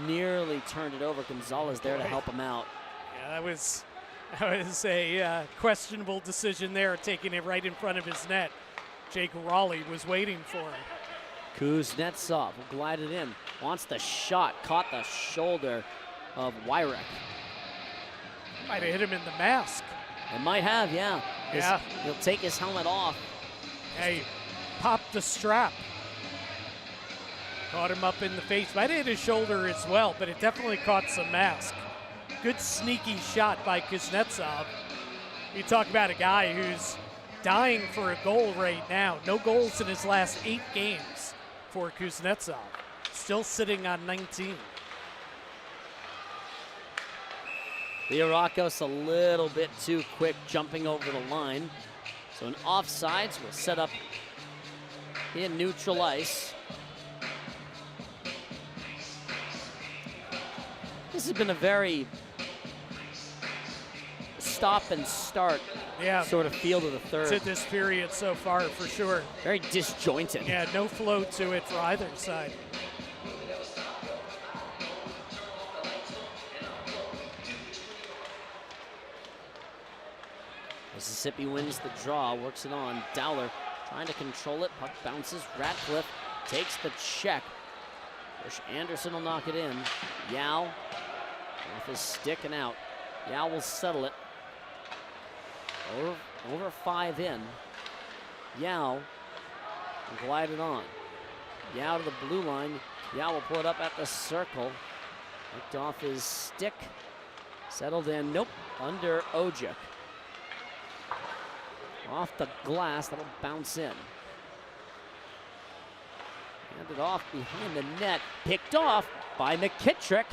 nearly turned it over. Gonzalez there to help him out. Yeah, that was a questionable decision there, taking it right in front of his net. Jake Raleigh was waiting for him. Kuznetsov will glide it in. Wants the shot. Caught the shoulder of Wyrek. Might have hit him in the mask. It might have, yeah. Yeah. He'll take his helmet off. Hey, popped the strap. Caught him up in the face. Might have hit his shoulder as well, but it definitely caught some mask. Good sneaky shot by Kuznetsov. You talk about a guy who's dying for a goal right now. No goals in his last 8 games for Kuznetsov. Still sitting on 19. Leorakos a little bit too quick jumping over the line. So an offsides will set up in neutral ice. This has been a very stop and start sort of feel to the third. To this period so far, for sure. Very disjointed. Yeah, no flow to it for either side. Mississippi wins the draw, works it on. Dowler trying to control it. Puck bounces. Radcliffe takes the check. Bush Anderson will knock it in. Yao off his stick and out. Yao will settle it. Over 5 in. Yao will glide it on. Yao to the blue line. Yao will pull it up at the circle. Picked off his stick. Settled in. Nope. Under Ojic. Off the glass, that'll bounce in. Handed off behind the net, picked off by McKittrick.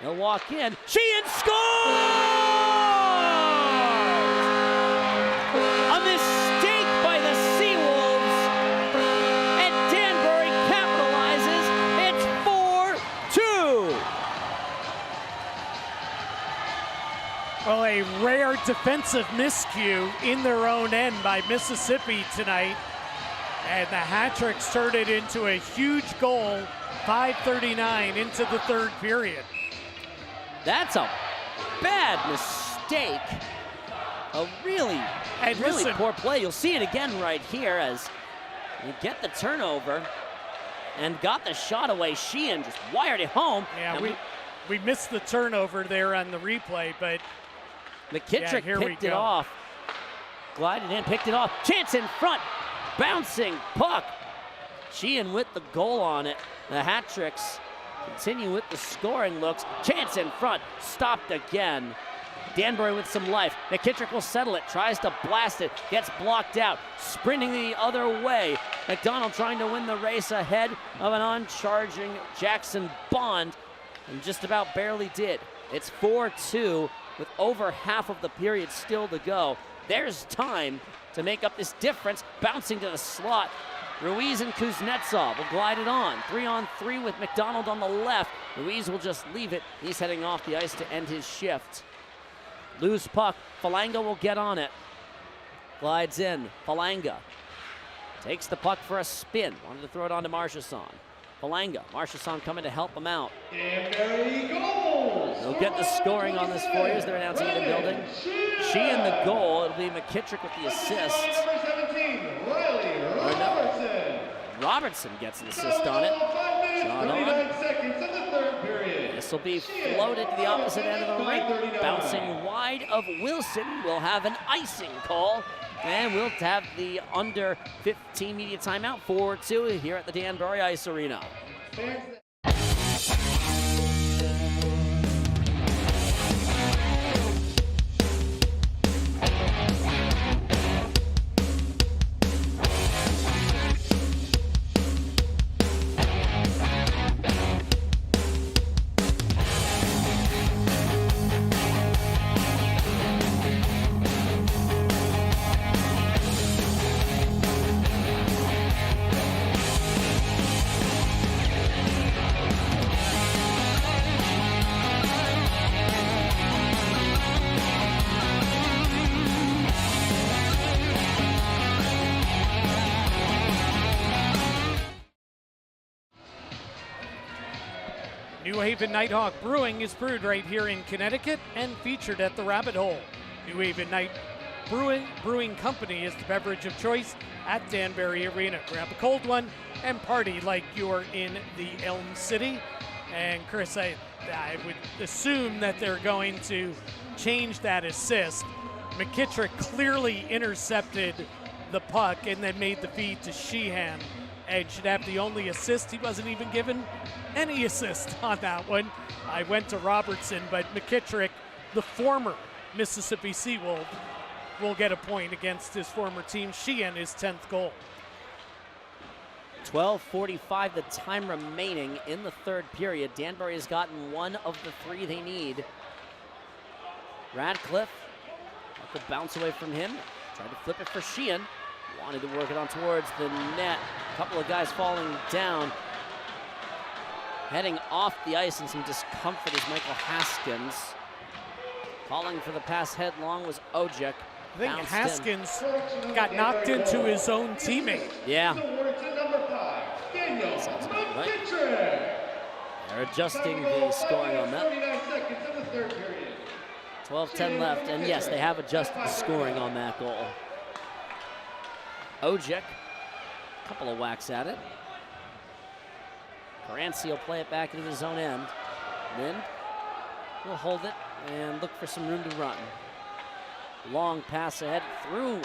He'll walk in, Sheehan scores! A mistake by the Seawolves, and Danbury capitalizes. It's 4-2. Well, a rare defensive miscue in their own end by Mississippi tonight. And the hat tricks turned it into a huge goal, 5:39 into the third period. That's a bad mistake. A really poor play. You'll see it again right here as you get the turnover and got the shot away. Sheehan just wired it home. Yeah, we missed the turnover there on the replay, but McKittrick picked it off. Glided in, picked it off. Chance in front. Bouncing puck. Sheehan with the goal on it. The hat tricks continue with the scoring looks. Chance in front. Stopped again. Danbury with some life. McKittrick will settle it. Tries to blast it. Gets blocked out. Sprinting the other way. McDonald trying to win the race ahead of an on-charging Jackson Bond. And just about barely did. It's 4-2 with over half of the period still to go. There's time to make up this difference. Bouncing to the slot. Ruiz and Kuznetsov will glide it on. 3-on-3 with McDonald on the left. Ruiz will just leave it. He's heading off the ice to end his shift. Loose puck. Falanga will get on it. Glides in. Falanga takes the puck for a spin. Wanted to throw it on to Marchessault. Falanga. Marchessault coming to help him out. Danbury goals. They'll get the scoring on this for you as they're announcing it in the building. Sheehan the goal. It'll be McKittrick with the assist. Number 17, Riley Robertson. Robertson gets an assist on it. 5 minutes, 39 seconds in the third period. This will be floated to the opposite end of the rink. Bouncing wide of Wilson. We'll have an icing call. And we'll have the under 15 media timeout. 4-2 here at the Danbury Ice Arena. New Haven Nighthawk Brewing is brewed right here in Connecticut and featured at the Rabbit Hole. New Haven Night Brewing Company is the beverage of choice at Danbury Arena. Grab a cold one and party like you're in the Elm City. And Chris, I would assume that they're going to change that assist. McKittrick clearly intercepted the puck and then made the feed to Sheehan. And should have the only assist. He wasn't even given any assist on that one. I went to Robertson, but McKittrick, the former Mississippi Seawolf, will get a point against his former team. Sheehan, his 10th goal. 12:45 the time remaining in the third period. Danbury has gotten one of the three they need. Radcliffe, the bounce away from him. Tried to flip it for Sheehan. Wanted to work it on towards the net. A couple of guys falling down. Heading off the ice in some discomfort is Michael Haskins. Calling for the pass headlong was Ojek. I think Haskins got knocked into his own teammate. Yeah. Number 5, Daniel McKittrick. They're adjusting the scoring on that. 39 seconds in the third period. 12:10 left, and yes, they have adjusted the scoring on that goal. Ojek, a couple of whacks at it. Caranci will play it back into his own end. Lind will hold it and look for some room to run. Long pass ahead through.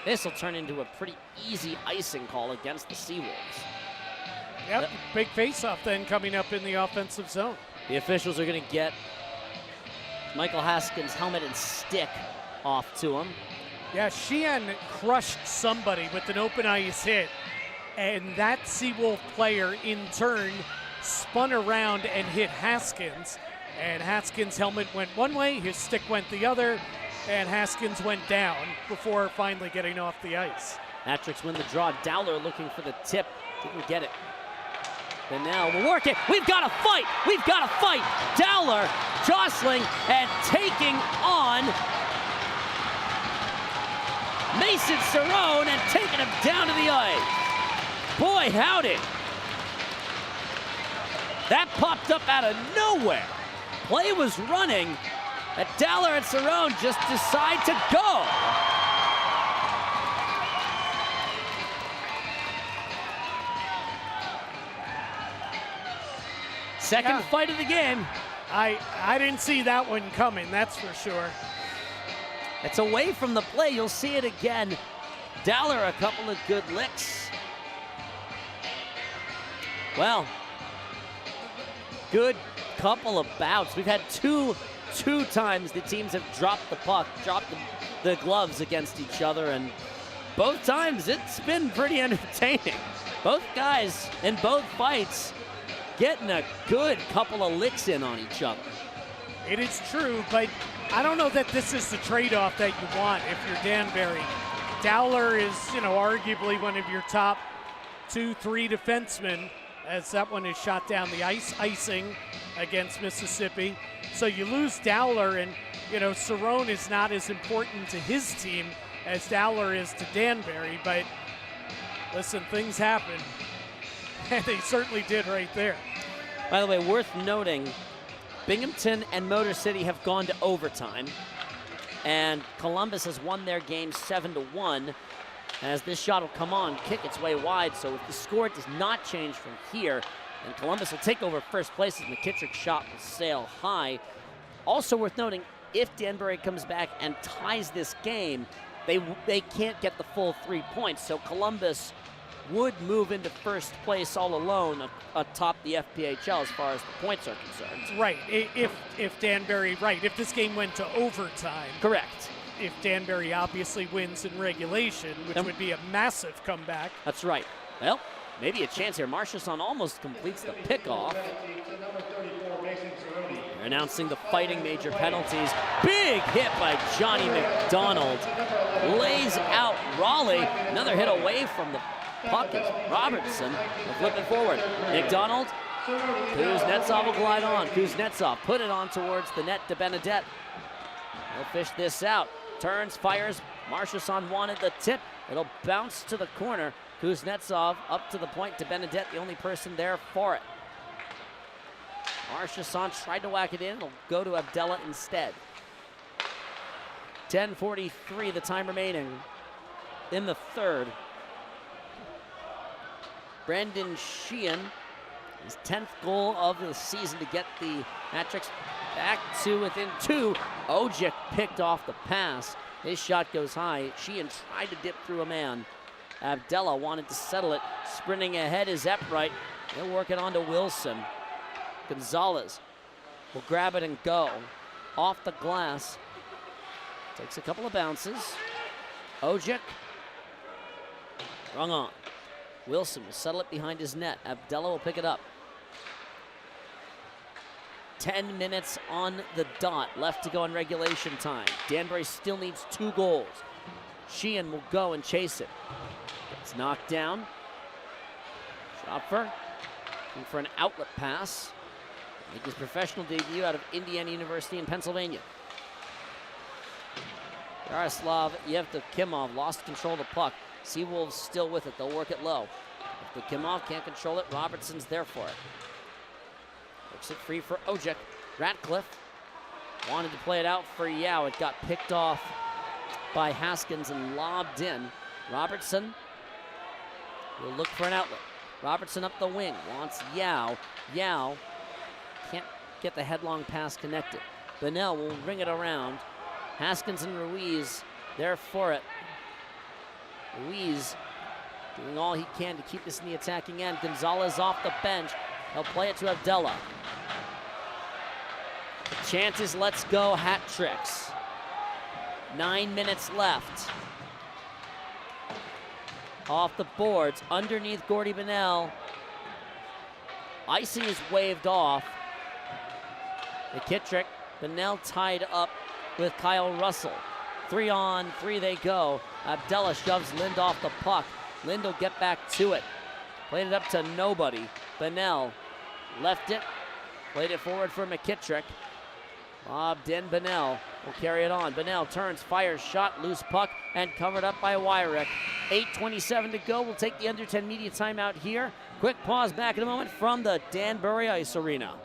This will turn into a pretty easy icing call against the Seawolves. Yep, big face-off then coming up in the offensive zone. The officials are going to get Michael Haskins' helmet and stick off to him. Yeah, Sheehan crushed somebody with an open ice hit, and that Seawolf player in turn spun around and hit Haskins, and Haskins' helmet went one way, his stick went the other, and Haskins went down before finally getting off the ice. Hat-tricks win the draw. Dowler looking for the tip, didn't get it. And now we'll work it. We've got to fight. We've got to fight. Dowler jostling and taking on Mason Cerrone and taking him down to the ice. boy, howdy. That popped up out of nowhere. Play was running. Dowler and Cerrone just decide to go. Second fight of the game. I didn't see that one coming, that's for sure. It's away from the play. You'll see it again. Dowler, a couple of good licks. Well, good couple of bouts. We've had two times the teams have dropped the puck, dropped the gloves against each other, and both times it's been pretty entertaining. Both guys in both fights getting a good couple of licks in on each other. It is true, but I don't know that this is the trade-off that you want if you're Danbury. Dowler is, arguably one of your top 2-3 defensemen, as that one is shot down the icing against Mississippi. So you lose Dowler, and, Cerrone is not as important to his team as Dowler is to Danbury, but listen, things happen. And they certainly did right there. By the way, worth noting, Binghamton and Motor City have gone to overtime, and Columbus has won their game 7-1. As this shot will come on, kick its way wide, so if the score does not change from here, then Columbus will take over first place as McKittrick's shot will sail high. Also worth noting, if Danbury comes back and ties this game, they can't get the full 3 points, so Columbus would move into first place all alone atop the FPHL as far as the points are concerned. Right, if Danbury, if this game went to overtime. Correct. If Danbury obviously wins in regulation, which would be a massive comeback. That's right. Well, maybe a chance here. Marchesson almost completes the pickoff. They're announcing the fighting major penalties. Big hit by Johnny McDonald. Lays out Raleigh. Another hit away from the puck is Robertson. They're flipping forward. McDonald. Kuznetsov will glide on. Kuznetsov put it on towards the net to Benedette. He'll fish this out. Turns, fires. Marchesson wanted the tip. It'll bounce to the corner. Kuznetsov up to the point to Benedette, the only person there for it. Marchesson tried to whack it in. It'll go to Abdella instead. 10:43, the time remaining in the third. Brendan Sheehan, his 10th goal of the season to get the hat-tricks back to within 2. Ojic picked off the pass. His shot goes high. Sheehan tried to dip through a man. Abdella wanted to settle it. Sprinting ahead is Eppright. They'll work it on to Wilson. Gonzalez will grab it and go. Off the glass. Takes a couple of bounces. Ojic. Rung on. Wilson will settle it behind his net. Abdella will pick it up. 10 minutes on the dot left to go in regulation time. Danbury still needs 2 goals. Sheehan will go and chase it. Gets knocked down. Schopfer looking for an outlet pass. Make his professional debut out of Indiana University in Pennsylvania. Yaroslav Yevdokimov lost control of the puck. Seawolves still with it. They'll work it low. Yevdokimov can't control it. Robertson's there for it. Works it free for Ojic. Ratcliffe wanted to play it out for Yao. It got picked off by Haskins and lobbed in. Robertson will look for an outlet. Robertson up the wing. Wants Yao. Yao can't get the headlong pass connected. Bonnell will ring it around. Haskins and Ruiz there for it. Ruiz doing all he can to keep this in the attacking end. Gonzalez off the bench. He'll play it to Abdella. Chances, let's go, hat tricks. 9 minutes left. Off the boards, underneath Gordy Bonnell. Icing is waved off. McKittrick, Bonnell tied up with Kyle Russell. 3-on-3 they go. Abdella shoves Lind off the puck. Lind will get back to it. Played it up to nobody. Bonnell left it. Played it forward for McKittrick. Lobbed in Bonnell. will carry it on. Bunnell turns, fires, shot, loose puck, and covered up by Wyrick. 8:27 to go. We'll take the under 10 media timeout here. Quick pause, back in a moment from the Danbury Ice Arena.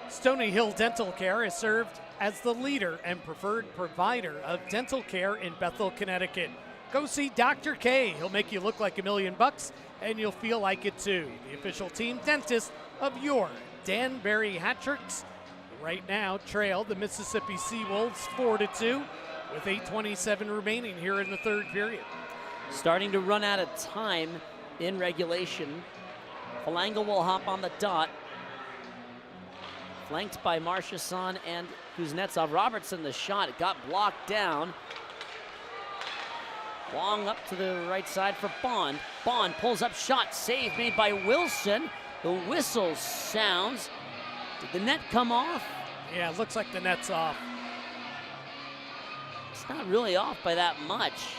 Stony Hill Dental Care is served as the leader and preferred provider of dental care in Bethel, Connecticut. Go see Dr. K. He'll make you look like $1,000,000 and you'll feel like it too. The official team dentist of your Danbury Hat-Tricks. Right now trail the Mississippi Seawolves 4-2 with 8:27 remaining here in the third period. Starting to run out of time in regulation. Falanga will hop on the dot. Flanked by Marchesson and Kuznetsov. Robertson, the shot, it got blocked down. Long up to the right side for Bond. Bond pulls up, shot, save made by Wilson. The whistle sounds. Did the net come off? Yeah, it looks like the net's off. It's not really off by that much,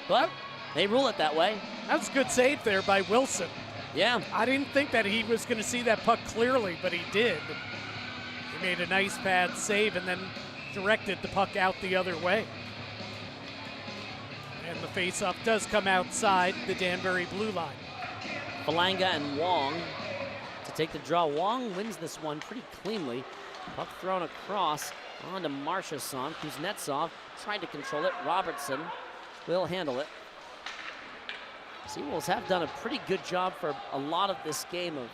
but they rule it that way. That was a good save there by Wilson. Yeah. I didn't think that he was going to see that puck clearly, but he did. He made a nice pad save and then directed the puck out the other way. And the faceoff does come outside the Danbury blue line. Falanga and Wong to take the draw. Wong wins this one pretty cleanly. Puck thrown across onto Marchesson. Kuznetsov trying to control it. Robertson will handle it. Seawolves have done a pretty good job for a lot of this game of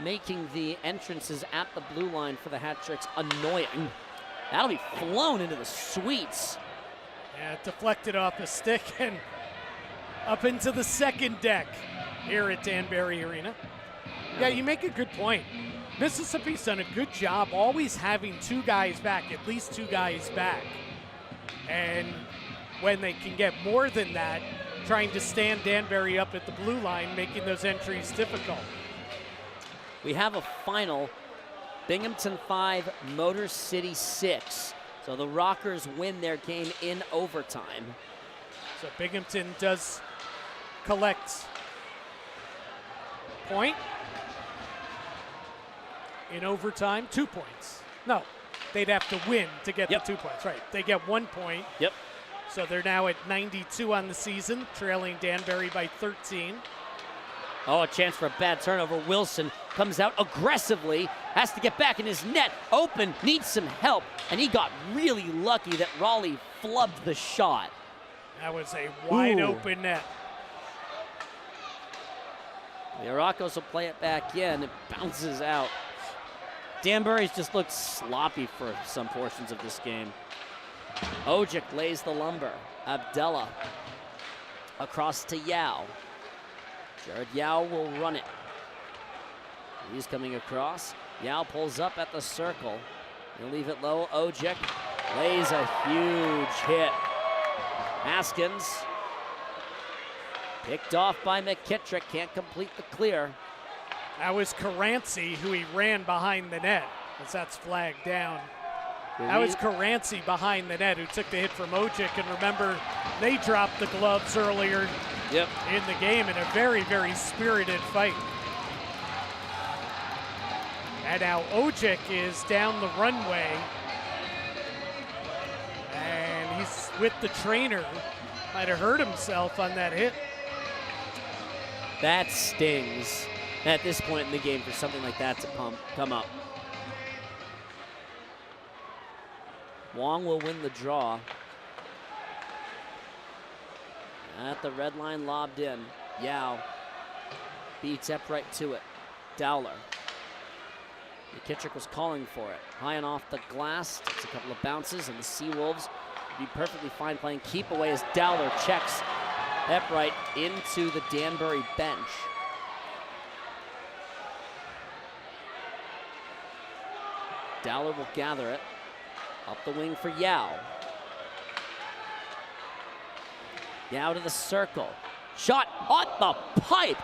making the entrances at the blue line for the Hat-Tricks annoying. That'll be flown into the suites. Yeah, deflected off the stick and up into the second deck here at Danbury Arena. Yeah, you make a good point. Mississippi's done a good job always having two guys back, at least two guys back. And when they can get more than that, trying to stand Danbury up at the blue line, making those entries difficult. We have a final, Binghamton 5, Motor City 6. So the Rockers win their game in overtime. So Binghamton does collect point in overtime, 2 points. No, they'd have to win to get the 2 points, right. They get 1 point. Yep. So they're now at 92 on the season, trailing Danbury by 13. Oh, a chance for a bad turnover. Wilson comes out aggressively, has to get back in his net. Open, needs some help, and he got really lucky that Raleigh flubbed the shot. That was a wide open net. The Aracos will play it back in. It bounces out. Danbury's just looked sloppy for some portions of this game. Ojic lays the lumber. Abdella across to Yao. Jared Yao will run it. He's coming across. Yao pulls up at the circle. He'll leave it low. Ojic lays a huge hit. Haskins picked off by McKittrick. Can't complete the clear. That was Caranci who he ran behind the net, as that's flagged down. That was Caranci behind the net who took the hit from Ojic. And remember, they dropped the gloves earlier in the game in a very, very spirited fight. And now Ojic is down the runway. And he's with the trainer. Might have hurt himself on that hit. That stings at this point in the game for something like that to come up. Wong will win the draw. At the red line, lobbed in. Yao beats upright to it. Dowler. McKittrick was calling for it. High and off the glass. Takes a couple of bounces, and the Seawolves be perfectly fine playing keep away as Dowler checks Eppright into the Danbury bench. Dowler will gather it. Up the wing for Yao. Yao to the circle. Shot on the pipe.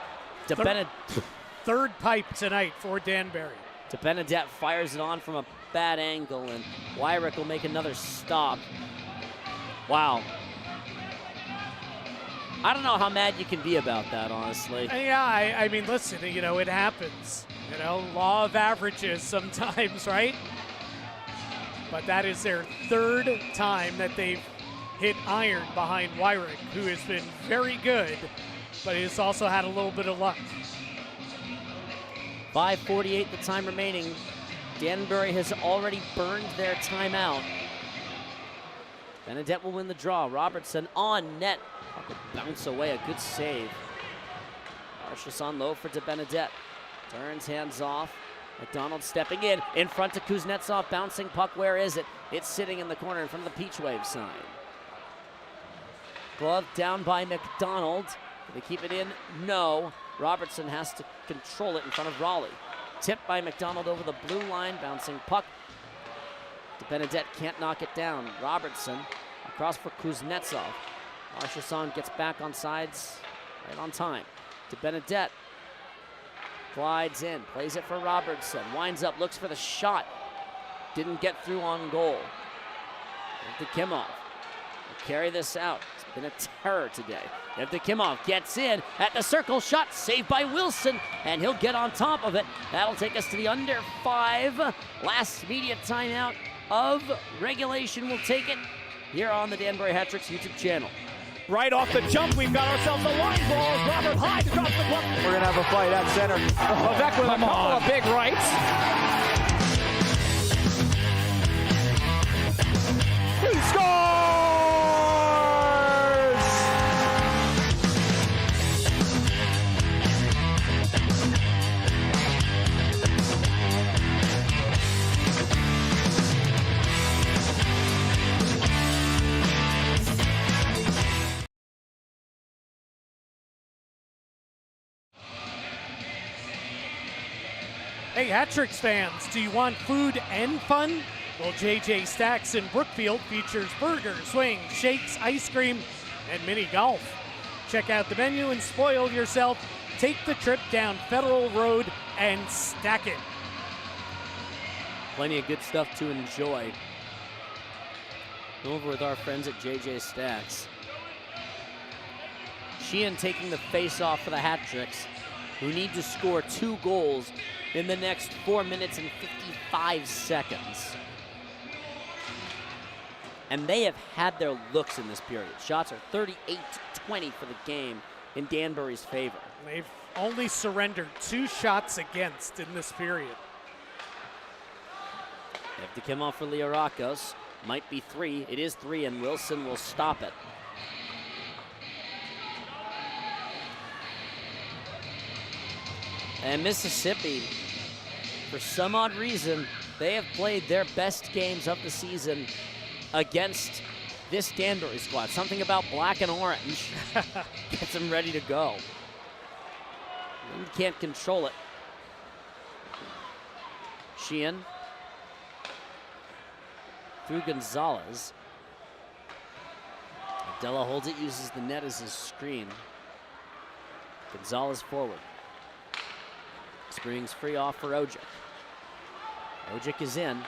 Third pipe tonight for Danbury. DeBenedette fires it on from a bad angle, and Wyrick will make another stop. Wow. I don't know how mad you can be about that, honestly. Yeah, I mean, listen, you know, it happens. You know, law of averages sometimes, right? But that is their third time that they've hit iron behind Wyrick, who has been very good, but he's also had a little bit of luck. 5:48 the time remaining. Danbury has already burned their timeout. Benedette will win the draw. Robertson on net. Puck will bounce away, a good save. Marcius on low for DeBenedette. Turns, hands off. McDonald stepping in front of Kuznetsov, bouncing puck. Where is it? It's sitting in the corner in front of the Peach Wave sign. Glove down by McDonald. Do they keep it in? No. Robertson has to control it in front of Raleigh. Tipped by McDonald over the blue line, bouncing puck. DeBenedette can't knock it down. Robertson across for Kuznetsov. Marchessault gets back on sides right on time. DeBenedette glides in, plays it for Robertson. Winds up, looks for the shot. Didn't get through on goal. Evdokimov will carry this out. It's been a terror today. Evdokimov gets in at the circle. Shot saved by Wilson, and he'll get on top of it. That'll take us to the under 5. Last immediate timeout of regulation. We'll take it here on the Danbury Hat Tricks YouTube channel. Right off the jump, we've got ourselves a line ball as Robert Hyde across the block. We're going to have a fight at center. Vec with a couple of big rights. He scores! Hey, Hat Tricks fans, do you want food and fun? Well, JJ Stacks in Brookfield features burgers, swings, shakes, ice cream, and mini golf. Check out the menu and spoil yourself. Take the trip down Federal Road and stack it. Plenty of good stuff to enjoy over with our friends at JJ Stacks. Sheehan taking the face-off for the Hat Tricks, who need to score 2 goals in the next 4 minutes and 55 seconds. And they have had their looks in this period. Shots are 38-20 for the game in Danbury's favor. They've only surrendered 2 shots against in this period. They have to come off for Leorakos. Might be 3. It is 3, and Wilson will stop it. And Mississippi, for some odd reason, they have played their best games of the season against this Danbury squad. Something about black and orange gets them ready to go. You can't control it. Sheehan through Gonzalez. Abdella holds it, uses the net as his screen. Gonzalez forward. Springs free off for Ojic. Ojic is in.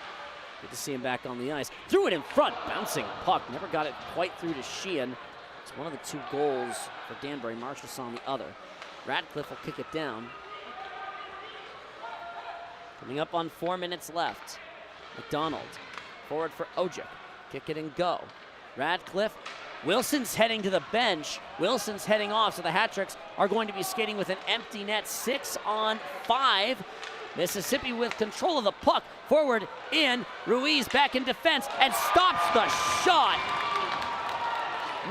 Good to see him back on the ice. Threw it in front, bouncing puck. Never got it quite through to Sheehan. It's one of the 2 goals for Danbury. Marshall's on the other. Radcliffe will kick it down. Coming up on 4 minutes left. McDonald forward for Ojic. Kick it and go. Radcliffe. Wilson's heading to the bench. Wilson's heading off, so the Hat Tricks are going to be skating with an empty net. 6 on 5. Mississippi with control of the puck. Forward in. Ruiz back in defense and stops the shot.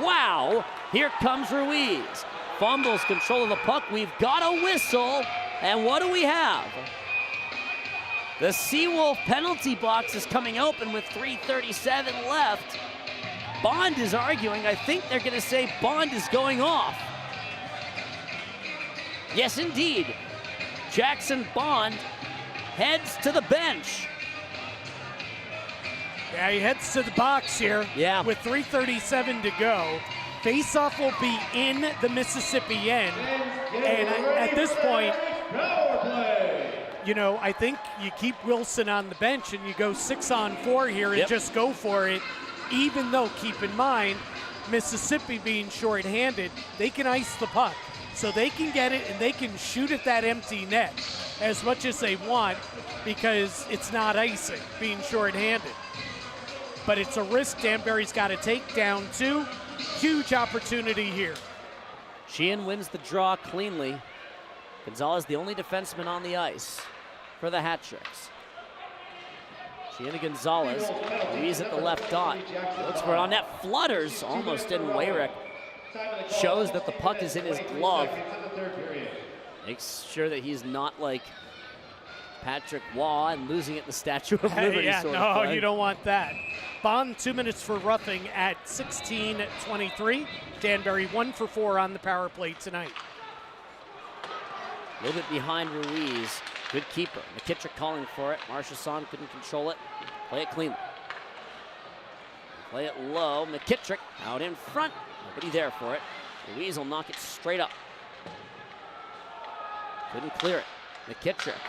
Wow. Here comes Ruiz. Fumbles control of the puck. We've got a whistle. And what do we have? The Seawolf penalty box is coming open with 3:37 left. Bond is arguing. I think they're going to say Bond is going off. Yes, indeed. Jackson Bond heads to the bench. Yeah, he heads to the box here. Yeah. With 3:37 to go. Faceoff will be in the Mississippi end. And at this point, you know, I think you keep Wilson on the bench and you go 6-on-4 here and just go for it. Even though, keep in mind, Mississippi being shorthanded, they can ice the puck. So they can get it and they can shoot at that empty net as much as they want because it's not icing, being shorthanded. But it's a risk Danbury's got to take down 2. Huge opportunity here. Sheehan wins the draw cleanly. Gonzalez, the only defenseman on the ice for the Hat Tricks. Sheehan to Gonzalez. Ruiz at the left dot. Looks for it on net. Flutters almost in Wayrick. Shows that the puck is in his glove. Makes sure that he's not like Patrick Waugh and losing it in the Statue of Liberty. Yeah, sort no, of play. you don't want that. Bond 2 minutes for roughing at 16:23. Danbury 1 for 4 on the power play tonight. A little bit behind Ruiz. Good keeper. McKittrick calling for it. Marchessault couldn't control it. Play it cleanly. Play it low. McKittrick out in front. Nobody there for it. Ruiz will knock it straight up. Couldn't clear it. McKittrick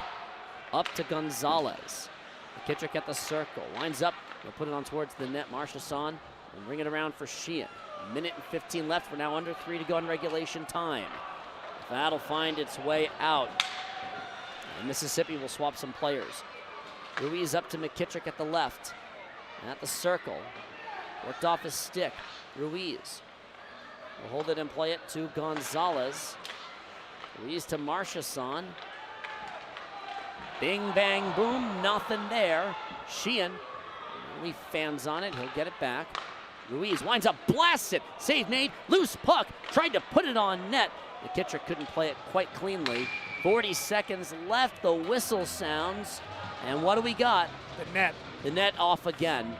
up to Gonzalez. McKittrick at the circle. Winds up. He'll put it on towards the net. Marchessault and bring it around for Sheehan. 1:15 left. We're now under 3 to go in regulation time. That'll find its way out. And Mississippi will swap some players. Ruiz up to McKittrick at the left. At the circle. Worked off his stick. Ruiz will hold it and play it to Gonzalez. Ruiz to Marchessault. Bing, bang, boom, nothing there. Sheehan, only fans on it, he'll get it back. Ruiz winds up, blasts it, save made, loose puck, tried to put it on net. McKittrick couldn't play it quite cleanly. 40 seconds left, the whistle sounds, and what do we got? The net. The net off again.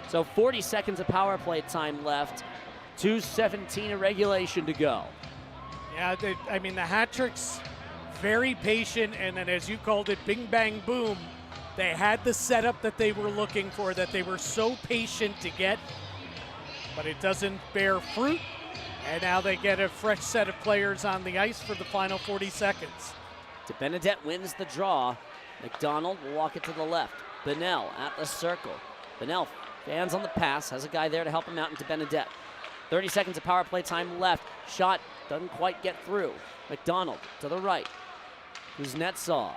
So 40 seconds of power play time left, 2:17 of regulation to go. Yeah, I mean, the Hat Tricks, very patient, and then as you called it, bing, bang, boom. They had the setup that they were looking for, that they were so patient to get, but it doesn't bear fruit. And now they get a fresh set of players on the ice for the final 40 seconds. DeBenedette wins the draw. McDonald will walk it to the left. Bennell at the circle. Bennell fans on the pass, has a guy there to help him out into DeBenedette. 30 seconds of power play time left. Shot doesn't quite get through. McDonald to the right. Kuznetsov,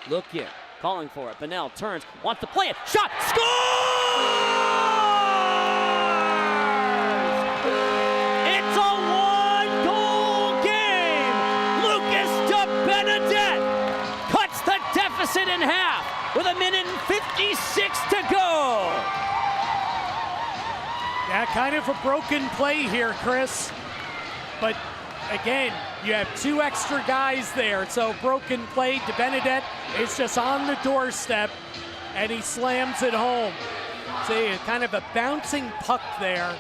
look in, calling for it. Bennell turns, wants to play it. Shot, scores! It's a one-goal game. Lucas DeBenedette cuts the deficit in half with 1:56 to go. Yeah, kind of a broken play here, Chris. But again, you have 2 extra guys there, so broken play. DeBenedette is just on the doorstep, and he slams it home. See, kind of a bouncing puck there.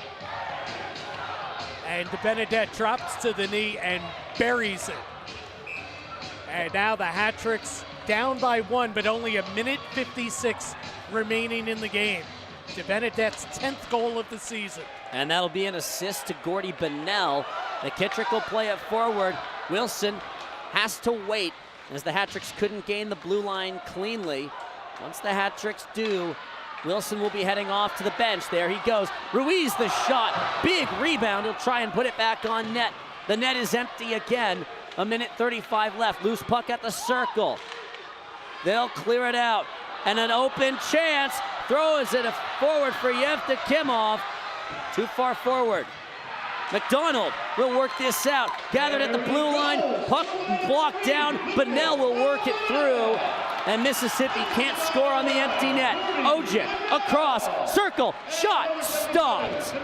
And DeBenedette drops to the knee and buries it. And now the Hat Tricks down by 1, but only 1:56 remaining in the game. DeBenedette's 10th goal of the season. And that'll be an assist to Gordy Bennell. McKittrick will play it forward. Wilson has to wait as the Hat Tricks couldn't gain the blue line cleanly. Once the Hat Tricks do, Wilson will be heading off to the bench. There he goes. Ruiz the shot. Big rebound. He'll try and put it back on net. The net is empty again. 1:35 left. Loose puck at the circle. They'll clear it out. And an open chance. Throws it forward for Yevdokimov. Too far forward. McDonald will work this out. Gathered at the blue line. Puck blocked down. Bennell will work it through. And Mississippi can't score on the empty net. Ojic across. Circle. Shot. Stopped.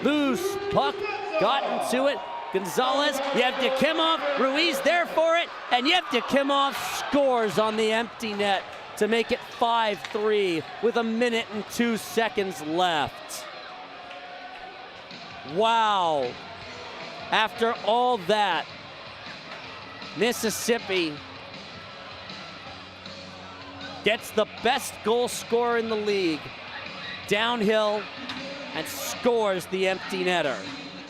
Loose puck. Got into it. Gonzalez. Yevdokimov. Ruiz there for it. And Yevdokimov scores on the empty net to make it 5-3 with 1:02 left. Wow. After all that, Mississippi gets the best goal scorer in the league downhill and scores the empty netter.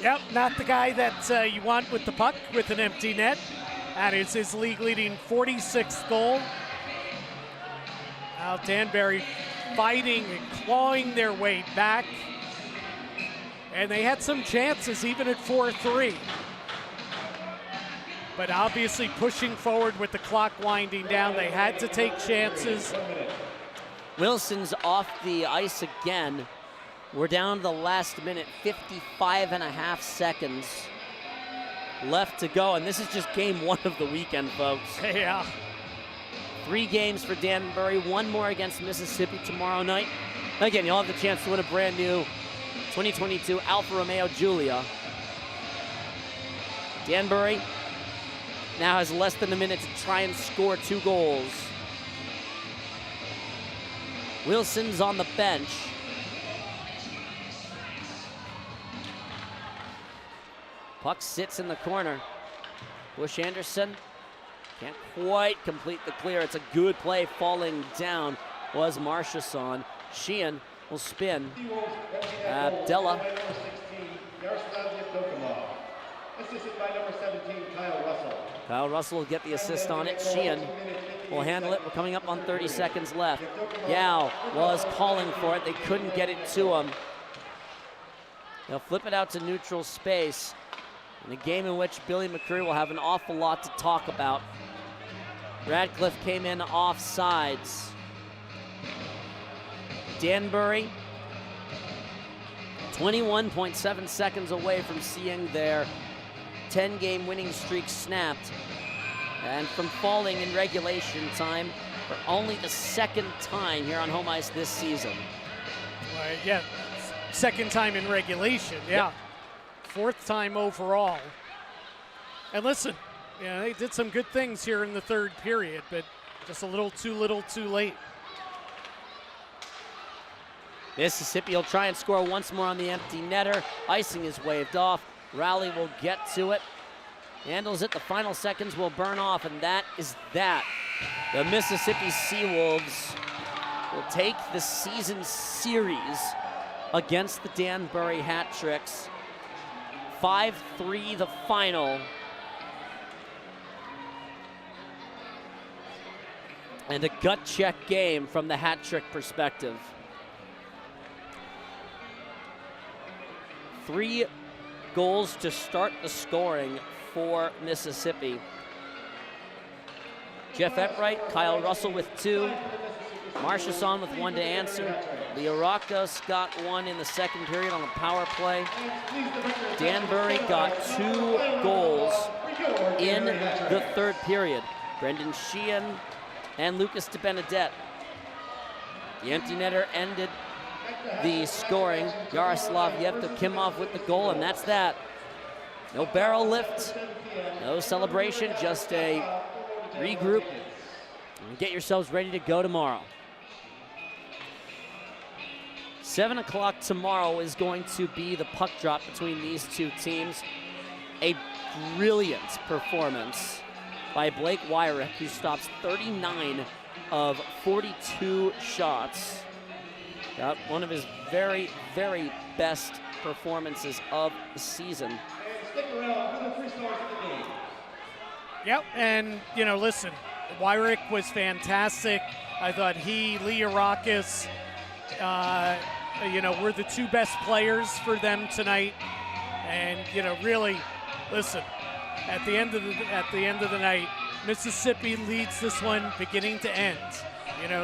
Yep, not the guy that you want with the puck with an empty net. That is his league-leading 46th goal. Now Danbury fighting and clawing their way back. And they had some chances even at 4-3. But obviously pushing forward with the clock winding down, they had to take chances. Wilson's off the ice again. We're down to the last minute, 55.5 seconds left to go. And this is just game one of the weekend, folks. Yeah. 3 games for Danbury, 1 more against Mississippi tomorrow night. Again, you'll have the chance to win a brand new 2022 Alfa Romeo Giulia. Danbury now has less than a minute to try and score 2 goals. Wilson's on the bench. Puck sits in the corner. Bush Anderson can't quite complete the clear. It's a good play. Falling down was Marchesson. Sheehan will spin. Abdella. Assisted by number 17, Kyle Russell. Kyle Russell will get the assist on it. Sheehan will handle it. We're coming up on 30 seconds left. Yao was calling for it. They couldn't get it to him. They'll flip it out to neutral space in a game in which Billy McCreary will have an awful lot to talk about. Radcliffe came in offsides. Danbury, 21.7 seconds away from seeing their 10-game winning streak snapped and from falling in regulation time for only the 2nd time here on home ice this season. Yeah, 2nd time in regulation, yeah. Yep. 4th time overall. And listen, yeah, they did some good things here in the 3rd period, but just a little too late. Mississippi will try and score once more on the empty netter. Icing is waved off. Rowley will get to it. Handles it. The final seconds will burn off, and that is that. The Mississippi Seawolves will take the season series against the Danbury Hat Tricks. 5-3 the final. And a gut check game from the hat trick perspective. 3 goals to start the scoring for Mississippi. Jeff Epwright, Kyle Russell with 2. Marchesson with 1 to answer. Leorakos got 1 in the 2nd period on a power play. Danbury got 2 goals in the 3rd period. Brendan Sheehan and Lucas de Benedette. The empty netter ended the scoring. Yaroslav Yevdokimov with the goal, and that's that. No barrel lift, no celebration, just a regroup and get yourselves ready to go tomorrow. 7 o'clock tomorrow is going to be the puck drop between these 2 teams. A brilliant performance by Blake Wyrick, who stops 39 of 42 shots. Got one of his very, very best performances of the season. Yep, and listen, Wyrick was fantastic. I thought he, Leorakis, were the 2 best players for them tonight. And really, listen, at the end of the night, Mississippi leads this one beginning to end.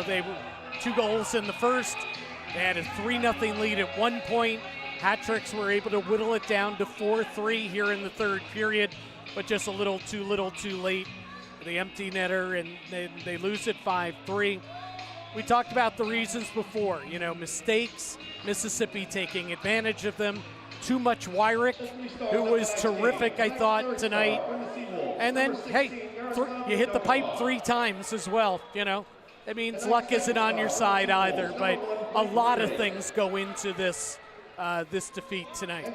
They were 2 goals in the first. They had a 3-0 lead at one point. Hat Tricks were able to whittle it down to 4-3 here in the 3rd period, but just a little too late. The empty netter, and they lose it 5-3. We talked about the reasons before, mistakes, Mississippi taking advantage of them. Too much Wyrick, who was terrific, I thought, tonight. And then, hey, you hit the pipe 3 times as well, That means luck isn't on your side either, but a lot of things go into this this defeat tonight.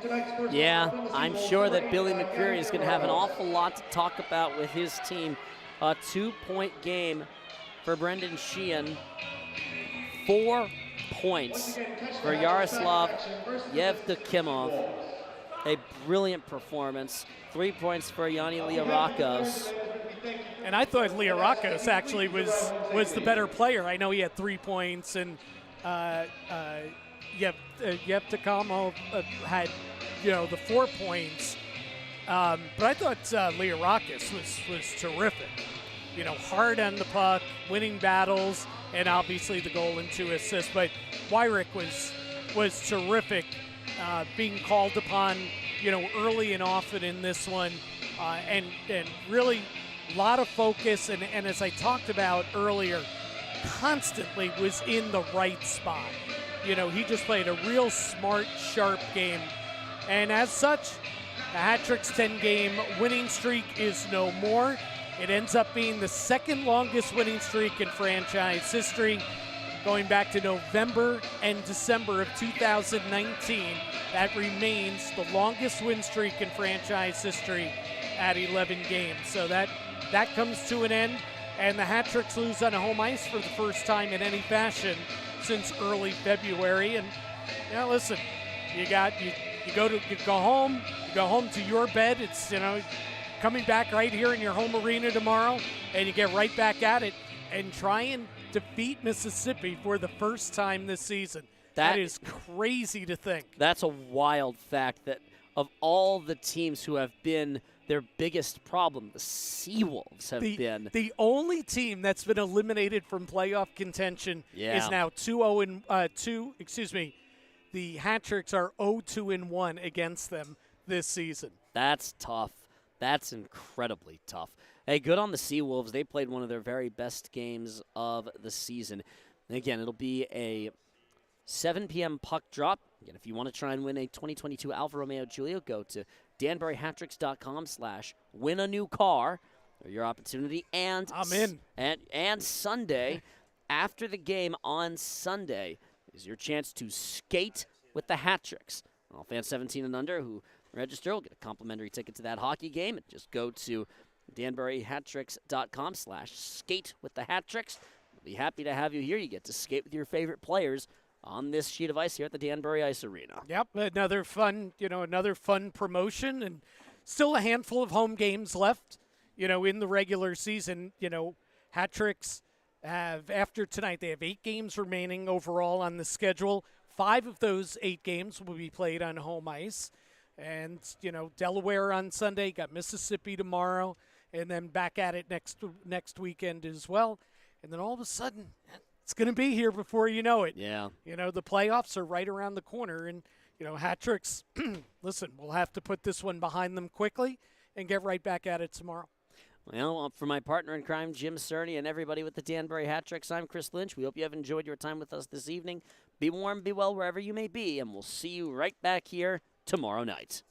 Yeah, I'm sure that Billy McCreary is going to have an awful lot to talk about with his team. A 2-point game for Brendan Sheehan. 4 points for Yaroslav Yevdokimov. A brilliant performance. 3 points for Yanni Liarakos. And I thought Liarakos actually was the better player. I know he had 3 points, and Yevdokimov had, the 4 points. But I thought Liarakos was terrific. Hard on the puck, winning battles, and obviously the goal and 2 assists. But Wyrick was terrific, being called upon, early and often in this one, and really a lot of focus. And as I talked about earlier, constantly was in the right spot. He just played a real smart, sharp game. And as such, the Hat-Trick's 10-game winning streak is no more. It ends up being the second longest winning streak in franchise history, going back to November and December of 2019. That remains the longest win streak in franchise history at 11 games. So that comes to an end, and the Hat-Tricks lose on a home ice for the first time in any fashion since early February. And listen, you go home to your bed. It's coming back right here in your home arena tomorrow, and you get right back at it and try and defeat Mississippi for the first time this season. That is crazy to think. That's a wild fact that of all the teams who have been their biggest problem, the Seawolves have been. The only team that's been eliminated from playoff contention is now 2-0-2. Excuse me. The Hat-Tricks are 0-2-1 against them this season. That's tough. That's incredibly tough. Hey, good on the Seawolves. They played one of their very best games of the season. And again, it'll be a 7 p.m. puck drop. Again, if you want to try and win a 2022 Alfa Romeo Giulia, go to danburyhattricks.com/win a new car for your opportunity. And I'm in. And Sunday, after the game on Sunday, is your chance to skate with the Hat-Tricks. All fans 17 and under who register will get a complimentary ticket to that hockey game. And just go to danburyhattricks.com/skate with the Hat-Tricks. We'll be happy to have you here. You get to skate with your favorite players on this sheet of ice here at the Danbury Ice Arena. Yep, another fun promotion, and still a handful of home games left, in the regular season. Hat-Tricks have, after tonight, they have 8 games remaining overall on the schedule. 5 of those 8 games will be played on home ice. And, Delaware on Sunday, got Mississippi tomorrow, and then back at it next weekend as well. And then all of a sudden, it's going to be here before you know it. Yeah. The playoffs are right around the corner. And, Hat-Tricks, listen, we'll have to put this one behind them quickly and get right back at it tomorrow. Well, for my partner in crime, Jim Cerny, and everybody with the Danbury Hat-Tricks, I'm Chris Lynch. We hope you have enjoyed your time with us this evening. Be warm, be well wherever you may be, and we'll see you right back here tomorrow night.